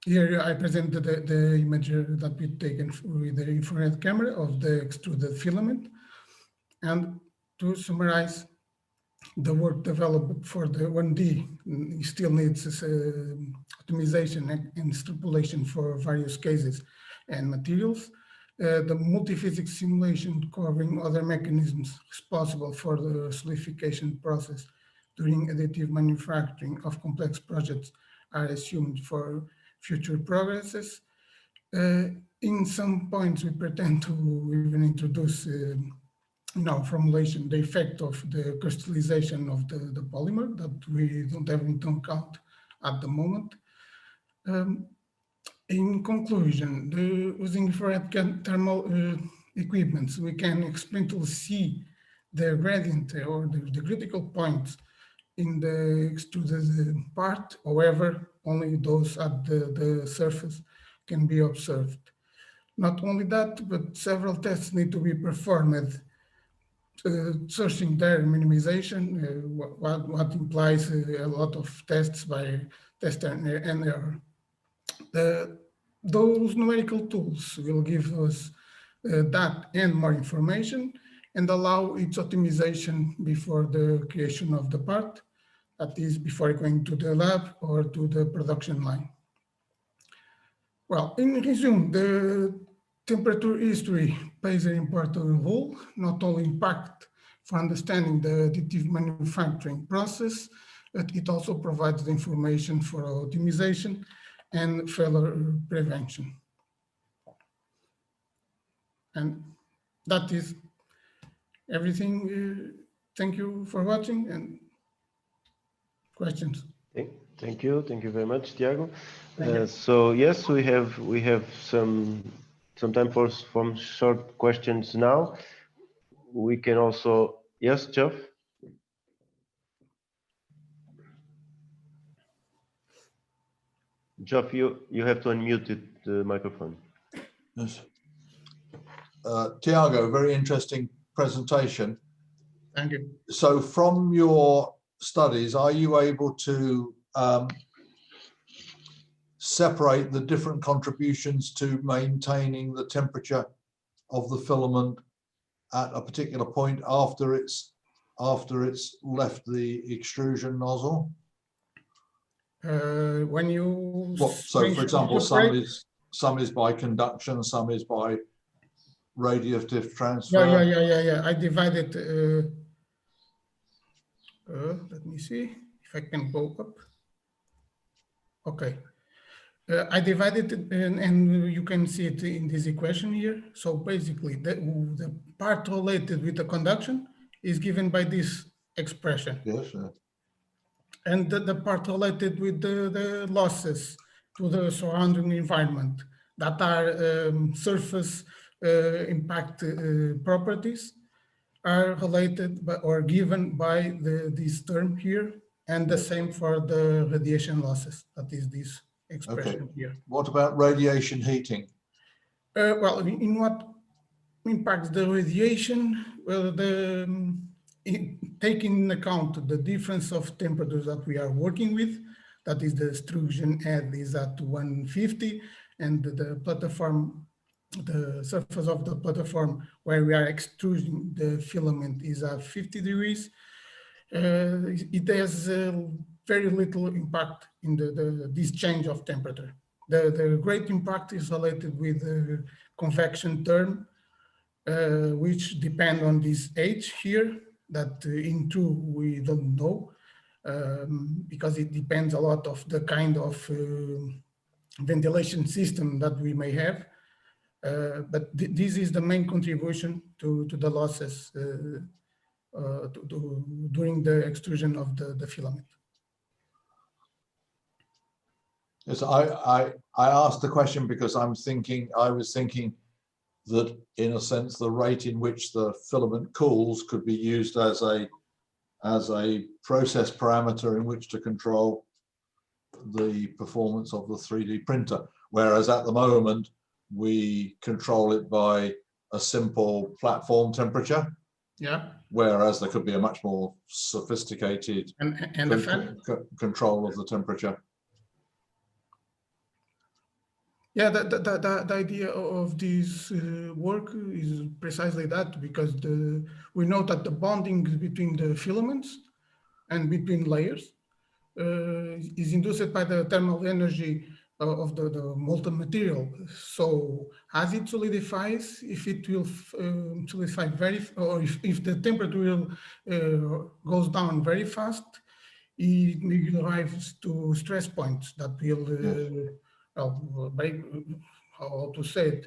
[SPEAKER 11] Here I presented the image that we taken with the infrared camera of the extruded filament. And to summarize, the work developed for the 1D still needs optimization and extrapolation for various cases and materials. The multi-physics simulation covering other mechanisms responsible for the solidification process during additive manufacturing of complex projects are assumed for future progresses. In some points, we pretend to even introduce in our formulation the effect of the crystallization of the polymer that we don't have into account at the moment. In conclusion, using infrared thermal equipments, we can explicitly see the gradient or the critical points in the extruded part. However, only those at the surface can be observed. Not only that, but several tests need to be performed searching their minimization, what implies a lot of tests by test and error. Those numerical tools will give us that and more information and allow its optimization before the creation of the part, that is before going to the lab or to the production line. Well, in resume, the temperature history plays an important role, not only impact for understanding the additive manufacturing process, but it also provides the information for optimization and failure prevention. And that is everything. Thank you for watching and questions.
[SPEAKER 4] Thank you very much, Tiago. So yes, we have some time for some short questions now. We can also, yes, Jeff. Jeff, you have to unmute the microphone.
[SPEAKER 1] Yes. Tiago, very interesting presentation.
[SPEAKER 11] Thank you.
[SPEAKER 1] So from your studies, are you able to separate the different contributions to maintaining the temperature of the filament at a particular point after it's left the extrusion nozzle?
[SPEAKER 11] When you
[SPEAKER 1] so for example, some is by conduction, some is by radiative transfer.
[SPEAKER 11] Yeah. I divided. Let me see if I can go up. Okay. I divided it, and you can see it in this equation here. So basically, the part related with the conduction is given by this expression.
[SPEAKER 1] Yes.
[SPEAKER 11] And the part related with the losses to the surrounding environment that are surface impact properties are related by, or given by this term here, and the same for the radiation losses, that is this expression here.
[SPEAKER 1] What about radiation heating?
[SPEAKER 11] Well, in what impacts the radiation? Well, taking into account the difference of temperatures that we are working with, that is the extrusion head is at 150, and the platform, the surface of the platform where we are extruding the filament is at 50 degrees. It has very little impact in this change of temperature. The great impact is related with the convection term, which depend on this H here, that in true we don't know, because it depends a lot of the kind of ventilation system that we may have. But this is the main contribution to the losses during the extrusion of the filament.
[SPEAKER 1] Yes, I asked the question because I was thinking that in a sense the rate in which the filament cools could be used as a process parameter in which to control the performance of the 3D printer, whereas at the moment we control it by a simple platform temperature.
[SPEAKER 11] Yeah.
[SPEAKER 1] Whereas there could be a much more sophisticated control of the temperature.
[SPEAKER 11] Yeah, the idea of this work is precisely that, because we know that the bonding between the filaments and between layers is induced by the thermal energy of the molten material. So as it solidifies, if it will solidify or if the temperature goes down very fast, it arrives to stress points that will, how to say it,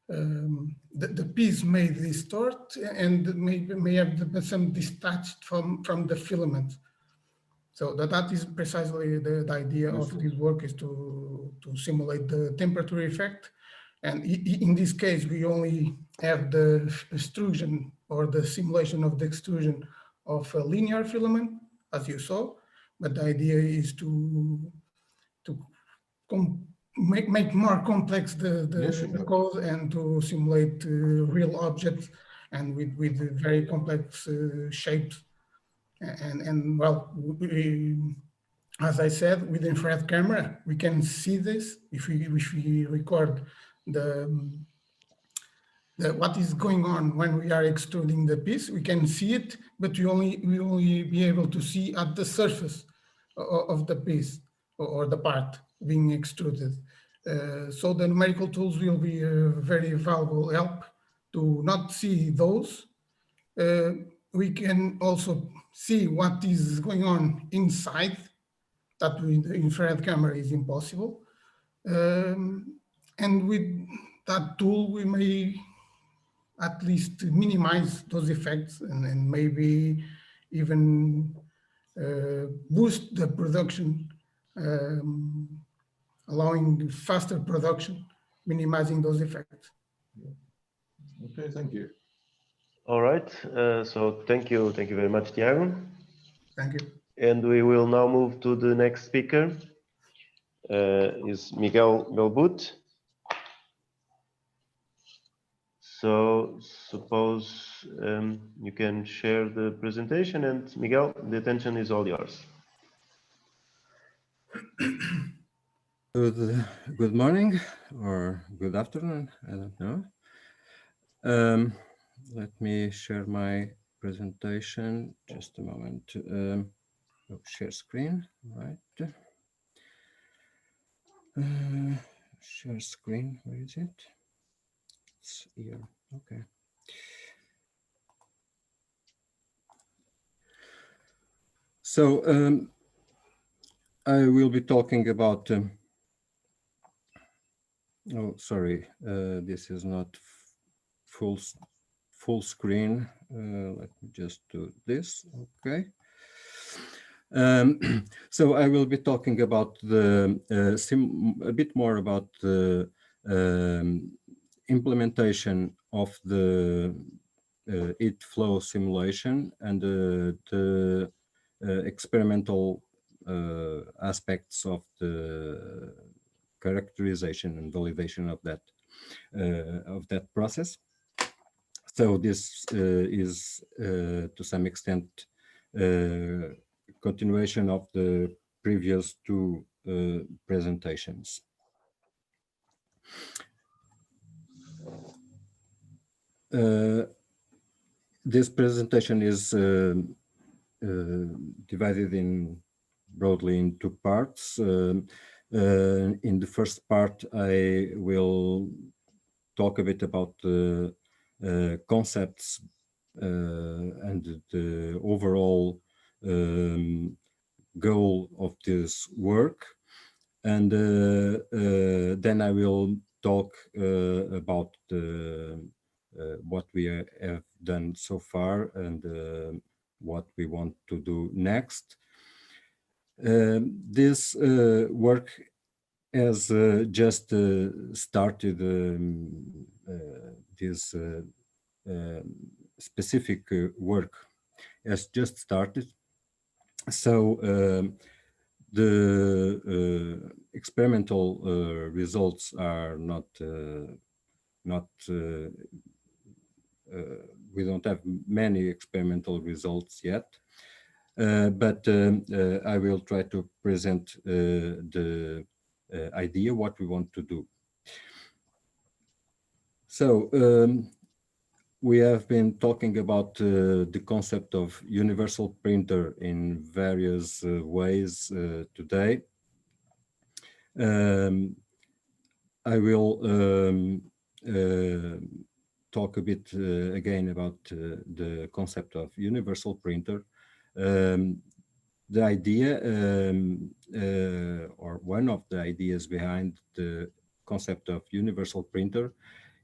[SPEAKER 11] the piece may distort and may have some detached from the filament. So that is precisely the idea of this work, is to simulate the temperature effect. And in this case, we only have the extrusion or the simulation of the extrusion of a linear filament, as you saw. But the idea is to make more complex the code and to simulate real objects and with very complex shapes. And well, as I said, with infrared camera, we can see this if we record what is going on when we are extruding the piece. We can see it, but we only be able to see at the surface of the piece or the part being extruded. So the numerical tools will be a very valuable help to not see those. We can also see what is going on inside. That with the infrared camera is impossible. And with that tool, we may at least minimize those effects and maybe even boost the production, allowing faster production, minimizing those effects.
[SPEAKER 1] Okay, thank you.
[SPEAKER 4] All right. So thank you very much, Tiago.
[SPEAKER 11] Thank you.
[SPEAKER 4] And we will now move to the next speaker. Is Miguel Belbut. So suppose you can share the presentation, and Miguel, the attention is all yours.
[SPEAKER 7] Good morning or good afternoon, I don't know. Let me share my presentation, just a moment. Share screen, right? Share screen, where is it? It's here, okay. So I will be talking about, oh, sorry, this is not full screen. Let me just do this, okay. So I will be talking about a bit more about the implementation of the heat flow simulation and the experimental aspects of the characterization and validation of that process. So this is to some extent continuation of the previous two presentations. This presentation is divided broadly in two parts. In the first part, I will talk a bit about the concepts and the overall goal of this work, and then I will talk about what we have done so far and what we want to do next. This work has just started. This specific work has just started. So the experimental results are not we don't have many experimental results yet, but I will try to present the idea, what we want to do. So we have been talking about the concept of universal printer in various ways today. I will talk a bit again about the concept of universal printer. The idea, or one of the ideas behind the concept of universal printer,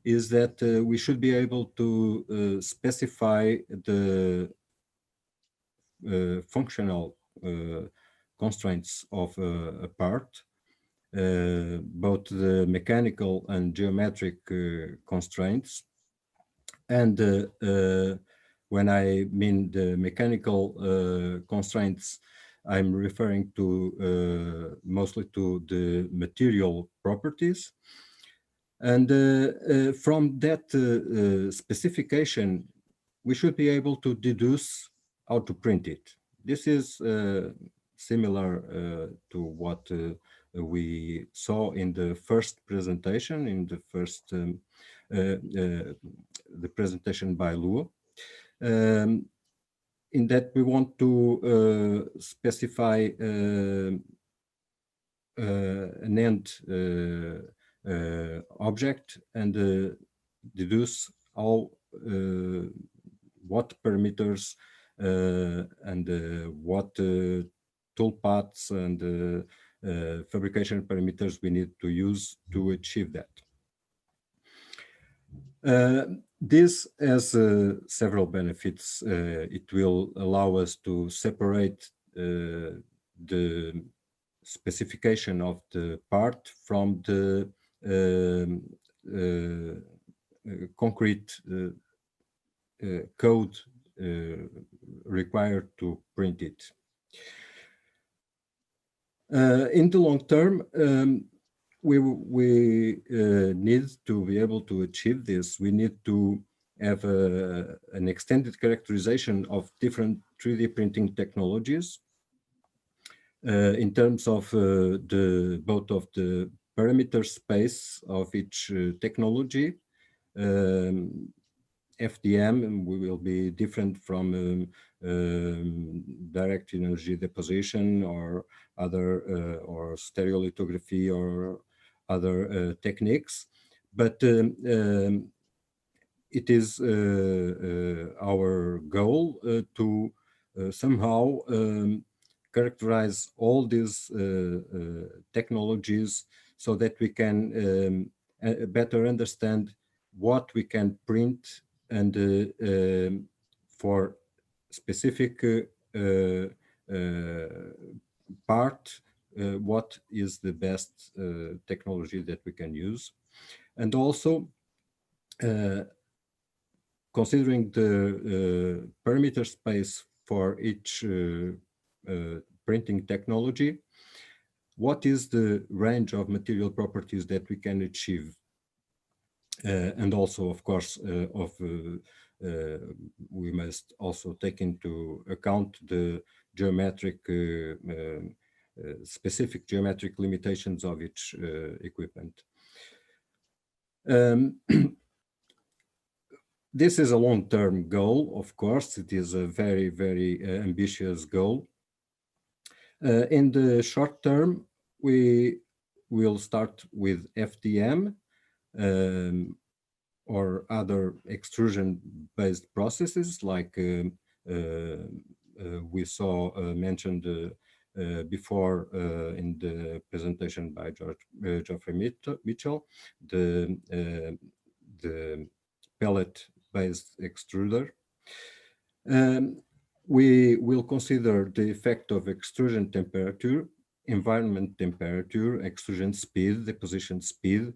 [SPEAKER 7] is that we should be able to specify the functional constraints of a part, both the mechanical and geometric constraints. And when I mean the mechanical constraints, I'm referring to mostly to the material properties. And from that specification, we should be able to deduce how to print it. This is similar to what we saw in the first presentation, in the first the presentation by Luo. In that we want to specify an end object and deduce how what parameters and what toolpaths and fabrication parameters we need to use to achieve that. This has several benefits. It will allow us to separate the specification of the part from the concrete code required to print it. In the long term, we need to be able to achieve this. We need to have an extended characterization of different 3D printing technologies in terms of both of the parameter space of each technology. FDM will be different from direct energy deposition or other or stereolithography or other techniques, but it is our goal to somehow characterize all these technologies so that we can better understand what we can print and for specific part, what is the best technology that we can use. And also considering the parameter space for each printing technology, what is the range of material properties that we can achieve? And also, of course, we must also take into account the geometric, specific geometric limitations of each equipment. This is a long-term goal, of course. It is a very, very ambitious goal. In the short term, we will start with FDM or other extrusion-based processes like we saw mentioned before in the presentation by Geoffrey Mitchell, the pellet-based extruder. We will consider the effect of extrusion temperature, environment temperature, extrusion speed, deposition speed,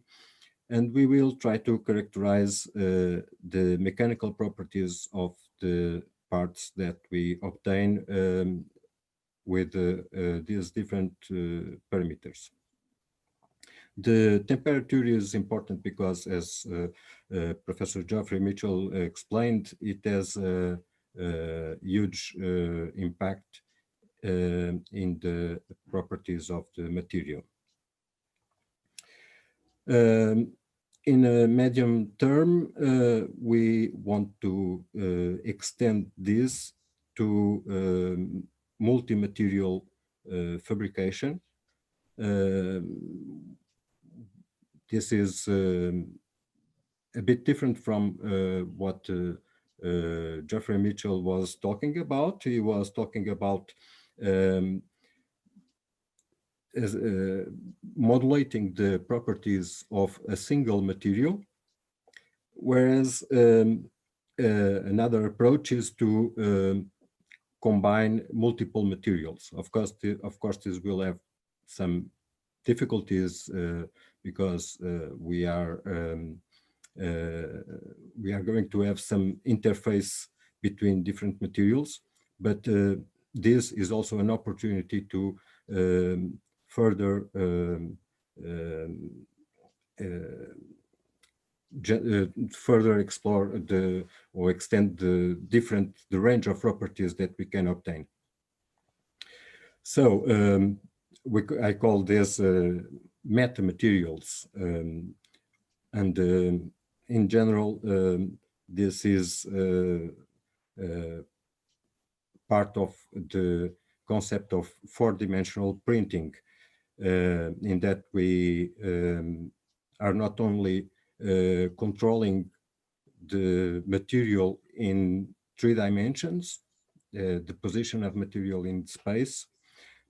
[SPEAKER 7] and we will try to characterize the mechanical properties of the parts that we obtain with these different parameters. The temperature is important because, as Professor Geoffrey Mitchell explained, it has a huge impact in the properties of the material. In a medium term, we want to extend this to multi-material fabrication. This is a bit different from what Geoffrey Mitchell was talking about. He was talking about modulating the properties of a single material, whereas another approach is to combine multiple materials. Of course, this will have some difficulties because we are going to have some interface between different materials, but this is also an opportunity to further further explore or extend the range of properties that we can obtain. So I call this metamaterials, and in general, this is part of the concept of four-dimensional printing, in that we are not only controlling the material in 3 dimensions, the position of material in space,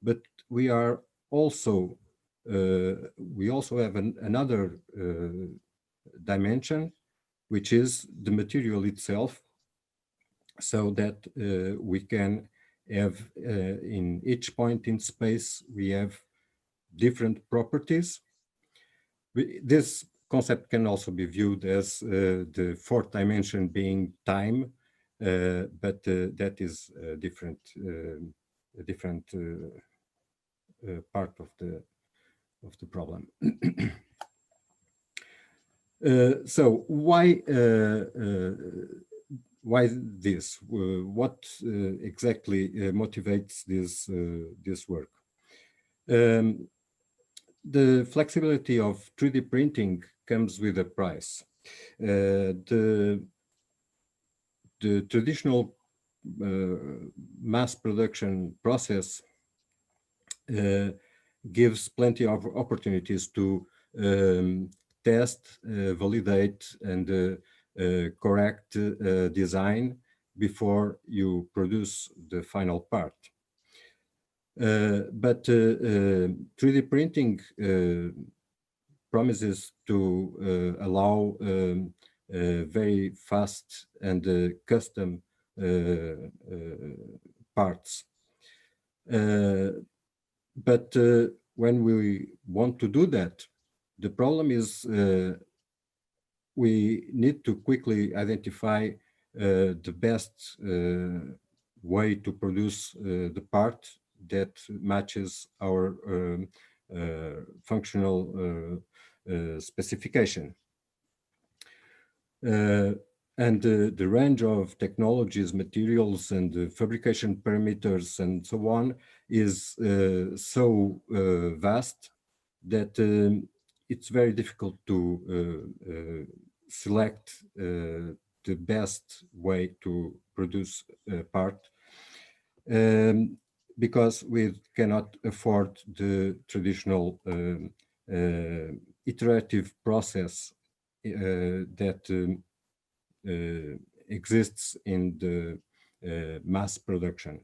[SPEAKER 7] but we are also we also have another dimension, which is the material itself, so that we can have in each point in space we have different properties. This concept can also be viewed as the 4th dimension being time, but that is a different part of the problem. So why this? What exactly motivates this work? The flexibility of 3D printing comes with a price. The traditional mass production process gives plenty of opportunities to test, validate, and correct design before you produce the final part. But 3D printing promises to allow very fast and custom parts. But when we want to do that, the problem is we need to quickly identify the best way to produce the part that matches our functional specification. And the range of technologies, materials, and fabrication parameters, and so on, is so vast that it's very difficult to select the best way to produce a part, because we cannot afford the traditional iterative process that exists in the mass production.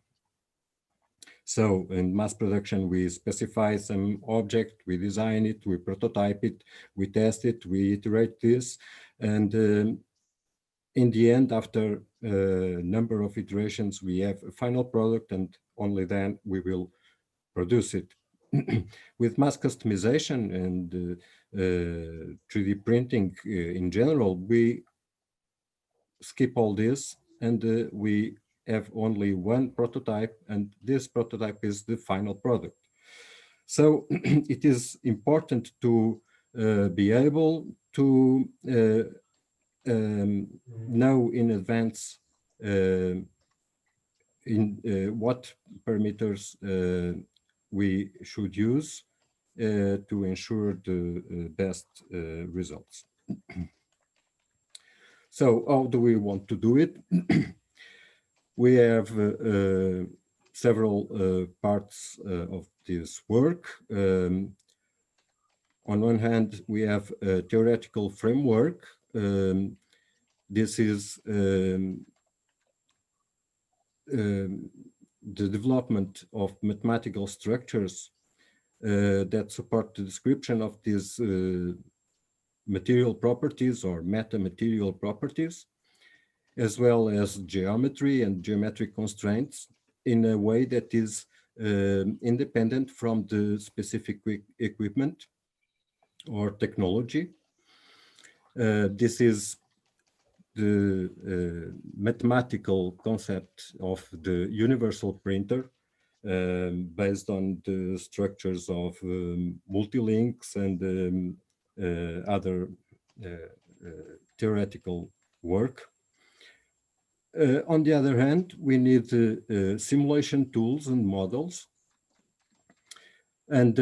[SPEAKER 7] So in mass production, we specify some object, we design it, we prototype it, we test it, we iterate this, and in the end, after a number of iterations, we have a final product, and only then we will produce it. With mass customization and 3D printing in general, we skip all this, and we have only one prototype, and this prototype is the final product. So it is important to be able to know in advance what parameters we should use to ensure the best results. So how do we want to do it? We have several parts of this work. On one hand, we have a theoretical framework. This is the development of mathematical structures that support the description of these material properties or metamaterial properties, as well as geometry and geometric constraints in a way that is independent from the specific equipment or technology. This is the mathematical concept of the universal printer, based on the structures of multi-links and other theoretical work. On the other hand, we need simulation tools and models. And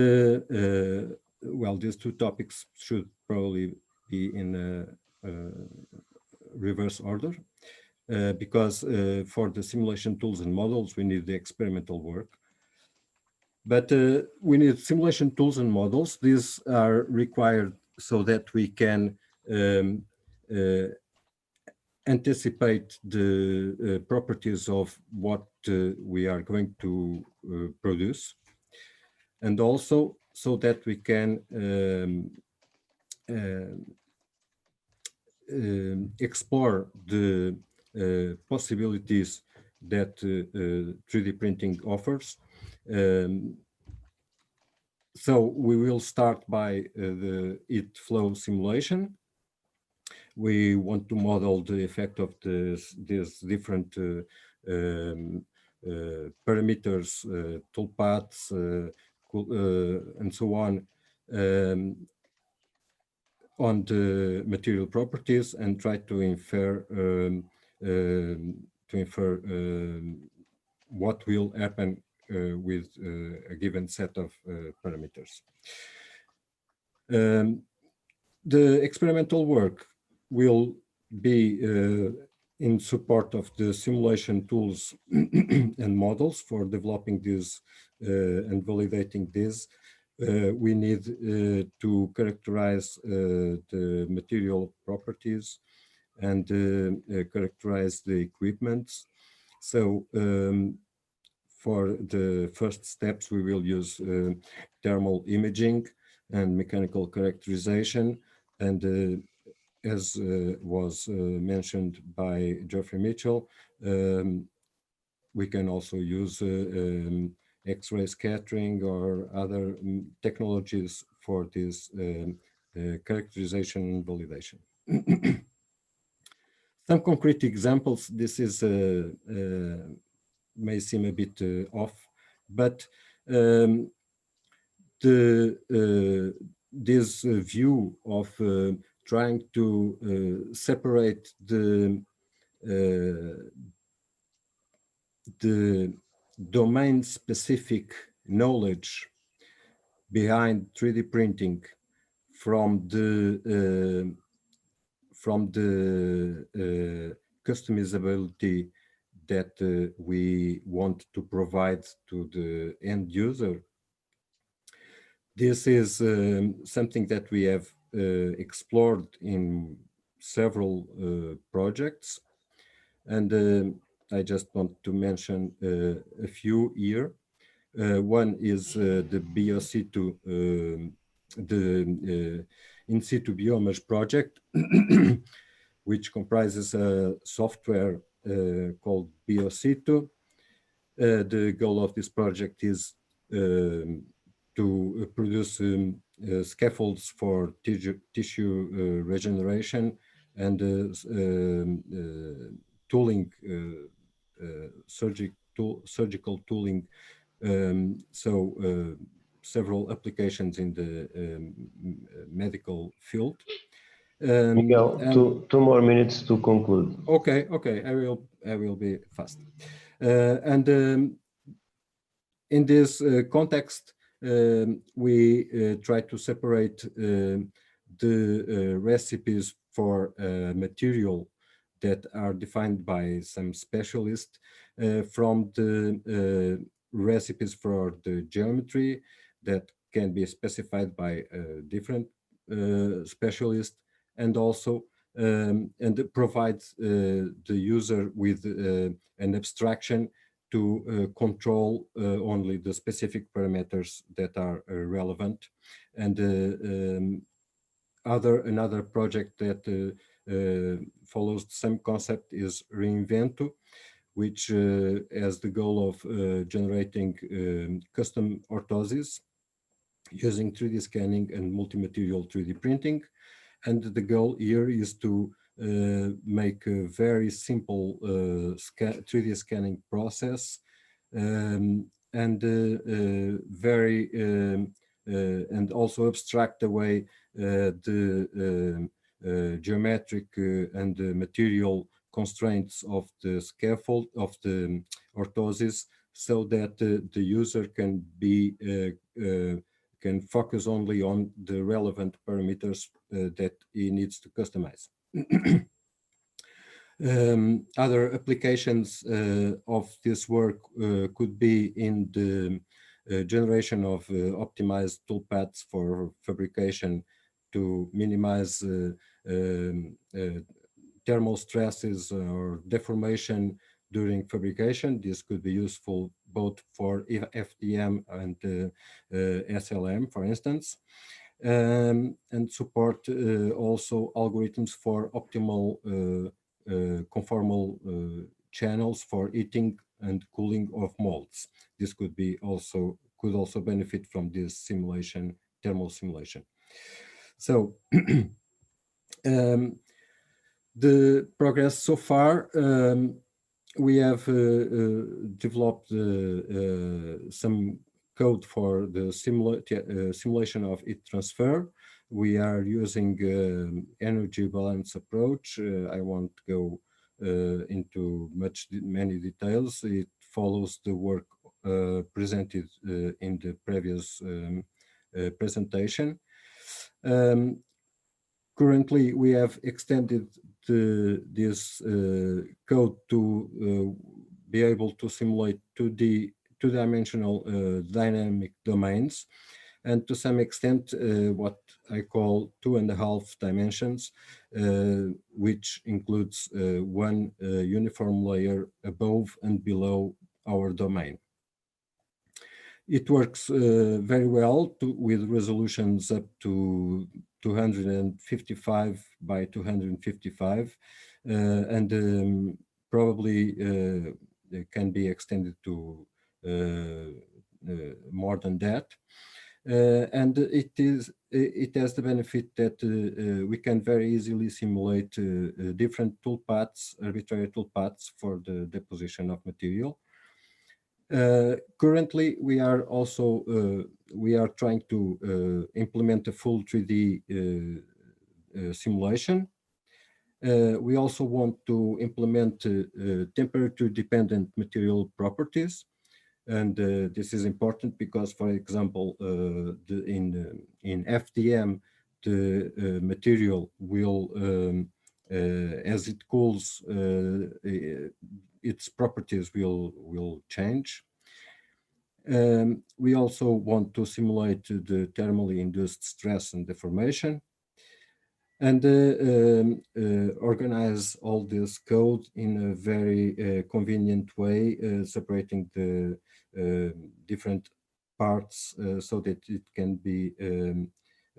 [SPEAKER 7] well, these two topics should probably be in reverse order, because for the simulation tools and models, we need the experimental work. But we need simulation tools and models. These are required so that we can anticipate the properties of what we are going to produce, and also so that we can explore the possibilities that 3D printing offers. So we will start by the heat flow simulation. We want to model the effect of these different parameters, toolpaths, and so on the material properties, and try to infer what will happen with a given set of parameters. The experimental work will be in support of the simulation tools and models for developing this and validating this. We need to characterize the material properties and characterize the equipment. So for the first steps, we will use thermal imaging and mechanical characterization. And as was mentioned by Geoffrey Mitchell, we can also use X-ray scattering or other technologies for this characterization and validation. Some concrete examples. This is may seem a bit off, but this view of trying to separate the domain-specific knowledge behind 3D printing from the customizability that we want to provide to the end user. This is something that we have explored in several projects, and I just want to mention a few here. One is the BioSitu, the in situ biomes project, which comprises a software called BioSitu. The goal of this project is to produce scaffolds for tissue regeneration and tooling, surgical tooling. Several applications in the medical field.
[SPEAKER 4] Miguel, two more minutes to conclude.
[SPEAKER 7] Okay, I will be fast. In this context, we try to separate the recipes for material that are defined by some specialists from the recipes for the geometry that can be specified by different specialists, and also and it provides the user with an abstraction to control only the specific parameters that are relevant. And another project that follows the same concept is Reinvento, which has the goal of generating custom orthoses using 3D scanning and multi-material 3D printing. And the goal here is to make a very simple 3D scanning process and very and also abstract away the geometric and material constraints of the scaffold of the orthosis, so that the user can be can focus only on the relevant parameters that he needs to customize. Other applications of this work could be in the generation of optimized toolpaths for fabrication to minimize thermal stresses or deformation during fabrication. This could be useful both for FDM and SLM, for instance, and support also algorithms for optimal conformal channels for heating and cooling of molds. This could also benefit from this simulation, thermal simulation. So the progress so far, we have developed some code for the simulation of heat transfer. We are using energy balance approach. I won't go into many details. It follows the work presented in the previous presentation. Currently, we have extended this code to be able to simulate two-dimensional dynamic domains, and to some extent what I call 2.5 dimensions, which includes one uniform layer above and below our domain. It works very well with resolutions up to 255 by 255, and probably can be extended to more than that. And it has the benefit that we can very easily simulate different toolpaths, arbitrary toolpaths for the deposition of material. Currently, we are also trying to implement a full 3D simulation. We also want to implement temperature-dependent material properties, and this is important because, for example, in FDM, the material will, as it cools, its properties will change. We also want to simulate the thermally induced stress and deformation, and organize all this code in a very convenient way, separating the different parts so that it can be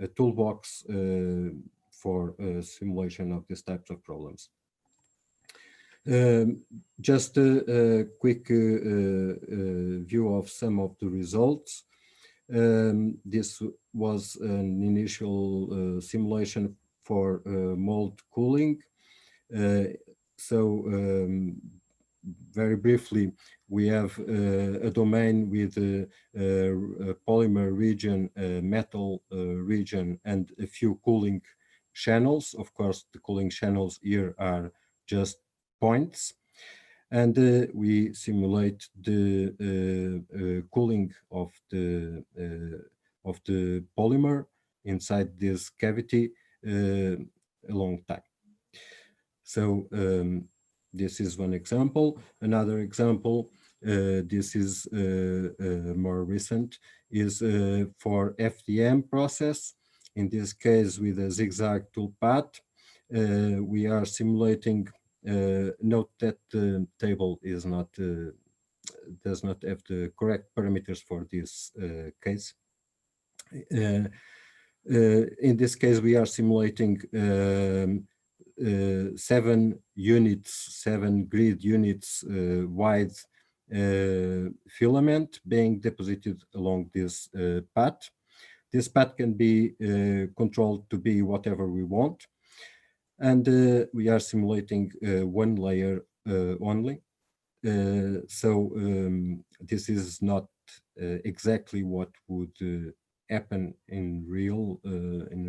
[SPEAKER 7] a toolbox for simulation of these types of problems. Just a quick view of some of the results. This was an initial simulation for mold cooling. Very briefly, we have a domain with a polymer region, a metal region, and a few cooling channels. Of course, the cooling channels here are just points, and we simulate the cooling of the polymer inside this cavity a long time. So this is one example. Another example, this is more recent, is for FDM process. In this case, with a zigzag toolpath, we are simulating. Note that the table is not does not have the correct parameters for this case. In this case, we are simulating 7 grid units wide filament being deposited along this path. This path can be controlled to be whatever we want. And we are simulating one layer only. This is not exactly what would happen in a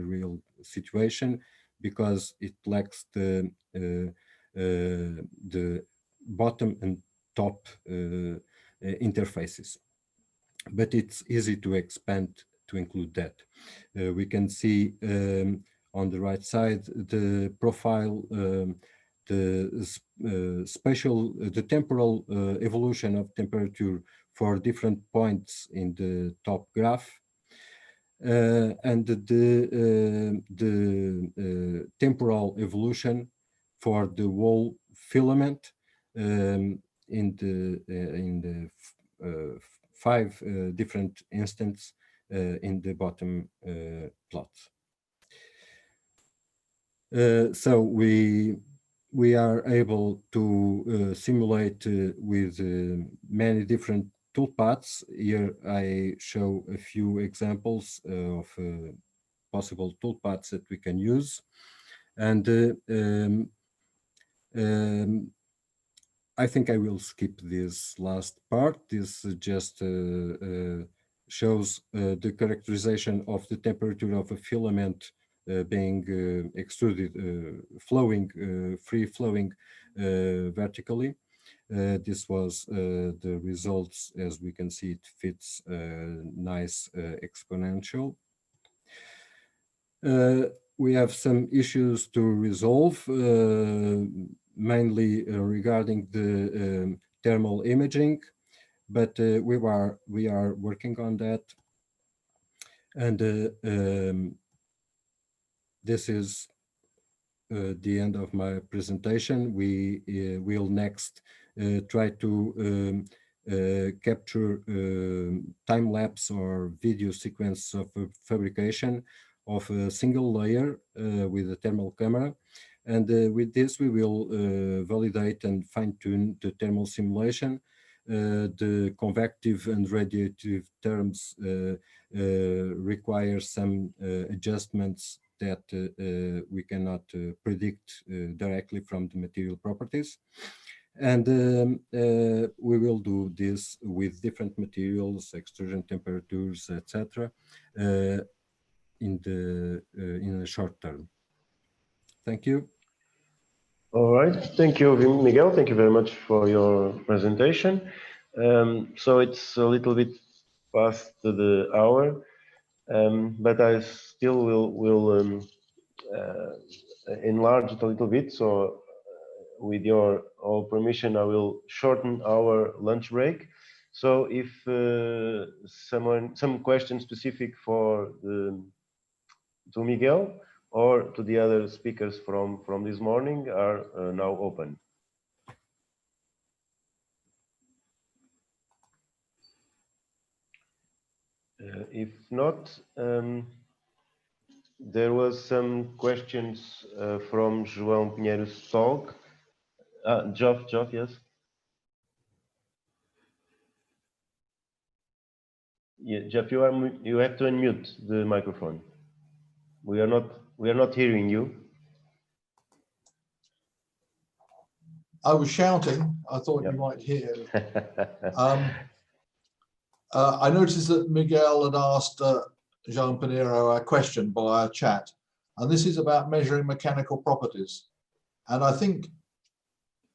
[SPEAKER 7] real situation, because it lacks the bottom and top interfaces. But it's easy to expand to include that. We can see on the right side the profile, the temporal evolution of temperature for different points in the top graph, and the temporal evolution for the whole filament in the 5 different instants in the bottom plot. So we are able to simulate with many different toolpaths. Here I show a few examples of possible toolpaths that we can use. And I think I will skip this last part. This just shows the characterization of the temperature of a filament being extruded, free flowing vertically. This was the results. As we can see, it fits nice exponential. We have some issues to resolve, mainly regarding the thermal imaging, but we are working on that. And this is the end of my presentation. We will next try to capture time-lapse or video sequence of fabrication of a single layer with a thermal camera. And with this, we will validate and fine-tune the thermal simulation. The convective and radiative terms require some adjustments that we cannot predict directly from the material properties. And we will do this with different materials, extrusion temperatures, etc., in the short term. Thank you.
[SPEAKER 4] All right, thank you, Miguel. Thank you very much for your presentation. So it's a little bit past the hour, but I still will enlarge it a little bit. So with your all permission, I will shorten our lunch break. So if some questions specific for to Miguel or to the other speakers from this morning are now open. If not, there was some questions from João Pinheiro's talk. Geoff, yes. Yeah, Geoff, you have to unmute the microphone. We are not hearing you.
[SPEAKER 1] I was shouting. I thought you might hear. I noticed that Miguel had asked João Pinheiro a question via chat, and this is about measuring mechanical properties. And I think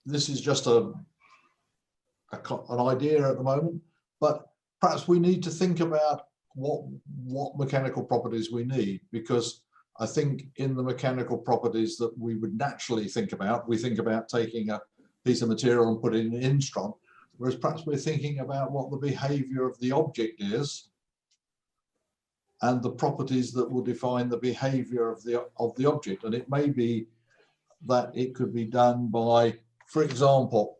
[SPEAKER 1] this is just an idea at the moment, but perhaps we need to think about what mechanical properties we need, because I think in the mechanical properties that we would naturally think about, we think about taking a piece of material and putting it in Instron, whereas perhaps we're thinking about what the behavior of the object is and the properties that will define the behavior of the object. And it may be that it could be done by, for example,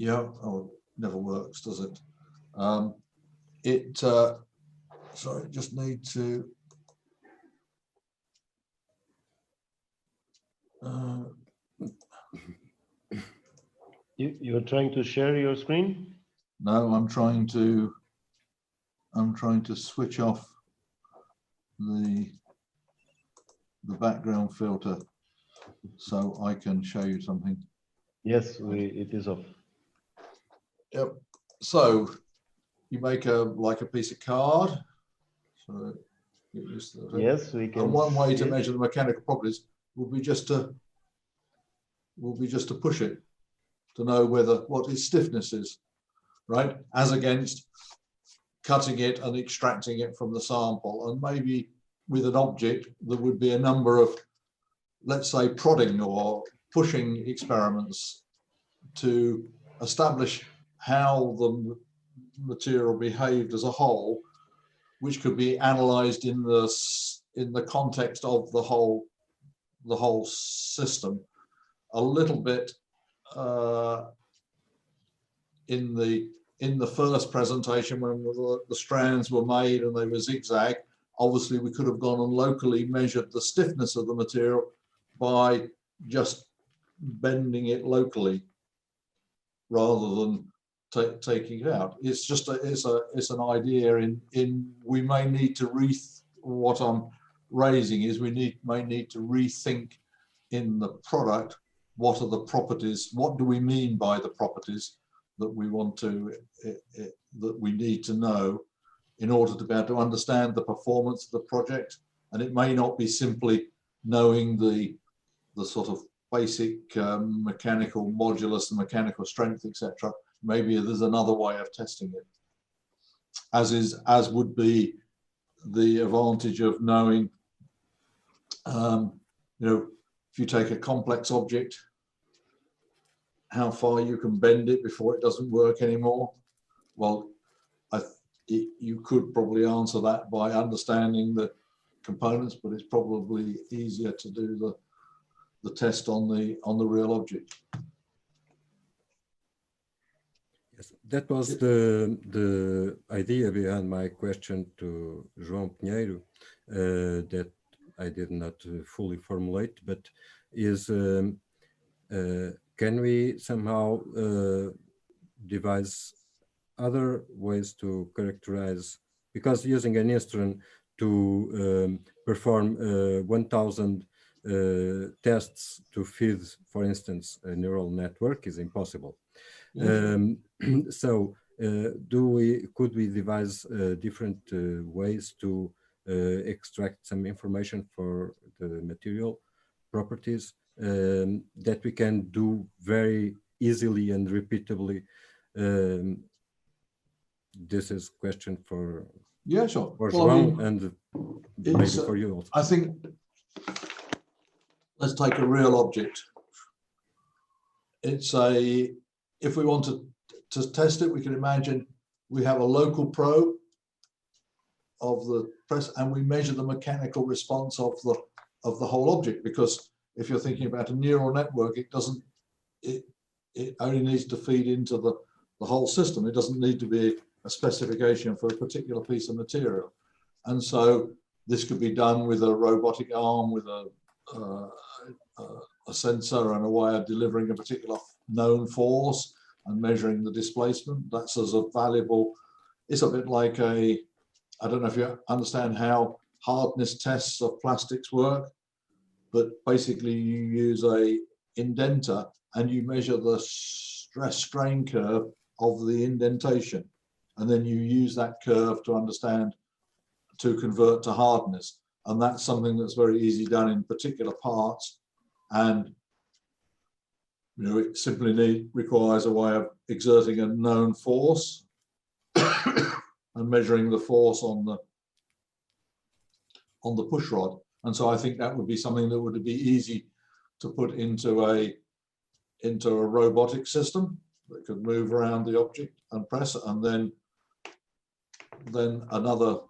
[SPEAKER 1] oh, it never works, does it? Sorry, just need to
[SPEAKER 4] You're trying to share your screen?
[SPEAKER 1] No, I'm trying to switch off the background filter so I can show you something.
[SPEAKER 4] Yes, it is off.
[SPEAKER 1] Yep. So you make like a piece of card. So
[SPEAKER 4] Yes, we can.
[SPEAKER 1] And one way to
[SPEAKER 4] see it.
[SPEAKER 1] measure the mechanical properties will be just to push it to know what its stiffness is, right? As against cutting it and extracting it from the sample. And maybe with an object, there would be a number of, let's say, prodding or pushing experiments to establish how the material behaved as a whole, which could be analyzed in the context of the whole system. A little bit in the first presentation when the strands were made and they were zigzag. Obviously, we could have gone and locally measured the stiffness of the material by just bending it locally rather than taking it out. It's just it's an idea in we may need to what I'm raising is we may need to rethink in the product what are the properties, what do we mean by the properties that we want to that we need to know in order to be able to understand the performance of the project. And it may not be simply knowing the sort of basic mechanical modulus, the mechanical strength, etc. Maybe there's another way of testing it, as would be the advantage of knowing, if you take a complex object, how far you can bend it before it doesn't work anymore. Well, you could probably answer that by understanding the components, but it's probably easier to do the test on the real object.
[SPEAKER 7] Yes, that was the idea behind my question to João Pinheiro that I did not fully formulate, but is can we somehow devise other ways to characterize, because using an instrument to perform 1,000 tests to feed, for instance, a neural network is impossible. So could we devise different ways to extract some information for the material properties that we can do very easily and repeatably? This is a question for
[SPEAKER 1] sure.
[SPEAKER 7] For João and maybe for you also.
[SPEAKER 1] I think let's take a real object. If we want to test it, we can imagine we have a local probe of the press and we measure the mechanical response of the whole object, because if you're thinking about a neural network, it only needs to feed into the whole system. It doesn't need to be a specification for a particular piece of material. And so this could be done with a robotic arm, with a sensor and a way of delivering a particular known force and measuring the displacement. That's as a valuable, it's a bit like I don't know if you understand how hardness tests of plastics work, but basically you use a indenter and you measure the stress strain curve of the indentation. And then you use that curve to convert to hardness. And that's something that's very easy done in particular parts. And it simply requires a way of exerting a known force and measuring the force on the push rod. And so I think that would be something that would be easy to put into a robotic system that could move around the object and press it, and then another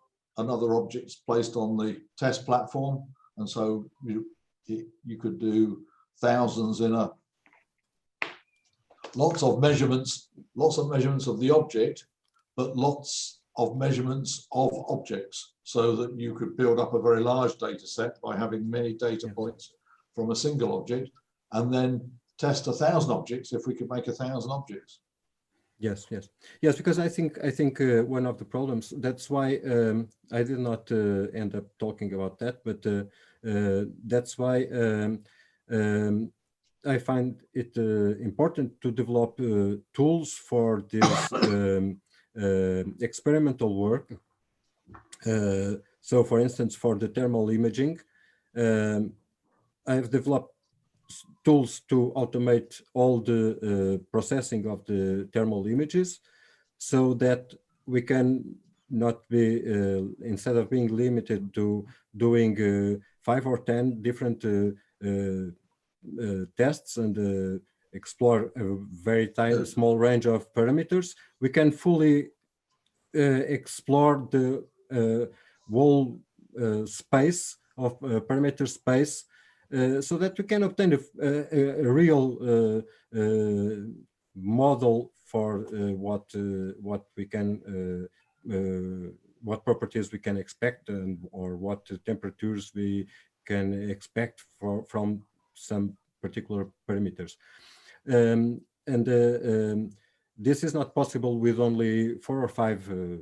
[SPEAKER 1] object is placed on the test platform. And so you could do thousands lots of measurements of the object, but lots of measurements of objects, so that you could build up a very large data set by having many data points from a single object, and then test 1,000 objects if we could make 1,000 objects.
[SPEAKER 7] Yes, because I think one of the problems, that's why I did not end up talking about that, but that's why I find it important to develop tools for this experimental work, So for instance, for the thermal imaging, I have developed tools to automate all the processing of the thermal images so that we can not be, instead of being limited to doing 5 or 10 different tests and explore a very tiny, small range of parameters, we can fully explore the whole space of parameter space so that we can obtain a real model for what we can what properties we can expect or what temperatures we can expect from some particular parameters. This is not possible with only 4 or 5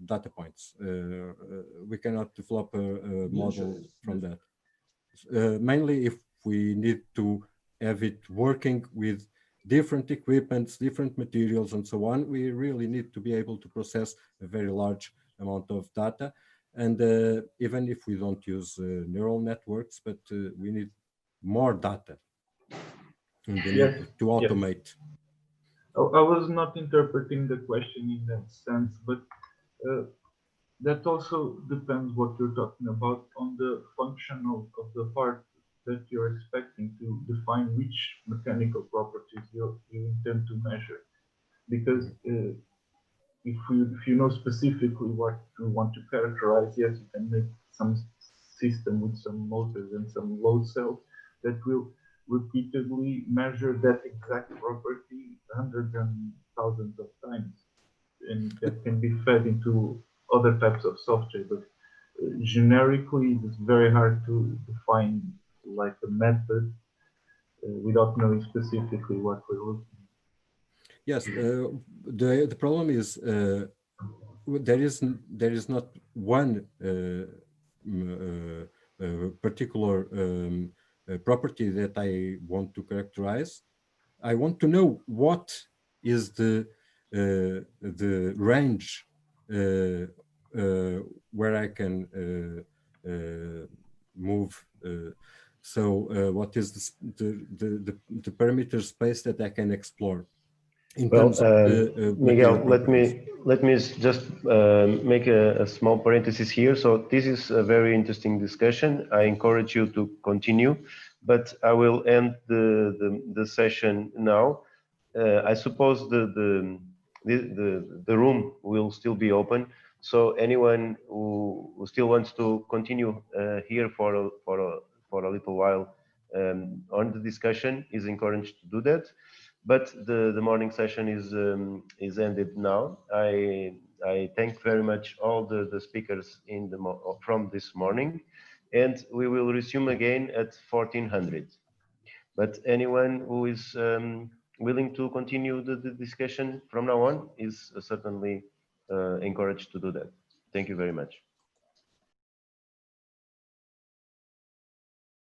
[SPEAKER 7] data points. We cannot develop a model from that. Mainly if we need to have it working with different equipments, different materials, and so on, we really need to be able to process a very large amount of data. And even if we don't use neural networks, but we need more data and the need to automate.
[SPEAKER 10] Yes. I was not interpreting the question in that sense, but that also depends what you're talking about on the function of the part that you're expecting to define which mechanical properties you intend to measure. Because if you know specifically what you want to characterize, yes, you can make some system with some motors and some load cells that will repeatedly measure that exact property hundreds and thousands of times, and that can be fed into other types of software. But generically, it's very hard to define like a method without knowing specifically what we're looking at.
[SPEAKER 7] Yes, the problem is there is not one particular property that I want to characterize. I want to know what is the range where I can move. What is the parameter space that I can explore?
[SPEAKER 4] Well, Miguel, let me just make a small parenthesis here. So this is a very interesting discussion. I encourage you to continue, but I will end the session now. I suppose the room will still be open. So anyone who still wants to continue here for a little while on the discussion is encouraged to do that. But the morning session is ended now. I thank very much all the speakers from this morning, and we will resume again at 1400. But anyone who is willing to continue the discussion from now on is certainly encouraged to do that. Thank you very much.